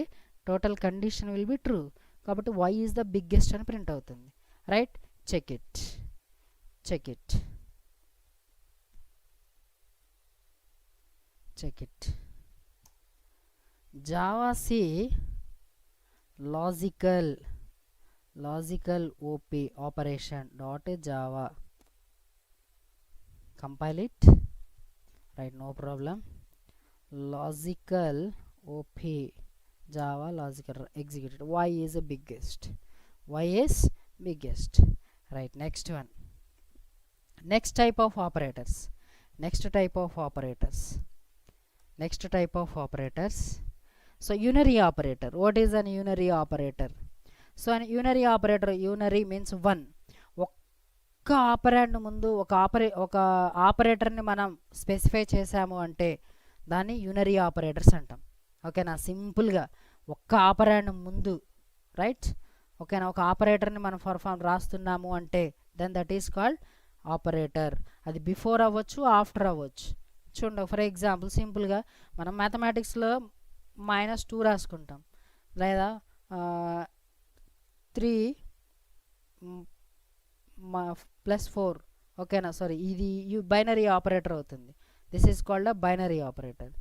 total condition will be true. కాబట్టి వై ఈజ్ ద బిగ్గెస్ట్ అని print అవుతుంది, right. Check it. Java C logical op operation dot java, compile it, right, no problem. Logical op java logical executed, y is biggest, right. Next one, next type of operators. So unary operator, what is an unary operator? So an unary operator, unary means 1. ఒక్క operant ముందు ఒక ఆపరేటర్ని మనం specify చేసాము అంటే దాన్ని unary operators అంటాం. ఓకేనా, సింపుల్గా ఒక్క ఆపరెంట్ ముందు, రైట్. ఓకేనా, ఒక ఆపరేటర్ని మనం రాస్తున్నాము అంటే then that is called operator. అది బిఫోర్ అవ్వచ్చు, ఆఫ్టర్ అవ్వచ్చు. చూడండి, ఫర్ ఎగ్జాంపుల్ సింపుల్గా మనం మ్యాథమెటిక్స్లో -2 రాసుకుంటాం, లేదా 3 + 4. ఓకేనా, సారీ, ఇది బైనరీ ఆపరేటర్ అవుతుంది. This is called a binary operator,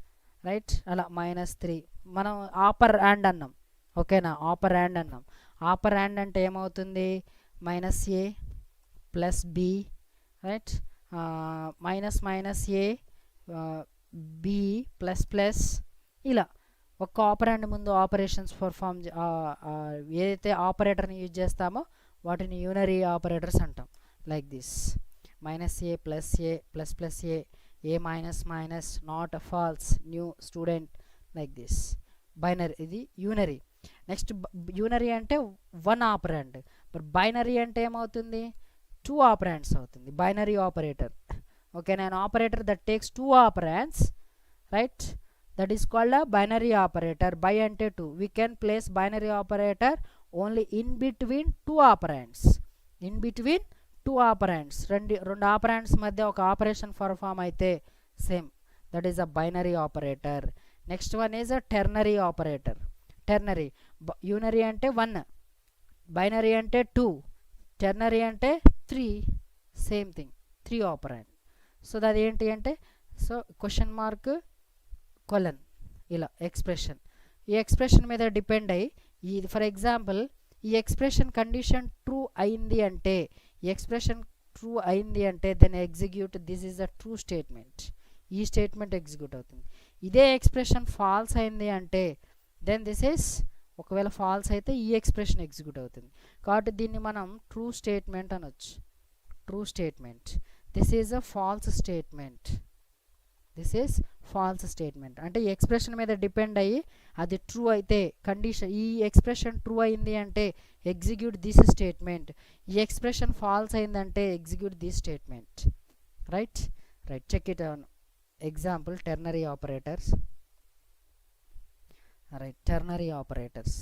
right. అలా -3 మనం ఆపర్ యాండ్ అన్నాం, ఓకేనా. ఆపర్ యాండ్ అన్నాం. ఆపర్ యాండ్ అంటే ఏమవుతుంది, -a plus b, right. Minus a b plus plus, ఇలా ఒక ఆపరాండ్ ముందు ఆపరేషన్స్ పర్ఫామ్ ఏదైతే ఆపరేటర్ని యూజ్ చేస్తామో వాటిని యూనరీ ఆపరేటర్స్ అంటాం. Like this -a plus a plus plus a minus minus, not false, new student, like this. Binary ఇది unary. Next unary అంటే 1 ఆపరాండ్. మరి బైనరీ అంటే ఏమవుతుంది, 2 ఆపరాండ్స్ అవుతుంది బైనరీ ఆపరేటర్. ఓకేనా, an operator that takes 2 operands, right, that is called a binary operator. By ante 2, we can place binary operator only in between 2 operands. In between 2 operands, రెండు operands మధ్య ఒక operation perform అయితే same, that is a binary operator. Next one is a ternary operator. Ternary, unary అంటే 1, binary అంటే 2, ternary అంటే 3, same thing, 3 operand. So అది ఏంటి అంటే, సో క్వశ్చన్ మార్క్ కొలన్, ఇలా ఎక్స్ప్రెషన్. ఈ ఎక్స్ప్రెషన్ మీద డిపెండ్ అయ్యి ఈ ఫర్ ఎగ్జాంపుల్ ఈ ఎక్స్ప్రెషన్ కండిషన్ ట్రూ అయింది అంటే, ఈ ఎక్స్ప్రెషన్ ట్రూ అయింది అంటే then execute this is a true statement. ఈ స్టేట్మెంట్ ఎగ్జిక్యూట్ అవుతుంది. ఇదే ఎక్స్ప్రెషన్ ఫాల్స్ అయింది అంటే దెన్ దిస్ ఈస్, ఒకవేళ ఫాల్స్ అయితే ఈ ఎక్స్ప్రెషన్ ఎగ్జిక్యూట్ అవుతుంది. కాబట్టి దీన్ని మనం ట్రూ స్టేట్మెంట్ అనొచ్చు. True statement. This is a false statement. This is false statement అంటే ఈ ఎక్స్ప్రెషన్ మీద డిపెండ్ అయ్యి అది ట్రూ అయితే కండిషన్, ఈ ఎక్స్ప్రెషన్ ట్రూ అయింది అంటే ఎగ్జిక్యూట్ దిస్ స్టేట్మెంట్, ఈ ఎక్స్ప్రెషన్ ఫాల్స్ అయిందంటే execute this statement. Right, right, check it on example ternary operators. Right, ternary operators.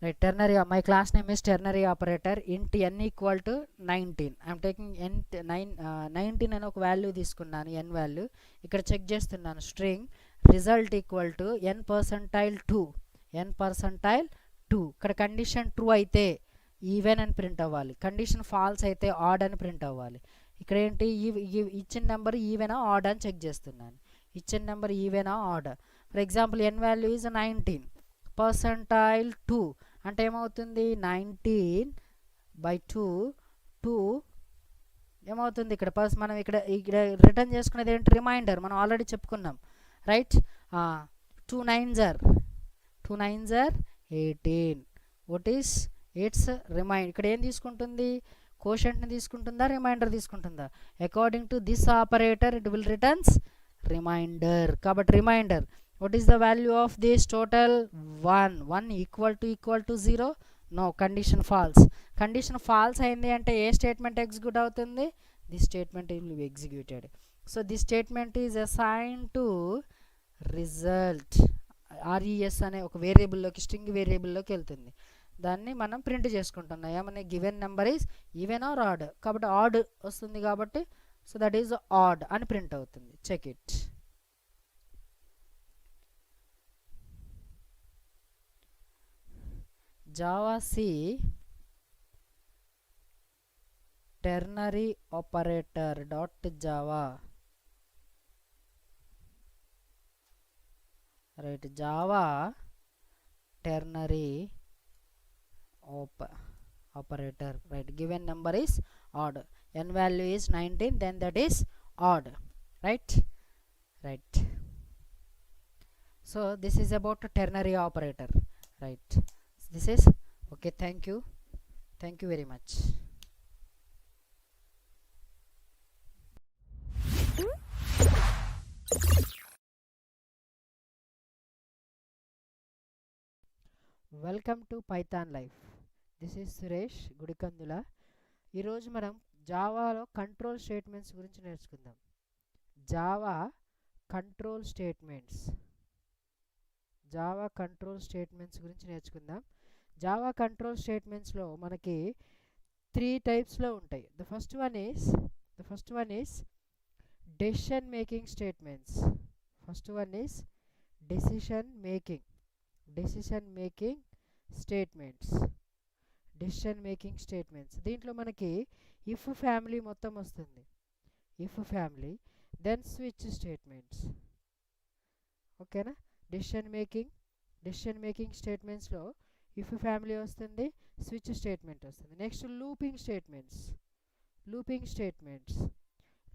Right, ternary, my class name is ternary operator. Int n equal to 19. I am taking int 19 అని ఒక value తీసుకున్నాను, n value. ఇక్కడ check చేస్తున్నాను string result equal to n percentile 2, n percentile 2. ఇక్కడ condition true అయితే even అని print అవ్వాలి, condition false అయితే ఆడ్ అని ప్రింట్ అవ్వాలి. ఇక్కడ ఏంటి, ఇచ్చిన నెంబర్ ఈవెనా ఆడ్ అని చెక్ చేస్తున్నాను. ఇచ్చిన నెంబర్ ఈవెనా odd. For example n value is 19 percentile 2 అంటే ఏమవుతుంది, 19/2 ఏమవుతుంది ఇక్కడ మనం ఇక్కడ రిటర్న్ చేసుకునేది ఏంటి, రిమైండర్. మనం ఆల్రెడీ చెప్పుకున్నాం, right. 2 9s are 18. What is its remind. ఇక్కడ ఏం తీసుకుంటుంది, కోషెంట్ని తీసుకుంటుందా, రిమైండర్ తీసుకుంటుందా. According to this operator it will returns remainder. కాబట్టి remainder. What is the value of this total, 1. 1 equal to 0, no, condition false. Condition false అయింది అంటే ఏ statement execute అవుతుంది, this statement will be executed. So this statement is assigned to result. res అనే ఒక వేరియబుల్లోకి, string వేరియబుల్లోకి వెళ్తుంది. దాన్ని మనం print చేసుకుంటున్నాం. ఏమన్నా given number is even or odd, కాబట్టి ఆడ్ వస్తుంది కాబట్టి సో దట్ ఈజ్ ఆడ్ అని ప్రింట్ అవుతుంది. Check it. Java C ternary operator dot java. Right, Java ternary operator. Right, given number is odd, n value is 19, then that is odd. Right, right. So this is about ternary operator. Right, this is okay. Thank you very much. Welcome to Python life. This is Suresh Gudikandula. ఈరోజు మనం జావాలో control statements గురించి నేర్చుకుందాం. Java control statements గురించి నేర్చుకుందాం. Java control స్టేట్మెంట్స్లో మనకి 3 టైప్స్లో ఉంటాయి. The first one is decision making statements. Decision making statements. Decision making statements. దీంట్లో మనకి ఇఫ్ ఫ్యామిలీ మొత్తం వస్తుంది. If family then switch statements. ఓకేనా, డెసిషన్ మేకింగ్ స్టేట్మెంట్స్లో ఇఫ్ ఫ్యామిలీ వస్తుంది, స్విచ్ స్టేట్మెంట్ వస్తుంది. నెక్స్ట్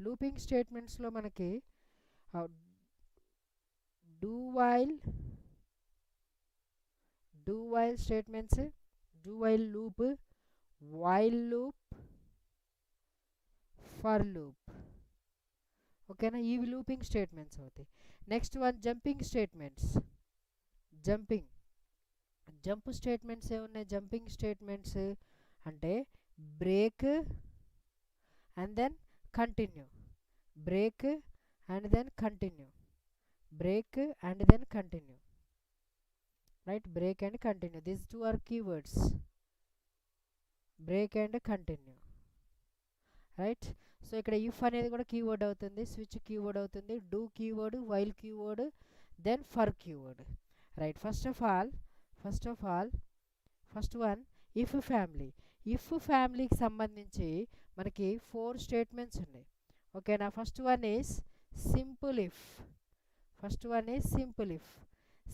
లూపింగ్ స్టేట్మెంట్స్లో మనకి do while statements, do while loop, while loop, for loop. ఓకేనా, ఇవి లూపింగ్ స్టేట్మెంట్స్ అవుతాయి. Next one jumping statements. Jump statements ఏమున్నాయి? జంపింగ్ స్టేట్మెంట్స్ అంటే break and then continue, break and then continue, break and then continue, right? Break and continue, these two are keywords, break and continue, right? So ఇక్కడ if అనేది కూడా keyword అవుతుంది, switch keyword అవుతుంది, do keyword, while keyword, then for keyword, right? First one if ఫ్యామిలీకి సంబంధించి మనకి 4 statements ఉన్నాయి. ఓకేనా, first one is simple if,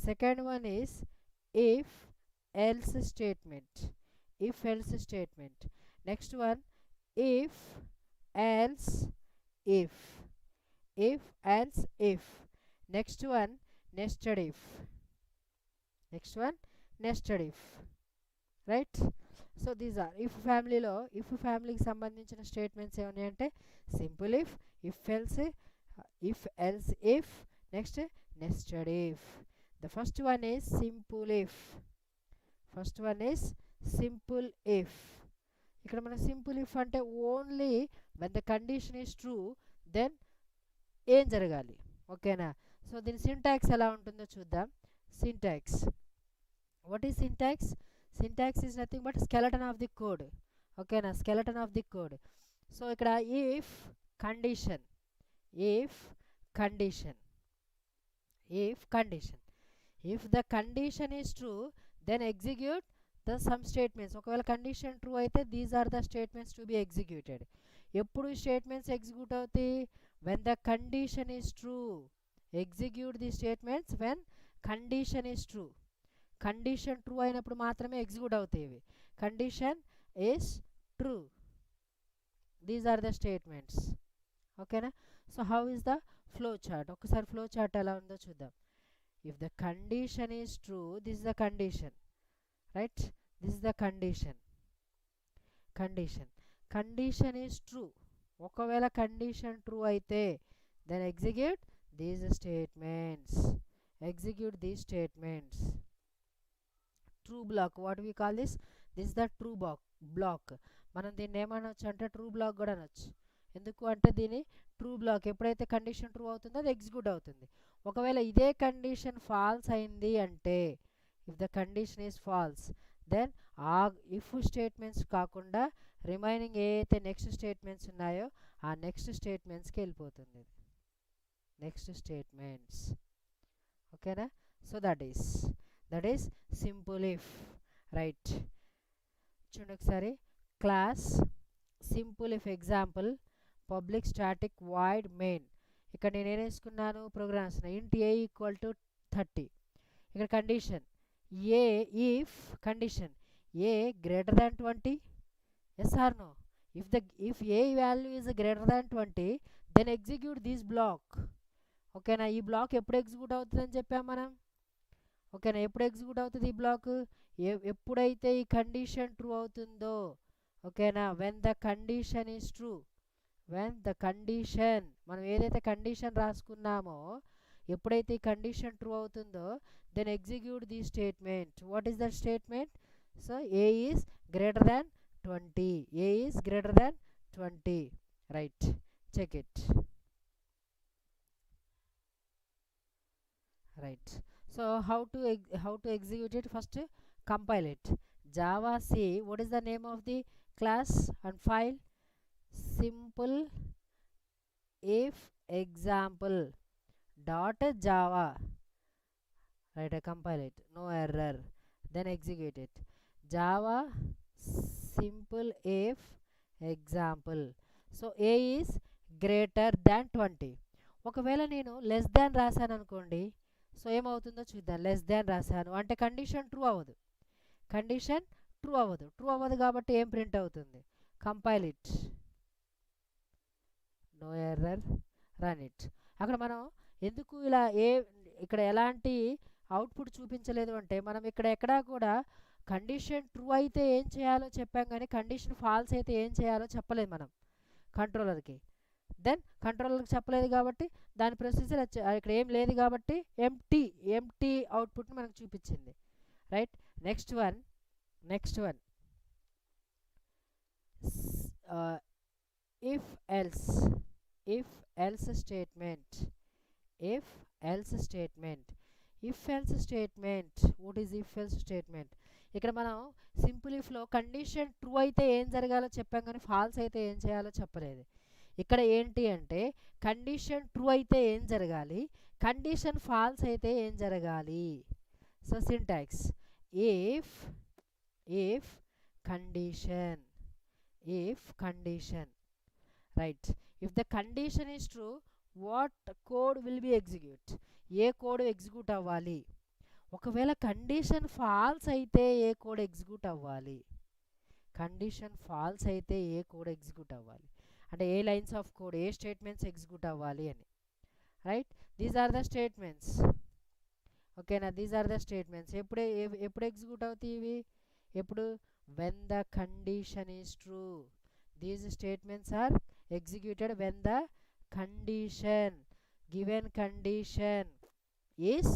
second one is if else statement, next one if else if, next one nested if, right? So these are if ఫ్యామిలీకి సంబంధించిన statements ఏమన్నాయంటే simple if else if, next nested if. The first one is simple if. ఇక్కడ మన simple if అంటే only when the condition is true then ఏం జరగాలి. ఓకేనా, so దీని సింటాక్స్ ఎలా ఉంటుందో చూద్దాం. Syntax, what is syntax? Syntax is nothing but skeleton of the code. ఓకేనా, skeleton of the code. So ఇక్కడ if condition, if the condition is true then execute the some statements. ఒకవేళ condition true అయితే these are the statements to be executed. ఎప్పుడు statements execute అవుతాయి? When the condition is true. Execute the statements when condition is true. Condition true అయినప్పుడు మాత్రమే execute అవుతాయి ఇవి. Condition is true, these are the statements. ఓకేనా, so how is the flow chart? ఒకసారి flow chart ఎలా ఉందో చూద్దాం. If the condition is true, this is the condition, right? This is the condition is true. ఒకవేళ condition true అయితే then execute these statements. True block, what we call this is the true block. మనం దీన్ని ఏమనొచ్చు అంటే true black కూడా అనొచ్చు. ఎందుకు అంటే దీని ట్రూ బ్లాక్ ఎప్పుడైతే కండిషన్ ట్రూ అవుతుందో అది ఎగ్జిక్యూట్ అవుతుంది. ఒకవేళ ఇదే కండిషన్ ఫాల్స్ అయింది అంటే, if the condition is false then ఆ ఇఫ్ స్టేట్మెంట్స్ కాకుండా రిమైనింగ్ ఏ అయితే నెక్స్ట్ స్టేట్మెంట్స్ ఉన్నాయో ఆ నెక్స్ట్ స్టేట్మెంట్స్కి వెళ్ళిపోతుంది. Next statements. ఓకేనా, so that is simple if, right? చూడండి ఒకసారి. Class simple if example public static void main. ఇక్కడ నేను ఏం వేసుకున్నాను? ప్రోగ్రామ్స్ ఇంట్ ఏ ఈక్వల్ టు 30. ఇక్కడ condition a, if condition a greater than 20, yes or no? If a value is greater than 20 then execute this block. ఓకేనా, ఈ black ఎప్పుడు execute అవుతుందని చెప్పాం మనం. ఓకేనా, ఎప్పుడు ఎగ్జిక్యూట్ అవుతుంది ఈ బ్లాక్? ఎప్పుడైతే ఈ కండిషన్ ట్రూ అవుతుందో. ఓకేనా, when the condition is true, మనం ఏదైతే కండిషన్ రాసుకున్నామో ఎప్పుడైతే ఈ కండిషన్ ట్రూ అవుతుందో then execute the statement. What is that statement? So a is greater than 20, right? Check it, right? So how to execute it? First compile it. Java C, what is the name of the class and file? Simple if example .java, right? I compile it, no error, then execute it. Java simple if example. So a is greater than 20. ఒకవేళ నేను less than రాశాను అనుకోండి, so ఏమవుతుందో చూద్దాం. Less than రాశాను అంటే condition true అవ్వదు, condition true అవ్వదు కాబట్టి ఏం ప్రింట్ అవుతుంది? Compile it, no error, run it. అక్కడ మనం ఎందుకు ఇలా ఇక్కడ ఎలాంటి అవుట్పుట్ చూపించలేదు అంటే, మనం ఇక్కడ ఎక్కడా కూడా కండిషన్ ట్రూ అయితే ఏం చేయాలో చెప్పాం కానీ కండిషన్ ఫాల్స్ అయితే ఏం చేయాలో చెప్పలేదు మనం కంట్రోలర్కి. దెన్ కంట్రోలర్కి చెప్పలేదు కాబట్టి దాని ప్రొసీజర్ ఇక్కడ ఏం లేదు కాబట్టి ఎంటీ అవుట్పుట్ని మనకు చూపించింది. Right, next one if else statement. What is if else statement? ఇక్కడ మనం సింపుల్ ఇఫ్లో కండిషన్ ట్రూ అయితే ఏం జరగాలో చెప్పాం కానీ ఫాల్స్ అయితే ఏం చేయాలో చెప్పలేదు. ఇక్కడ ఏంటి అంటే కండిషన్ ట్రూ అయితే ఏం జరగాలి, కండిషన్ ఫాల్స్ అయితే ఏం జరగాలి. So syntax if condition, right. If the condition is true, what code will be execute? ఏ కోడ్ ఎగ్జిక్యూట్ అవ్వాలి? ఒకవేళ కండిషన్ ఫాల్స్ అయితే ఏ కోడ్ ఎగ్జిక్యూట్ అవ్వాలి? కండిషన్ ఫాల్స్ అయితే ఏ కోడ్ ఎగ్జిక్యూట్ అవ్వాలి అంటే ఏ లైన్స్ ఆఫ్ కోడ్, ఏ స్టేట్మెంట్స్ ఎగ్జిక్యూట్ అవ్వాలి అని. Right, these are the statements. ఓకేనా, దీస్ ఆర్ ద స్టేట్మెంట్స్. ఎప్పుడు ఎగ్జిక్యూట్ అవుతాయి ఇవి? ఎప్పుడు? When the condition is true. These statements are executed when the condition, given condition is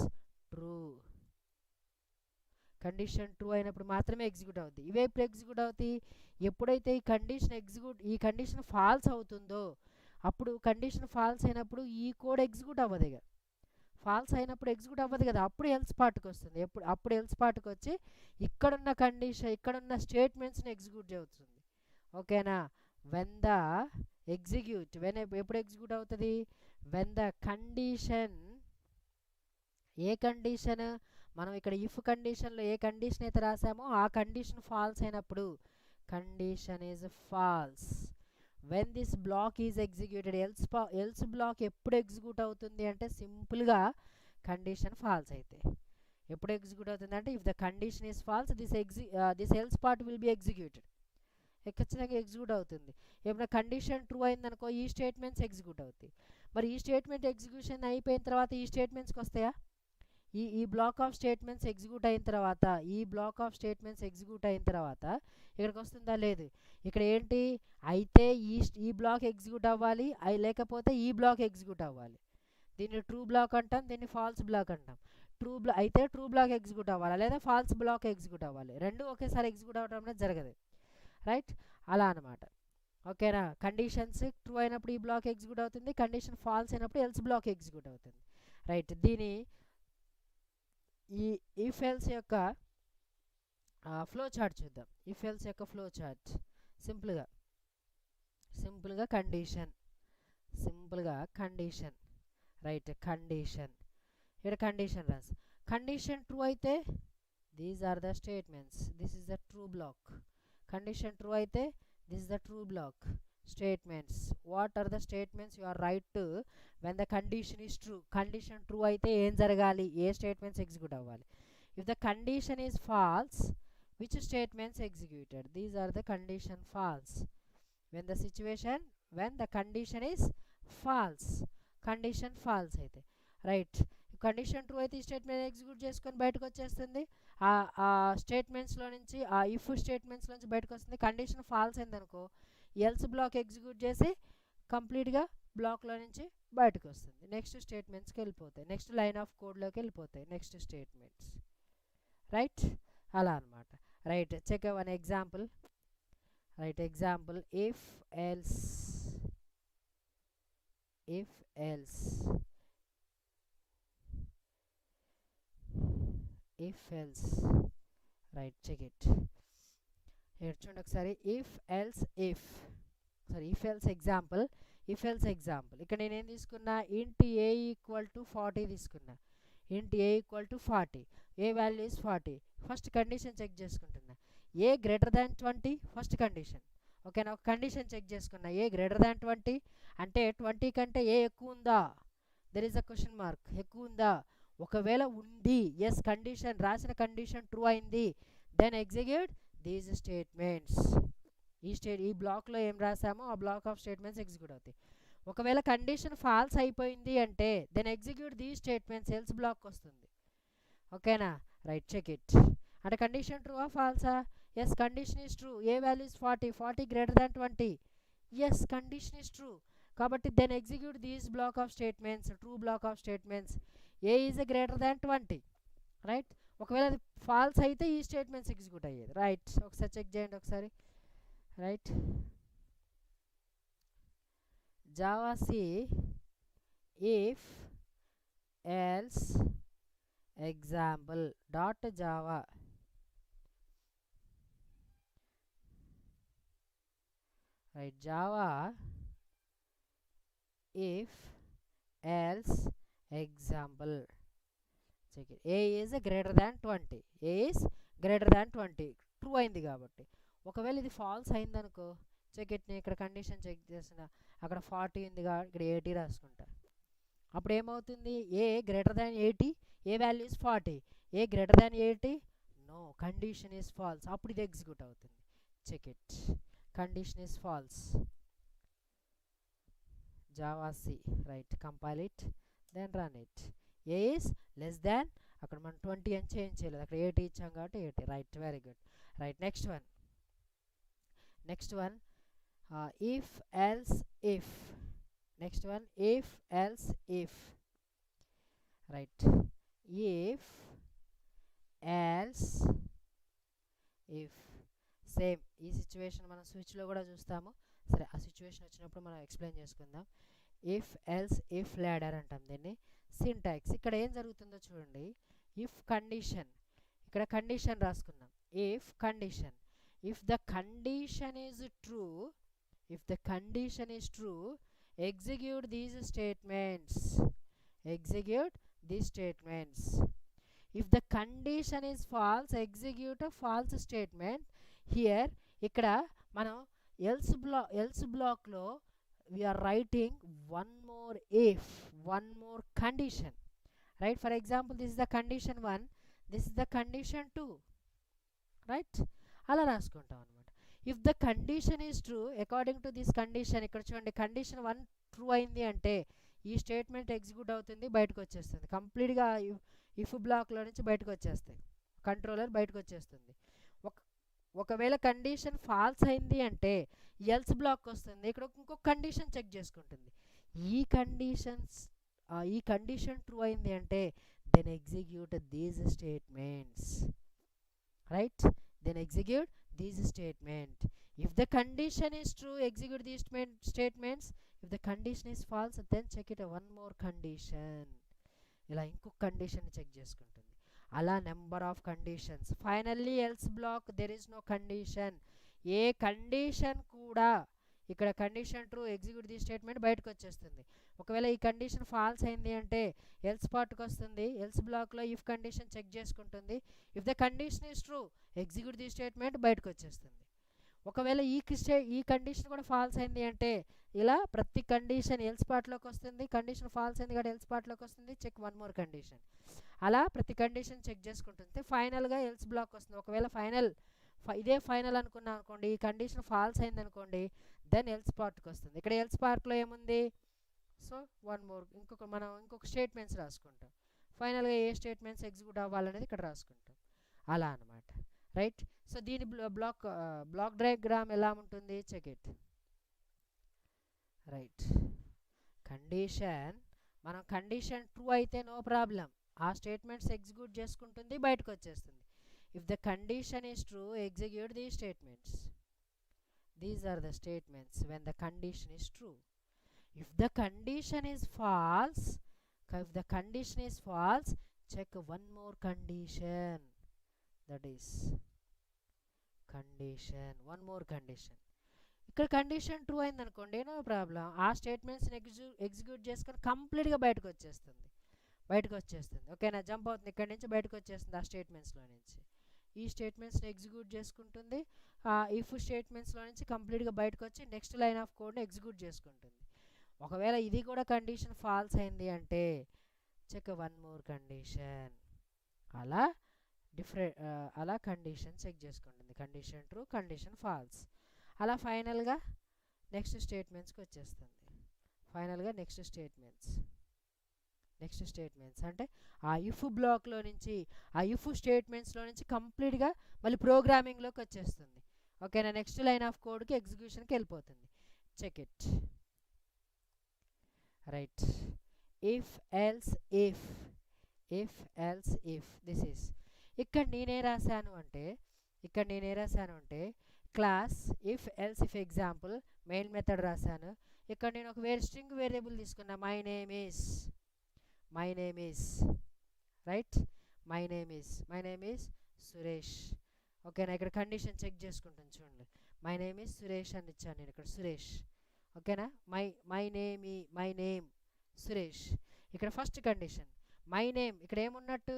true. Condition true అయినప్పుడు మాత్రమే ఎగ్జిక్యూట్ అవుతుంది. ఇవే ఎప్పుడు ఎగ్జిక్యూట్ అవుతాయి? ఎప్పుడైతే ఈ కండిషన్ ఫాల్స్ అవుతుందో అప్పుడు. కండిషన్ ఫాల్స్ అయినప్పుడు ఈ కోడ్ ఎగ్జిక్యూట్ అవ్వదు. ఇక ఫాల్స్ అయినప్పుడు ఎగ్జిక్యూట్ అవ్వదు కదా, అప్పుడు ఎల్స్ పార్ట్కి వస్తుంది. అప్పుడు ఎల్స్ పార్ట్కి వచ్చి ఇక్కడున్న కండిషన్, ఇక్కడున్న స్టేట్మెంట్స్ని ఎగ్జిక్యూట్ అవుతుంది. ఓకేనా, ఎప్పుడు ఎగ్జిక్యూట్ అవుతుంది? వెన్ ద కండిషన్, ఏ కండిషన్ మనం ఇక్కడ ఇఫ్ కండిషన్లో ఏ కండిషన్ అయితే రాసామో ఆ కండిషన్ ఫాల్స్ అయినప్పుడు condition is false. When this block is executed, else block ఎప్పుడు ఎగ్జిక్యూట్ అవుతుంది అంటే సింపుల్గా కండిషన్ ఫాల్స్ అయితే. ఎప్పుడు ఎగ్జిక్యూట్ అవుతుంది అంటే if the condition is falls, this else part will be executed. ఖచ్చితంగా ఎగ్జిక్యూట్ అవుతుంది. ఏమైనా కండిషన్ ట్రూ అయిందనుకో ఈ స్టేట్మెంట్స్ ఎగ్జిక్యూట్ అవుతాయి. మరి ఈ స్టేట్మెంట్ ఎగ్జిక్యూషన్ అయిపోయిన తర్వాత ఈ స్టేట్మెంట్స్కి వస్తాయా? ఈ బ్లాక్ ఆఫ్ స్టేట్మెంట్స్ ఎగ్జిక్యూట్ అయిన తర్వాత ఇక్కడికి వస్తుందా? లేదు. ఇక్కడ ఏంటి? అయితే ఈ బ్లాక్ ఎగ్జిక్యూట్ అవ్వాలి, లేకపోతే ఈ బ్లాక్ ఎగ్జిక్యూట్ అవ్వాలి. దీన్ని ట్రూ బ్లాక్ అంటాం, దీన్ని ఫాల్స్ బ్లాక్ అంటాం. అయితే ట్రూ బ్లాక్ ఎగ్జిక్యూట్ అవ్వాలి, లేదా ఫాల్స్ బ్లాక్ ఎగ్జిక్యూట్ అవ్వాలి. రెండు ఒకేసారి ఎగ్జిక్యూట్ అవ్వడం అనేది జరగదు. రైట్, అలా అనమాట. ఓకేనా, కండిషన్స్ ట్రూ అయినప్పుడు ఈ బ్లాక్ ఎగ్జిక్యూట్ అవుతుంది, కండిషన్ ఫాల్స్ అయినప్పుడు ఎల్స్ బ్లాక్ ఎగ్జిక్యూట్ అవుతుంది. రైట్, దీని ఈ ఇఫ్ ఎల్స్ యొక్క ఫ్లో చార్ట్ చూద్దాం. ఇఫ్ ఎల్స్ యొక్క ఫ్లో చార్ట్ సింపుల్గా కండిషన్. Right, condition. ఇక్కడ కండిషన్ రాసి కండిషన్ ట్రూ అయితే these are the statements, this is the true block. Condition true అయితే this is the true block. Statements, what are the statements you are write to when the condition is true. Condition true అయితే ఏం జరగాలి, ఏ statements execute అవ్వాలి. If the condition is false, which statements executed? These are the condition false. When the condition is false, condition false అయితే. Right, condition true అయితే ఈ statement execute చేసుకొని బయటకు వచ్చేస్తుంది. ఆ స్టేట్మెంట్స్లో నుంచి, ఆ ఇఫ్ స్టేట్మెంట్స్లో నుంచి బయటకు వస్తుంది. కండిషన్ ఫాల్స్ అయిందనుకో ఎల్స్ బ్లాక్ ఎగ్జిక్యూట్ చేసి కంప్లీట్గా బ్లాక్లో నుంచి బయటకు వస్తుంది. నెక్స్ట్ స్టేట్మెంట్స్కి వెళ్ళిపోతాయి, నెక్స్ట్ లైన్ ఆఫ్ కోడ్లోకి వెళ్ళిపోతాయి, నెక్స్ట్ స్టేట్మెంట్స్. రైట్, అలా అనమాట. Right, check one example. Right, example if else right, check it. ఇక్కడ చూడండి ఒకసారి. If else example. ఇక్కడ నేనేం తీసుకున్నా? ఇంట్ ఏ ఈక్వల్ టు 40 తీసుకున్నా. Int a equal to 40, a value is 40. First condition check చేసుకుంటున్నా. A greater than 20 first condition. ఓకేనా, ఒక కండిషన్ చెక్ చేసుకున్నా, ఏ గ్రేటర్ దాన్ 20 అంటే 20 కంటే ఏ ఎక్కువ ఉందా, there is a question mark, ఎక్కువ ఉందా. ఒకవేళ ఉంది, ఎస్ కండిషన్ రాసిన కండిషన్ ట్రూ అయింది, దెన్ ఎగ్జిక్యూట్ దీస్ స్టేట్మెంట్స్. ఈ బ్లాక్లో ఏం రాసామో ఆ బ్లాక్ ఆఫ్ స్టేట్మెంట్స్ ఎగ్జిక్యూట్ అవుతాయి. ఒకవేళ కండిషన్ ఫాల్స్ అయిపోయింది అంటే then execute the statements, else block వస్తుంది. ఓకేనా, రైట్, చెక్ ఇట్. అంటే కండిషన్ ట్రూ ఆ ఫాల్సా, yes condition is true, a value is 40 greater than 20, yes condition is true. కాబట్టి then execute these block of statements, true block of statements, a is greater than 20, right. ఒకవేళ అది false అయితే ఈ statements execute అయ్యేది, right. ఒకసారి check చేయండి ఒకసారి, right. Java C if else example dot java, right. Java if else example, check it, a is greater than 20, a is greater than 20, true అయింది కాబట్టి. ఒకవేళ ఇది ఫాల్స్ అయిందనుకో, చెక్ ఇట్, నేను ఇక్కడ కండిషన్ చెక్ చేసిన, అక్కడ 40 ఉంది కాబట్టి ఇక్కడ 80 రాసుకుంటా. అప్పుడు ఏమవుతుంది, a greater than 80, a value is 40, a greater than 80, no condition is false, అప్పుడు ఇది ఎగ్జిక్యూట్ అవుతుంది. Check it, condition is false. Java C, right, compile it, then run it. A is less than, అక్కడ మనం 20 అని change చేయలేదు, అక్కడ 80 ఇచ్చాం కాబట్టి 80, right, very good, right. Next one if else if, next one if else if, right. if else if, same ఈ situation మనం స్విచ్లో కూడా చూస్తాము. సరే, ఆ సిచ్యువేషన్ వచ్చినప్పుడు మనం ఎక్స్ప్లెయిన్ చేసుకుందాం. ఇఫ్ ఎల్స్ ఇఫ్ ల్యాడర్ అంటాం దీన్ని. సింటాక్స్ ఇక్కడ ఏం జరుగుతుందో చూడండి. ఇఫ్ కండిషన్, ఇక్కడ కండిషన్ రాసుకున్నాం, if condition, if the condition is true, if the condition is true, execute these statements, execute these statements. If the condition is false, execute a false statement. Here ikkada manam else block lo we are writing one more if, one more condition, right. For example, this is the condition 1, this is the condition 2, right. అలా రాసుకుంటాం అనమాట. If the condition is true, according to this condition, ఇక్కడ చూడండి condition 1 true అయింది అంటే ఈ statement execute అవుతుంది, బయటకు వచ్చేస్తుంది, కంప్లీట్గా ఇఫ్ బ్లాక్లో నుంచి బయటకు వచ్చేస్తాయి, కంట్రోలర్ బయటకు వచ్చేస్తుంది. ఒకవేళ కండిషన్ ఫాల్స్ అయింది అంటే ఎల్స్ బ్లాక్ వస్తుంది, ఇక్కడ ఇంకొక కండిషన్ చెక్ చేసుకుంటుంది. ఈ కండిషన్ ట్రూ అయింది అంటే then execute these statements, right. Then execute these statement. If the condition is true, execute these statements. If the condition is false, then check it one more condition. ఇలా ఇంకొక condition check చేసుకుంటుంది. అలా number of conditions. Finally else block, there is no condition. ఏ condition కూడా ఇక్కడ condition true, execute the statement బయటకు వచ్చేస్తుంది. ఒకవేళ ఈ కండిషన్ ఫాల్స్ అయింది అంటే ఎల్స్ పార్ట్కి వస్తుంది, ఎల్స్ బ్లాక్లో ఇఫ్ కండిషన్ చెక్ చేసుకుంటుంది. If the condition is true, execute the statement బయటకు వచ్చేస్తుంది. ఒకవేళ ఈ కండిషన్ కూడా ఫాల్స్ అయింది అంటే ఇలా ప్రతి కండిషన్ ఎల్స్ పార్ట్లోకి వస్తుంది, కండిషన్ ఫాల్స్ అయింది కాబట్టి ఎల్స్ పార్ట్లోకి వస్తుంది, చెక్ వన్ మోర్ కండిషన్. అలా ప్రతి కండిషన్ చెక్ చేసుకుంటుంది, ఫైనల్గా ఎల్స్ బ్లాక్ వస్తుంది. ఒకవేళ ఇదే ఫైనల్ అనుకున్నాం అనుకోండి, ఈ కండిషన్ ఫాల్స్ అయింది అనుకోండి, దెన్ ఎల్స్ పార్ట్కి వస్తుంది. ఇక్కడ ఎల్స్ పార్ట్లో ఏముంది, సో వన్ మోర్ ఇంకొక స్టేట్మెంట్స్ రాసుకుంటాం. ఫైనల్గా ఏ స్టేట్మెంట్స్ ఎగ్జిక్యూట్ అవ్వాలనేది ఇక్కడ రాసుకుంటాం. అలా అనమాట, రైట్. సో దీని బ్లాక్ డయాగ్రామ్ ఎలా ఉంటుంది, check it, right. Condition true అయితే నో ప్రాబ్లం, ఆ స్టేట్మెంట్స్ ఎగ్జిక్యూట్ చేసుకుంటుంది, బయటకు వచ్చేస్తుంది. If the condition is true, execute these statements. These are the statements when the condition is true. If the condition is false, check one more condition. That is condition, one more condition. ఇక్కడ condition true అయింది అనుకోండి, no problem, ఆ స్టేట్మెంట్స్ని execute చేసుకొని కంప్లీట్గా బయటకు వచ్చేస్తుంది. ఓకేనా, jump అవుతుంది, ఇక్కడి నుంచి బయటకు వచ్చేస్తుంది ఆ స్టేట్మెంట్స్లో నుంచి. ఈ స్టేట్మెంట్స్ని ఎగ్జిక్యూట్ చేసుకుంటుంది. ఇఫ్ స్టేట్మెంట్స్లో నుంచి కంప్లీట్గా బయటకు వచ్చి నెక్స్ట్ లైన్ ఆఫ్ కోడ్ని ఎగ్జిక్యూట్ చేసుకుంటుంది. ఒకవేళ ఇది కూడా కండిషన్ ఫాల్స్ అయింది అంటే చెక్ వన్ మోర్ కండిషన్, అలా అలా కండిషన్ చెక్ చేసుకుంటుంది. కండిషన్ ట్రూ, కండిషన్ ఫాల్స్, అలా ఫైనల్గా నెక్స్ట్ స్టేట్మెంట్స్కి వచ్చేస్తుంది. ఫైనల్గా నెక్స్ట్ స్టేట్మెంట్స్ అంటే ఆ ఇఫ్ బ్లాక్లో నుంచి, ఆ ఇఫ్ స్టేట్మెంట్స్లో నుంచి కంప్లీట్గా మళ్ళీ ప్రోగ్రామింగ్లోకి వచ్చేస్తుంది. ఓకేనా, నెక్స్ట్ లైన్ ఆఫ్ కోడ్కి ఎగ్జిక్యూషన్కి వెళ్ళిపోతుంది. Check it. Right, if else if this is, ఇక్కడ నేనే రాశాను అంటే class if else if example main method రాశాను. ఇక్కడ నేను ఒక స్ట్రింగ్ వేరియబుల్ తీసుకున్నా, my name is right, my name is Suresh. ఓకేనా, ఇక్కడ కండిషన్ చెక్ చేసుకుంటాను చూడండి. మై నేమ్ ఈస్ సురేష్ అని ఇచ్చాను నేను ఇక్కడ, సురేష్. ఓకేనా, మై నేమ్ సురేష్. ఇక్కడ ఫస్ట్ కండిషన్ మై నేమ్, ఇక్కడ ఏమున్నట్టు,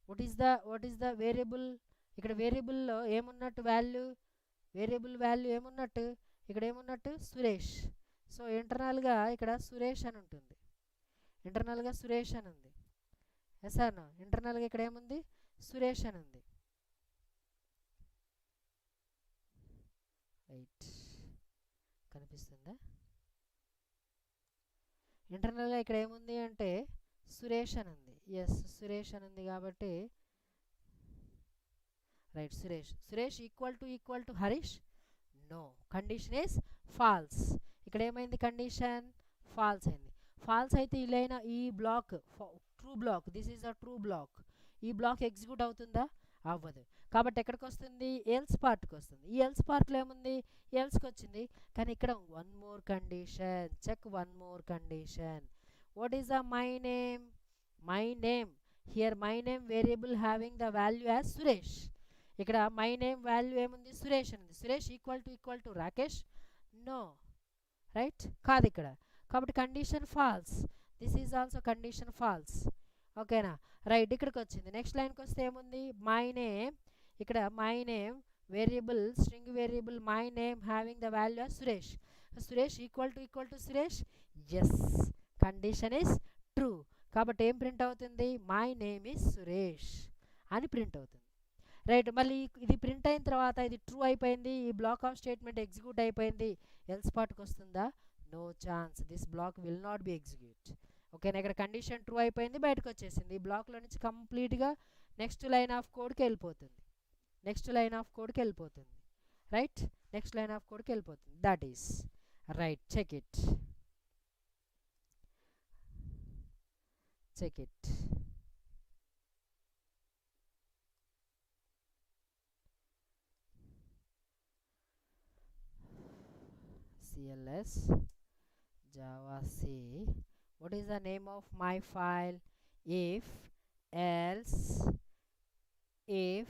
వాట్ ఈస్ ద వేరియబుల్, ఇక్కడ వేరియబుల్లో ఏమున్నట్టు వేరియబుల్ వాల్యూ ఏమున్నట్టు, ఇక్కడ ఏమున్నట్టు సురేష్. సో ఇంటర్నల్గా ఇక్కడ సురేష్ అని ఉంటుంది, ఇంటర్నల్గా సురేష్ అని ఉంది. ఎస్ ఆర్ నో, ఇంటర్నల్గా ఇక్కడ ఏముంది, సురేష్ అని ఉంది. రైట్, కనిపిస్తుందా? ఇంటర్నల్గా ఇక్కడ ఏముంది అంటే సురేష్ అని ఉంది. ఎస్, సురేష్ అని ఉంది కాబట్టి right, Suresh equal to Harish, no, condition is false. ఇక్కడ ఏమైంది, కండిషన్ ఫాల్స్ అయింది. ఫాల్స్ అయితే ఈ block true block, this is a true block, ఈ బ్లాక్ ఎగ్జిక్యూట్ అవుతుందా, అవ్వదు. కాబట్టి ఎక్కడికి వస్తుంది, ఎల్స్ పార్ట్కి వస్తుంది. ఈ ఎల్స్ పార్ట్లో ఏముంది, ఎల్స్కి వచ్చింది. కానీ ఇక్కడ one more condition, check one more condition. What is the my name here, my name variable having the value as Suresh. ఇక్కడ మై నేమ్ వాల్యూ ఏముంది, సురేష్ అని ఉంది. Suresh equal to Rakesh, no, right, కాదు ఇక్కడ. కాబట్టి condition false, this is also condition false. ఓకేనా, right, ఇక్కడికి వచ్చింది. నెక్స్ట్ లైన్కి వస్తే ఏముంది, మై నేమ్, ఇక్కడ my name variable, string variable my name having the value of Suresh equal to Suresh, yes, condition is true. కాబట్టి ఏం ప్రింట్ అవుతుంది, మై నేమ్ ఈజ్ సురేష్ అని ప్రింట్ అవుతుంది. రైట్, మళ్ళీ ఇది ప్రింట్ అయిన తర్వాత ఇది ట్రూ అయిపోయింది, ఈ బ్లాక్ ఆఫ్ స్టేట్మెంట్ ఎగ్జిక్యూట్ అయిపోయింది. ఎల్స్ పార్ట్కి వస్తుందా, no chance, this block will not be execute. ఓకేనా, ఇక్కడ కండిషన్ ట్రూ అయిపోయింది, బయటకు వచ్చేసింది. ఈ బ్లాక్లో నుంచి కంప్లీట్గా నెక్స్ట్ లైన్ ఆఫ్ కోడ్కి వెళ్ళిపోతుంది. రైట్, నెక్స్ట్ లైన్ ఆఫ్ కోడ్కి వెళ్ళిపోతుంది. That is right. Check it. CLS Java C. What is the name of my file? If else if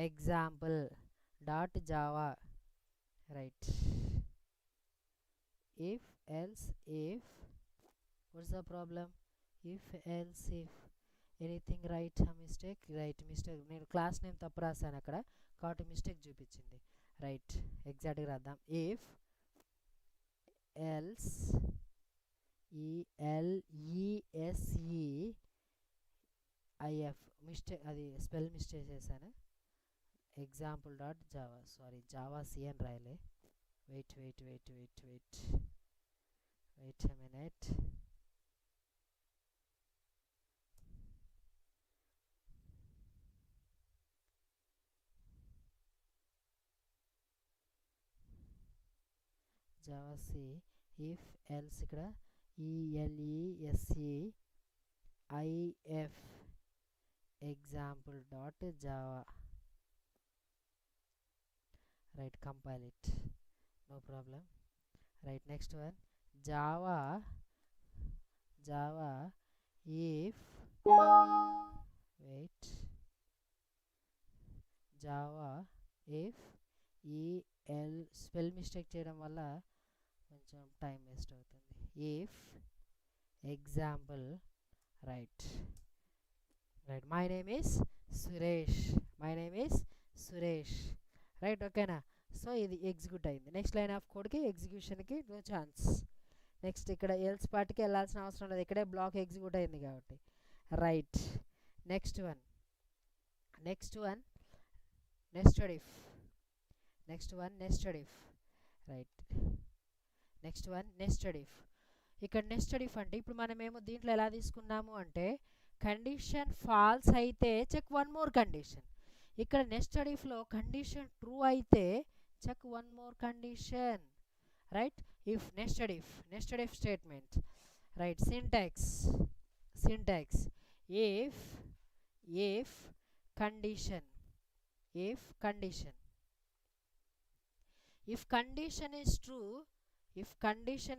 example dot java. Right, if else if, what's the problem, if else if anything, right, mistake, నేను class name తప్పు రాశాను అక్కడ కాబట్టి mistake చూపించింది. Right, ఎగ్జాక్ట్గా రాద్దాం. If else, ELESEIF, mistake, అది spell mistake చేశాను. Example dot Java, sorry Java C అని రాయలే. Wait a minute. Java C if else, ఇక్కడ ELESEIF example dot Java. Right, compile it, no problem. Right, next one Java if, wait, Java if spell mistake చేయడం వల్ల కొంచెం time waste అవుతుంది. If example, right, my name is Suresh. My name is Suresh. Right, ఓకేనా. So ఇది execute అయింది. Next line of కోడ్కి ఎగ్జిక్యూషన్కి no chance. Next ఇక్కడ ఎల్స్ పార్ట్కి వెళ్ళాల్సిన అవసరం లేదు, ఇక్కడే బ్లాక్ ఎగ్జిక్యూట్ అయింది కాబట్టి. Right, next one nested if. Right, next one nested if. ఇక్కడ నెస్టెడ్ ఇఫ్ అంటే ఇప్పుడు మనమేమో దీంట్లో ఎలా తీసుకున్నాము అంటే కండిషన్ ఫాల్స్ అయితే చెక్ వన్ మోర్ కండిషన్. ఇక్కడ నెస్టెడ్ ఇఫ్లో కండిషన్ ట్రూ అయితే check one more condition. Right, if nested if statement. Right, syntax if condition if condition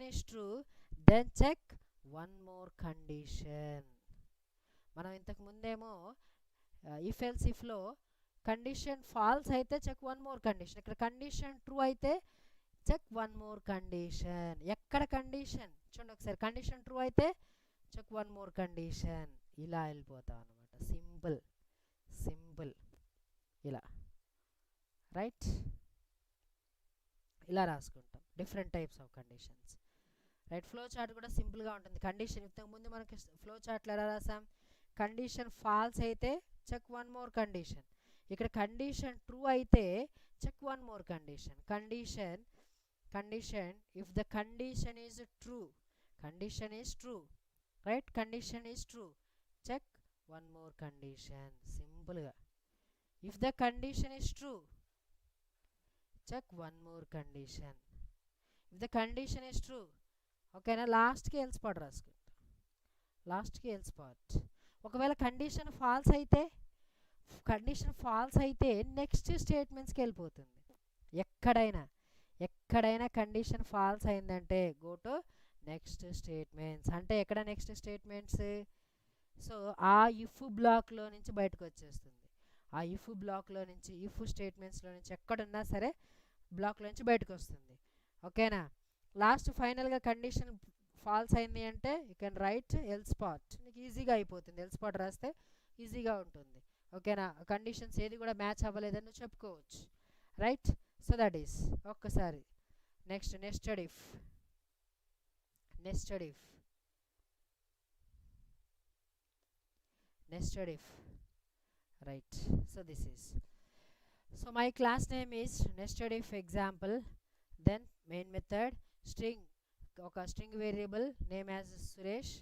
is true then check one more condition. మనం ఇంతకు ముందేమో if else ఇఫ్లో condition false అయితే check one more condition, ఇక్కడ condition true అయితే check one more condition. ఎక్కడ condition చూడండి ఒకసారి, condition true అయితే చెక్ వన్ మోర్ కండిషన్. ఇలా వెళ్ళిపోతాం అనమాట, సింపుల్ ఇలా. రైట్, ఇలా రాసుకుంటాం different types of conditions. Right, flow chart కూడా సింపుల్గా ఉంటుంది. కండిషన్ ఇంతకుముందు మనకి ఫ్లో చార్ట్లో ఎలా రాసాం, కండిషన్ ఫాల్స్ అయితే చెక్ వన్ మోర్ కండిషన్, ఇక్కడ కండిషన్ ట్రూ అయితే check one more condition. Condition if the condition is true right, condition is true check one more condition. సింపుల్గా if the condition is true check one more condition. If the condition is true, ఓకేనా. లాస్ట్కి else part రాసుకుంటాం, ఒకవేళ condition false అయితే next స్టేట్మెంట్స్కి వెళ్ళిపోతుంది. ఎక్కడైనా condition false అయిందంటే గో టు నెక్స్ట్ స్టేట్మెంట్స్. అంటే ఎక్కడ నెక్స్ట్ స్టేట్మెంట్స్, సో ఆ ఇఫ్ బ్లాక్లో నుంచి బయటకు వచ్చేస్తుంది. ఆ ఇఫ్ బ్లాక్లో నుంచి, ఇఫ్ స్టేట్మెంట్స్లో నుంచి ఎక్కడున్నా సరే బ్లాక్లో నుంచి బయటకు వస్తుంది. ఓకేనా. లాస్ట్ ఫైనల్గా కండిషన్ ఫాల్స్ అయింది అంటే you can write else part. నీకు ఈజీగా అయిపోతుంది, ఎల్స్ పార్ట్ రాస్తే ఈజీగా ఉంటుంది. ఓకేనా, కండిషన్స్ ఏది కూడా మ్యాచ్ అవ్వలేదని నువ్వు చెప్పుకోవచ్చు. రైట్, సో దట్ ఈస్ ఒక్కసారి. Next nested if. Right, so this is, so my class name is nested if example. Then main method string, oka string variable name as Suresh.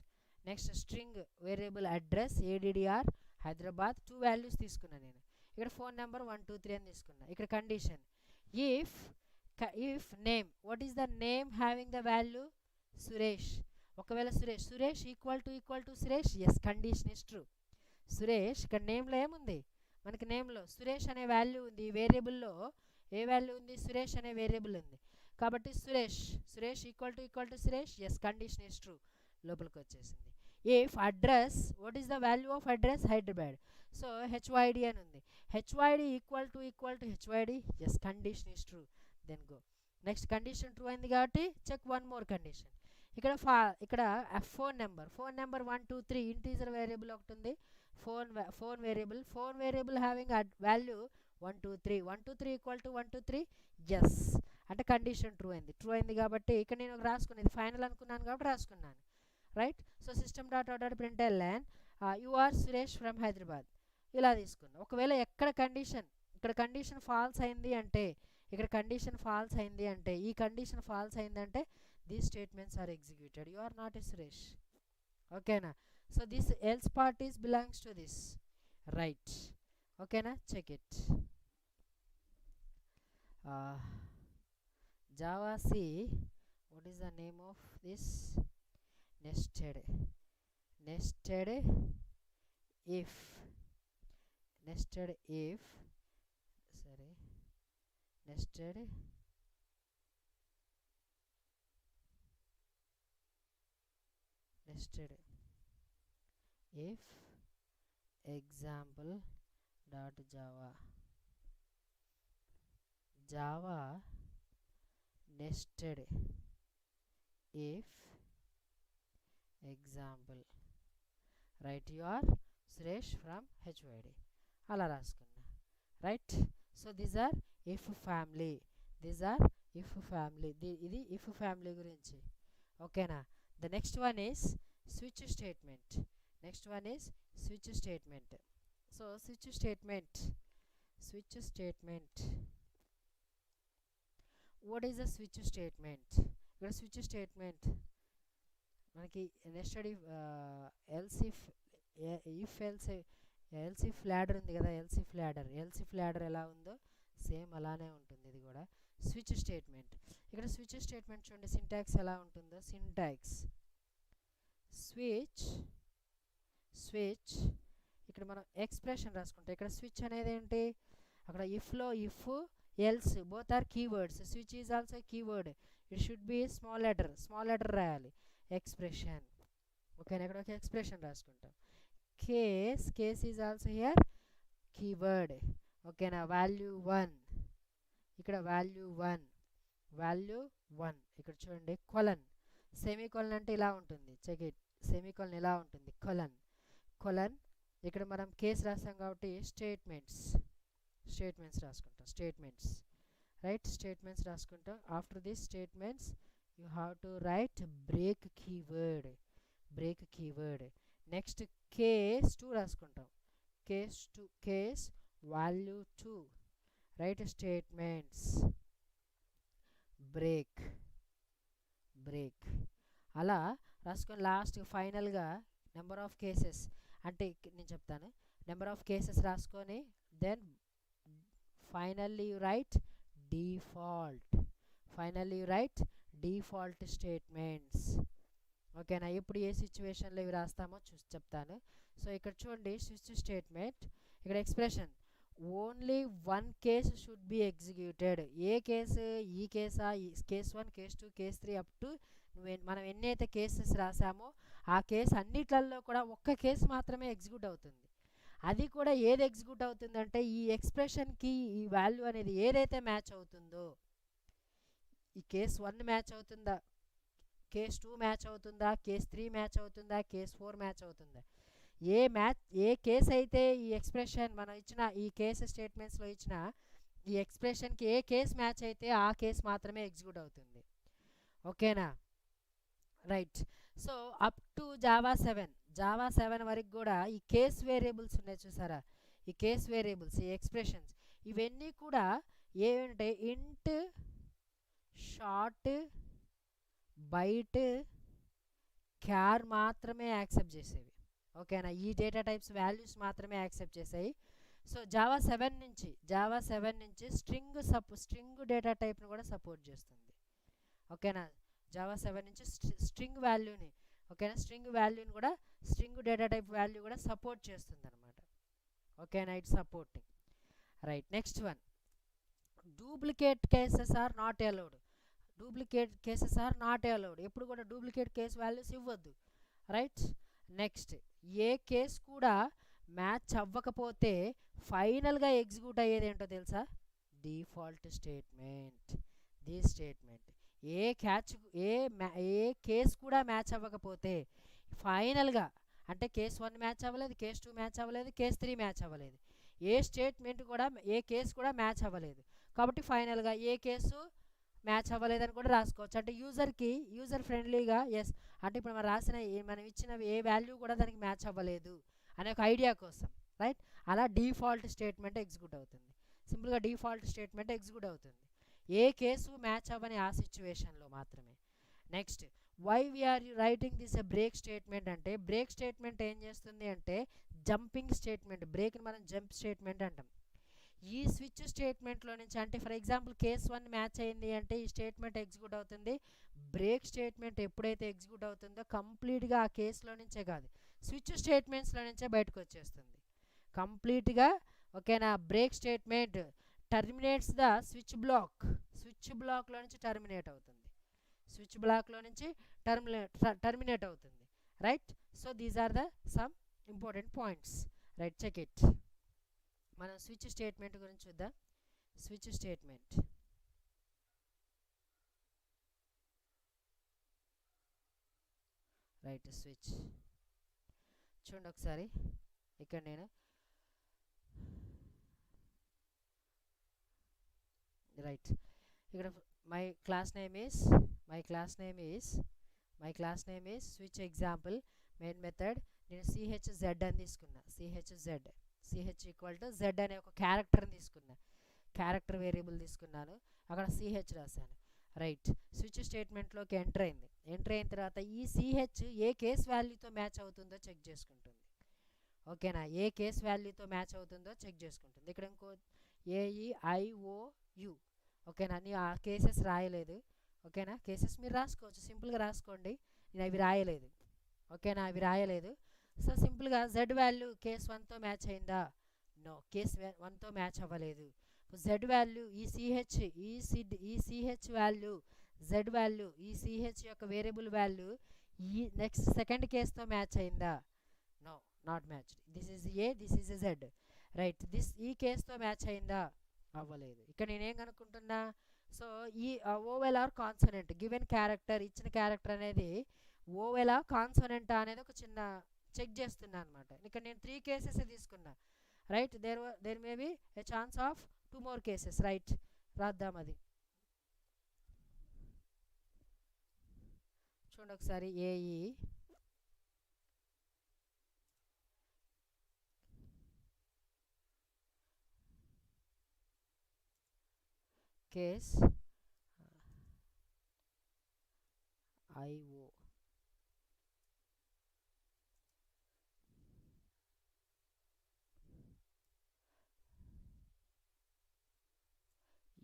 Next string variable address addr Hyderabad. 2 values తీసుకున్నా నేను. ఇక్కడ phone number 123 అని తీసుకున్నా. ఇక్కడ condition if name, what is the name having the value Suresh. ఒకవేళ Suresh equal to Suresh, yes, condition is true. Suresh ఇక్కడ నేమ్లో ఏముంది, మనకి నేమ్లో సురేష్ అనే వాల్యూ ఉంది, వేరియబుల్లో ఏ వాల్యూ ఉంది, సురేష్ అనే వేరియబుల్ ఉంది. కాబట్టి Suresh equal to Suresh, yes, condition is true, లోపలికి వచ్చేసింది. If address, what is the value of address, Hyderabad, so HYD అని ఉంది. HYD equal to HYD, yes, condition is true, then go. Next condition true అయింది కాబట్టి చెక్ వన్ మోర్ కండిషన్. ఇక్కడ phone number 123 integer variable ఒకటి ఉంది, phone variable having value 123 equal to 123, yes, అంటే condition true అయింది కాబట్టి ఇక్కడ నేను రాసుకునేది ఫైనల్ అనుకున్నాను కాబట్టి రాసుకున్నాను. Right, so system dot out dot println you are Suresh from Hyderabad, ఇలా తీసుకున్నాను. ఒకవేళ ఇక్కడ కండిషన్ ఫాల్స్ అయింది అంటే, ఇక్కడ కండిషన్ ఫాల్స్ అయింది అంటే, ఈ కండిషన్ ఫాల్స్ అయిందంటే these statements are executed, you are not a Suresh. Okay na, so this else part is belongs to this. Right, okay na, check it. Java C, what is the name of this, nested if nested if example dot java nested if example. Right, you are Suresh from HYD. అలా రాసుకున్నా, right. So these are if family, ఇది if family గురించి, ఓకేనా. The next one is switch statement. So switch statement, what is the switch statement? ఇక్కడ switch statement మనకి nested else if ladder ఉంది కదా, elif ladder ఎలా ఉందో సేమ్ అలానే ఉంటుంది ఇది కూడా స్విచ్ స్టేట్మెంట్. ఇక్కడ స్విచ్ స్టేట్మెంట్ చూడండి సింటాక్స్ ఎలా ఉంటుందో, సింటాక్స్ స్విచ్ ఇక్కడ మనం ఎక్స్ప్రెషన్ రాసుకుంటాం. ఇక్కడ స్విచ్ అనేది ఏంటి, అక్కడ ఇఫ్లో if else both are keywords, switch is also keyword, it should be small letter రాయాలి, ఎక్స్ప్రెషన్, ఓకేనా. ఇక్కడ ఒక ఎక్స్ప్రెషన్ రాసుకుంటాం. Case is also here keyword, ఓకేనా. వాల్యూ 1, ఇక్కడ వాల్యూ 1, ఇక్కడ చూడండి సెమీకోలన్ అంటే ఇలా ఉంటుంది, చెక్ ఇట్, సెమీకోలన్ ఇలా ఉంటుంది, కొలన్ ఇక్కడ మనం కేస్ రాస్తాం కాబట్టి స్టేట్మెంట్స్ రాసుకుంటాం, రైట్. స్టేట్మెంట్స్ రాసుకుంటాం. After this statements you have to right break keyword. Next case 2 రాసుకుంటాం, case value 2, right. Statements break అలా రాసుకొని లాస్ట్ ఫైనల్గా నెంబర్ ఆఫ్ కేసెస్ అంటే నేను చెప్తాను, నెంబర్ ఆఫ్ కేసెస్ రాసుకొని then finally you write default statements, ఓకేనా. ఇప్పుడు ఏ సిచ్యువేషన్లో ఇవి రాస్తామో చెప్తాను. సో ఇక్కడ చూడండి స్విచ్ స్టేట్మెంట్, ఇక్కడ expression only 1 case should be executed. ఏ కేసు, ఈ కేసా, case 1, case 2, case 3 up to మనం ఎన్నైతే కేసెస్ రాసామో ఆ కేసు అన్నిట్లలో కూడా ఒక్క కేసు మాత్రమే ఎగ్జిక్యూట్ అవుతుంది. అది కూడా ఏది ఎగ్జిక్యూట్ అవుతుందంటే ఈ ఎక్స్ప్రెషన్కి ఈ వాల్యూ అనేది ఏదైతే మ్యాచ్ అవుతుందో, ఈ కేస్ 1 మ్యాచ్ అవుతుందా, కేస్ 2 మ్యాచ్ అవుతుందా, కేస్ 3 మ్యాచ్ అవుతుందా, కేస్ 4 మ్యాచ్ అవుతుందా, ఏ కేస్ అయితే ఈ ఎక్స్ప్రెషన్ మనం ఇచ్చిన ఈ కేసు స్టేట్మెంట్స్లో ఇచ్చిన ఈ ఎక్స్ప్రెషన్కి ఏ కేస్ మ్యాచ్ అయితే ఆ కేస్ మాత్రమే ఎగ్జిక్యూట్ అవుతుంది, ఓకేనా, right. So up to Java 7 వరకు కూడా ఈ కేస్ వేరియబుల్స్ ఉన్నాయి చూసారా, ఈ కేస్ వేరియబుల్స్, ఈ ఎక్స్ప్రెషన్స్ ఇవన్నీ కూడా ఏమంటే ఇంట్, షార్ట్, బైట్, క్యార్ మాత్రమే యాక్సెప్ట్ చేసేవి, ఓకేనా. ఈ డేటా టైప్స్ వాల్యూస్ మాత్రమే యాక్సెప్ట్ చేసాయి. సో జావా 7 నుంచి స్ట్రింగ్ డేటా టైప్ను కూడా సపోర్ట్ చేస్తుంది, ఓకేనా. జావా 7 నుంచి స్ట్రింగ్ వాల్యూని, ఓకేనా, స్ట్రింగ్ డేటా టైప్ వాల్యూ కూడా సపోర్ట్ చేస్తుంది అనమాట, ఓకేనా. It's supporting, right. Next one, duplicate cases are not allowed. ఎప్పుడు కూడా డూప్లికేట్ కేస్ వాల్యూస్ ఇవ్వద్దు, రైట్. నెక్స్ట్ ఏ కేస్ కూడా మ్యాచ్ అవ్వకపోతే ఫైనల్గా ఎగ్జిక్యూట్ అయ్యేది ఏంటో తెలుసా, డిఫాల్ట్ స్టేట్మెంట్. ఏ కేస్ కూడా మ్యాచ్ అవ్వకపోతే ఫైనల్గా అంటే కేస్ 1 మ్యాచ్ అవ్వలేదు, కేస్ 2 మ్యాచ్ అవ్వలేదు, కేస్ 3 మ్యాచ్ అవ్వలేదు, ఏ కేసు కూడా మ్యాచ్ అవ్వలేదు కాబట్టి ఫైనల్గా ఏ కేసు మ్యాచ్ అవ్వలేదని కూడా రాసుకోవచ్చు. అంటే యూజర్ ఫ్రెండ్లీగా ఎస్ అంటే ఇప్పుడు మనం ఇచ్చిన ఏ వాల్యూ కూడా దానికి మ్యాచ్ అవ్వలేదు అనే ఒక ఐడియా కోసం, రైట్. అలా డిఫాల్ట్ స్టేట్మెంట్ ఎగ్జిక్యూట్ అవుతుంది, సింపుల్గా డిఫాల్ట్ స్టేట్మెంట్ ఎగ్జిక్యూట్ అవుతుంది ఏ కేసు మ్యాచ్ అవ్వని ఆ సిచ్యువేషన్లో మాత్రమే. Next why we are writing this a break statement అంటే, బ్రేక్ స్టేట్మెంట్ ఏం చేస్తుంది అంటే జంపింగ్ స్టేట్మెంట్, బ్రేక్ని మనం జంప్ స్టేట్మెంట్ అంటాం. ఈ స్విచ్ స్టేట్మెంట్లో నుంచి అంటే ఫర్ ఎగ్జాంపుల్ కేస్ 1 మ్యాచ్ అయింది అంటే ఈ స్టేట్మెంట్ ఎగ్జిక్యూట్ అవుతుంది. బ్రేక్ స్టేట్మెంట్ ఎప్పుడైతే ఎగ్జిక్యూట్ అవుతుందో కంప్లీట్గా ఆ కేసులో నుంచే కాదు స్విచ్ స్టేట్మెంట్స్లో నుంచే బయటకు వచ్చేస్తుంది కంప్లీట్గా, ఓకేనా. Break statement terminates the switch బ్లాక్లో నుంచి టర్మినేట్ అవుతుంది, టర్మినేట్ అవుతుంది, right. So these are the some important points, right. Check it. మనం స్విచ్ స్టేట్మెంట్ గురించి చూద్దాం. Switch statement, right. స్విచ్ చూడండి ఒకసారి, ఇక్కడ నేను రైట్. ఇక్కడ my class name is switch example main method. నేను CHZ అని తీసుకున్నా. CH ఈక్వల్ టు Z అనే ఒక క్యారెక్టర్ని తీసుకున్నా, క్యారెక్టర్ వేరియబుల్ తీసుకున్నాను, అక్కడ CH రాశాను. రైట్. స్విచ్ స్టేట్మెంట్లోకి ఎంటర్ అయింది. ఎంటర్ అయిన తర్వాత ఈ CH ఏ కేస్ వాల్యూతో మ్యాచ్ అవుతుందో చెక్ చేసుకుంటుంది. ఓకేనా, ఏ కేస్ వాల్యూతో మ్యాచ్ అవుతుందో చెక్ చేసుకుంటుంది. ఇక్కడ ఇంకో AEIOU. ఓకేనా, నేను ఆ కేసెస్ రాయలేదు. ఓకేనా, కేసెస్ మీరు రాసుకోవచ్చు, సింపుల్గా రాసుకోండి. నేను అవి రాయలేదు. ఓకేనా, అవి రాయలేదు. సో సింపుల్గా Z వాల్యూ కేస్ 1తో మ్యాచ్ అయిందా? నో, కేస్ 1తో మ్యాచ్ అవ్వలేదు. Z వాల్యూ ఈ CH వాల్యూ, Z వాల్యూ ఈ CH యొక్క వేరియబుల్ వాల్యూ ఈ నెక్స్ట్ సెకండ్ కేస్తో మ్యాచ్ అయిందా? No, not matched. This is A, this is Z. Right. ఈ కేస్తో మ్యాచ్ అయిందా? అవ్వలేదు. ఇక్కడ నేనేం కనుక్కుంటున్నా? సో ఈ vowel or consonant given character, ఇచ్చిన క్యారెక్టర్ అనేది ఓవెల్ ఆర్ కాన్సోనెంట్ అనేది ఒక చిన్న చెక్ చేస్తున్నా అనమాట. ఇక్కడ నేను 3 కేసెస్ తీసుకున్నా. Right. There may be a chance of 2 more cases. Right, రాద్దాం అది. చూడండి ఒకసారి. AE case IO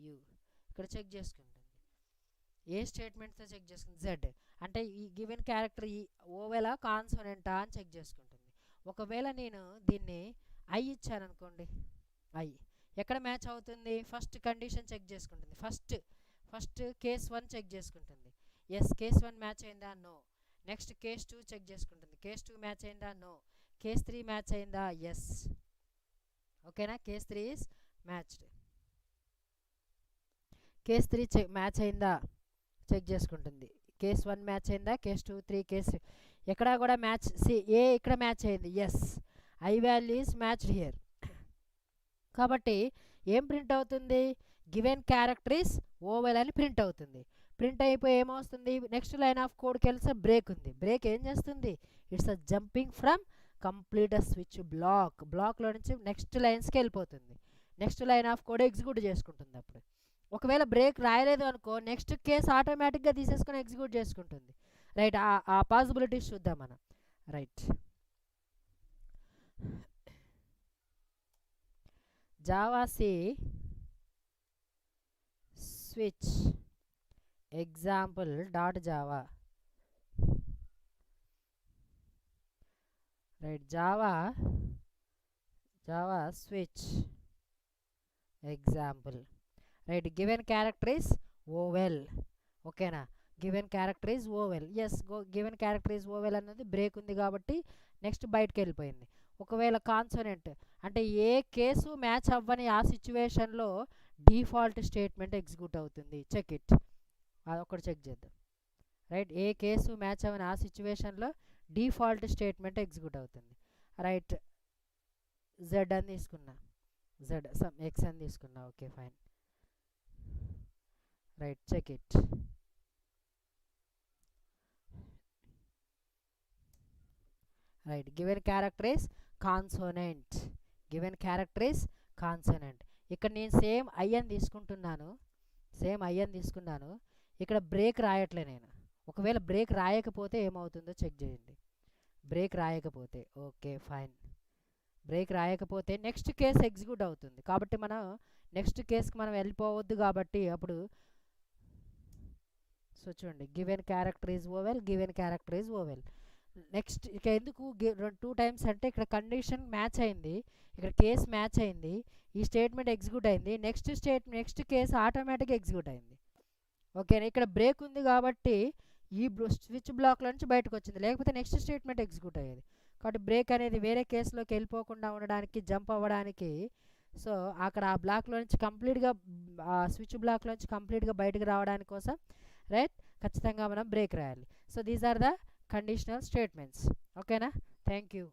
U. ఇక్కడ చెక్ చేసుకుంటుంది. ఏ స్టేట్మెంట్తో చెక్ చేసుకుంటుంది? Z అంటే ఈ గివెన్ క్యారెక్టర్ ఈ ఓవెలా కాన్సోనెంటా అని చెక్ చేసుకుంటుంది. ఒకవేళ నేను దీన్ని I ఇచ్చాను అనుకోండి, I ఎక్కడ మ్యాచ్ అవుతుంది? ఫస్ట్ కండిషన్ చెక్ చేసుకుంటుంది. ఫస్ట్ కేస్ 1 చెక్ చేసుకుంటుంది. ఎస్, కేస్ 1 మ్యాచ్ అయిందా? నో. నెక్స్ట్ కేస్ 2 చెక్ చేసుకుంటుంది. కేస్ 2 మ్యాచ్ అయిందా? నో. కేస్ 3 మ్యాచ్ అయిందా? ఎస్. ఓకేనా, case 3 is matched. Case 3 match అయిందా చెక్ చేసుకుంటుంది. కేస్ 1 మ్యాచ్ అయిందా? కేస్ 2, 3, కేస్ ఎక్కడా కూడా మ్యాచ్. ఏ ఇక్కడ మ్యాచ్ అయింది. Yes, I value is matched here. కాబట్టి ఏం ప్రింట్ అవుతుంది? గివెన్ క్యారెక్టర్ ఈస్ ఓవెల్ అని ప్రింట్ అవుతుంది. ప్రింట్ అయిపోయి ఏమవుతుంది? నెక్స్ట్ లైన్ ఆఫ్ కోడ్కి వెళ్తే బ్రేక్ ఉంది. బ్రేక్ ఏం చేస్తుంది? It's a jumping from complete a switch బ్లాక్లో నుంచి నెక్స్ట్ లైన్స్కి వెళ్ళిపోతుంది. Next line of code execute చేసుకుంటుంది. అప్పుడు ఒకవేళ బ్రేక్ రాయలేదు అనుకో, నెక్స్ట్ కేసు ఆటోమేటిక్గా తీసేసుకొని ఎగ్జిక్యూట్ చేసుకుంటుంది. రైట్, ఆ పాసిబిలిటీస్ చూద్దాం మనం. Right. Java C switch example dot Java. Right, Java switch example. Right, given character is vowel. ఓకేనా, given character is vowel. Yes, given character is vowel అన్నది బ్రేక్ ఉంది కాబట్టి నెక్స్ట్ బయటకు వెళ్ళిపోయింది. ఒకవేళ కాన్సోనెంట్ అంటే ఏ కేసు మ్యాచ్ అవ్వని ఆ సిచ్యువేషన్లో డిఫాల్ట్ స్టేట్మెంట్ ఎగ్జిక్యూట్ అవుతుంది. చెక్ ఇట్, అదొకటి చెక్ చేద్దాం. రైట్, ఏ కేసు మ్యాచ్ అవ్వని ఆ సిచ్యువేషన్లో డిఫాల్ట్ స్టేట్మెంట్ ఎగ్జిక్యూట్ అవుతుంది. రైట్, Z అని తీసుకున్నా, X అని తీసుకున్నా. Okay, fine. Right, check it. Right, given character is consonant. ఇక్కడ నేను సేమ్ I అని తీసుకున్నాను. ఇక్కడ బ్రేక్ రాయట్లే నేను. ఒకవేళ బ్రేక్ రాయకపోతే ఏమవుతుందో చెక్ చేయండి. బ్రేక్ రాయకపోతే ఓకే, ఫైన్. బ్రేక్ రాయకపోతే నెక్స్ట్ కేసు ఎగ్జిక్యూట్ అవుతుంది. కాబట్టి మనం నెక్స్ట్ కేసుకి మనం వెళ్ళిపోవద్దు. కాబట్టి అప్పుడు సో చూడండి, given character is oval. Next ఇక ఎందుకు 2 times అంటే ఇక్కడ కండిషన్ మ్యాచ్ అయింది, ఇక్కడ కేసు మ్యాచ్ అయింది, ఈ స్టేట్మెంట్ ఎగ్జిక్యూట్ అయింది, నెక్స్ట్ కేసు ఆటోమేటిక్గా ఎగ్జిక్యూట్ అయింది. ఓకేనా, ఇక్కడ బ్రేక్ ఉంది కాబట్టి ఈ స్విచ్ బ్లాక్లో నుంచి బయటకు వచ్చింది, లేకపోతే నెక్స్ట్ స్టేట్మెంట్ ఎగ్జిక్యూట్ అయ్యేది. కాబట్టి బ్రేక్ అనేది వేరే కేసులోకి వెళ్ళిపోకుండా ఉండడానికి, జంప్ అవ్వడానికి, సో అక్కడ ఆ బ్లాక్లో నుంచి కంప్లీట్గా స్విచ్ బ్లాక్లో నుంచి కంప్లీట్గా బయటకు రావడానికి కోసం రైట్ ఖచ్చితంగా మనం బ్రేక్ రాయాలి. So these are the conditional statements. Okay na? Thank you.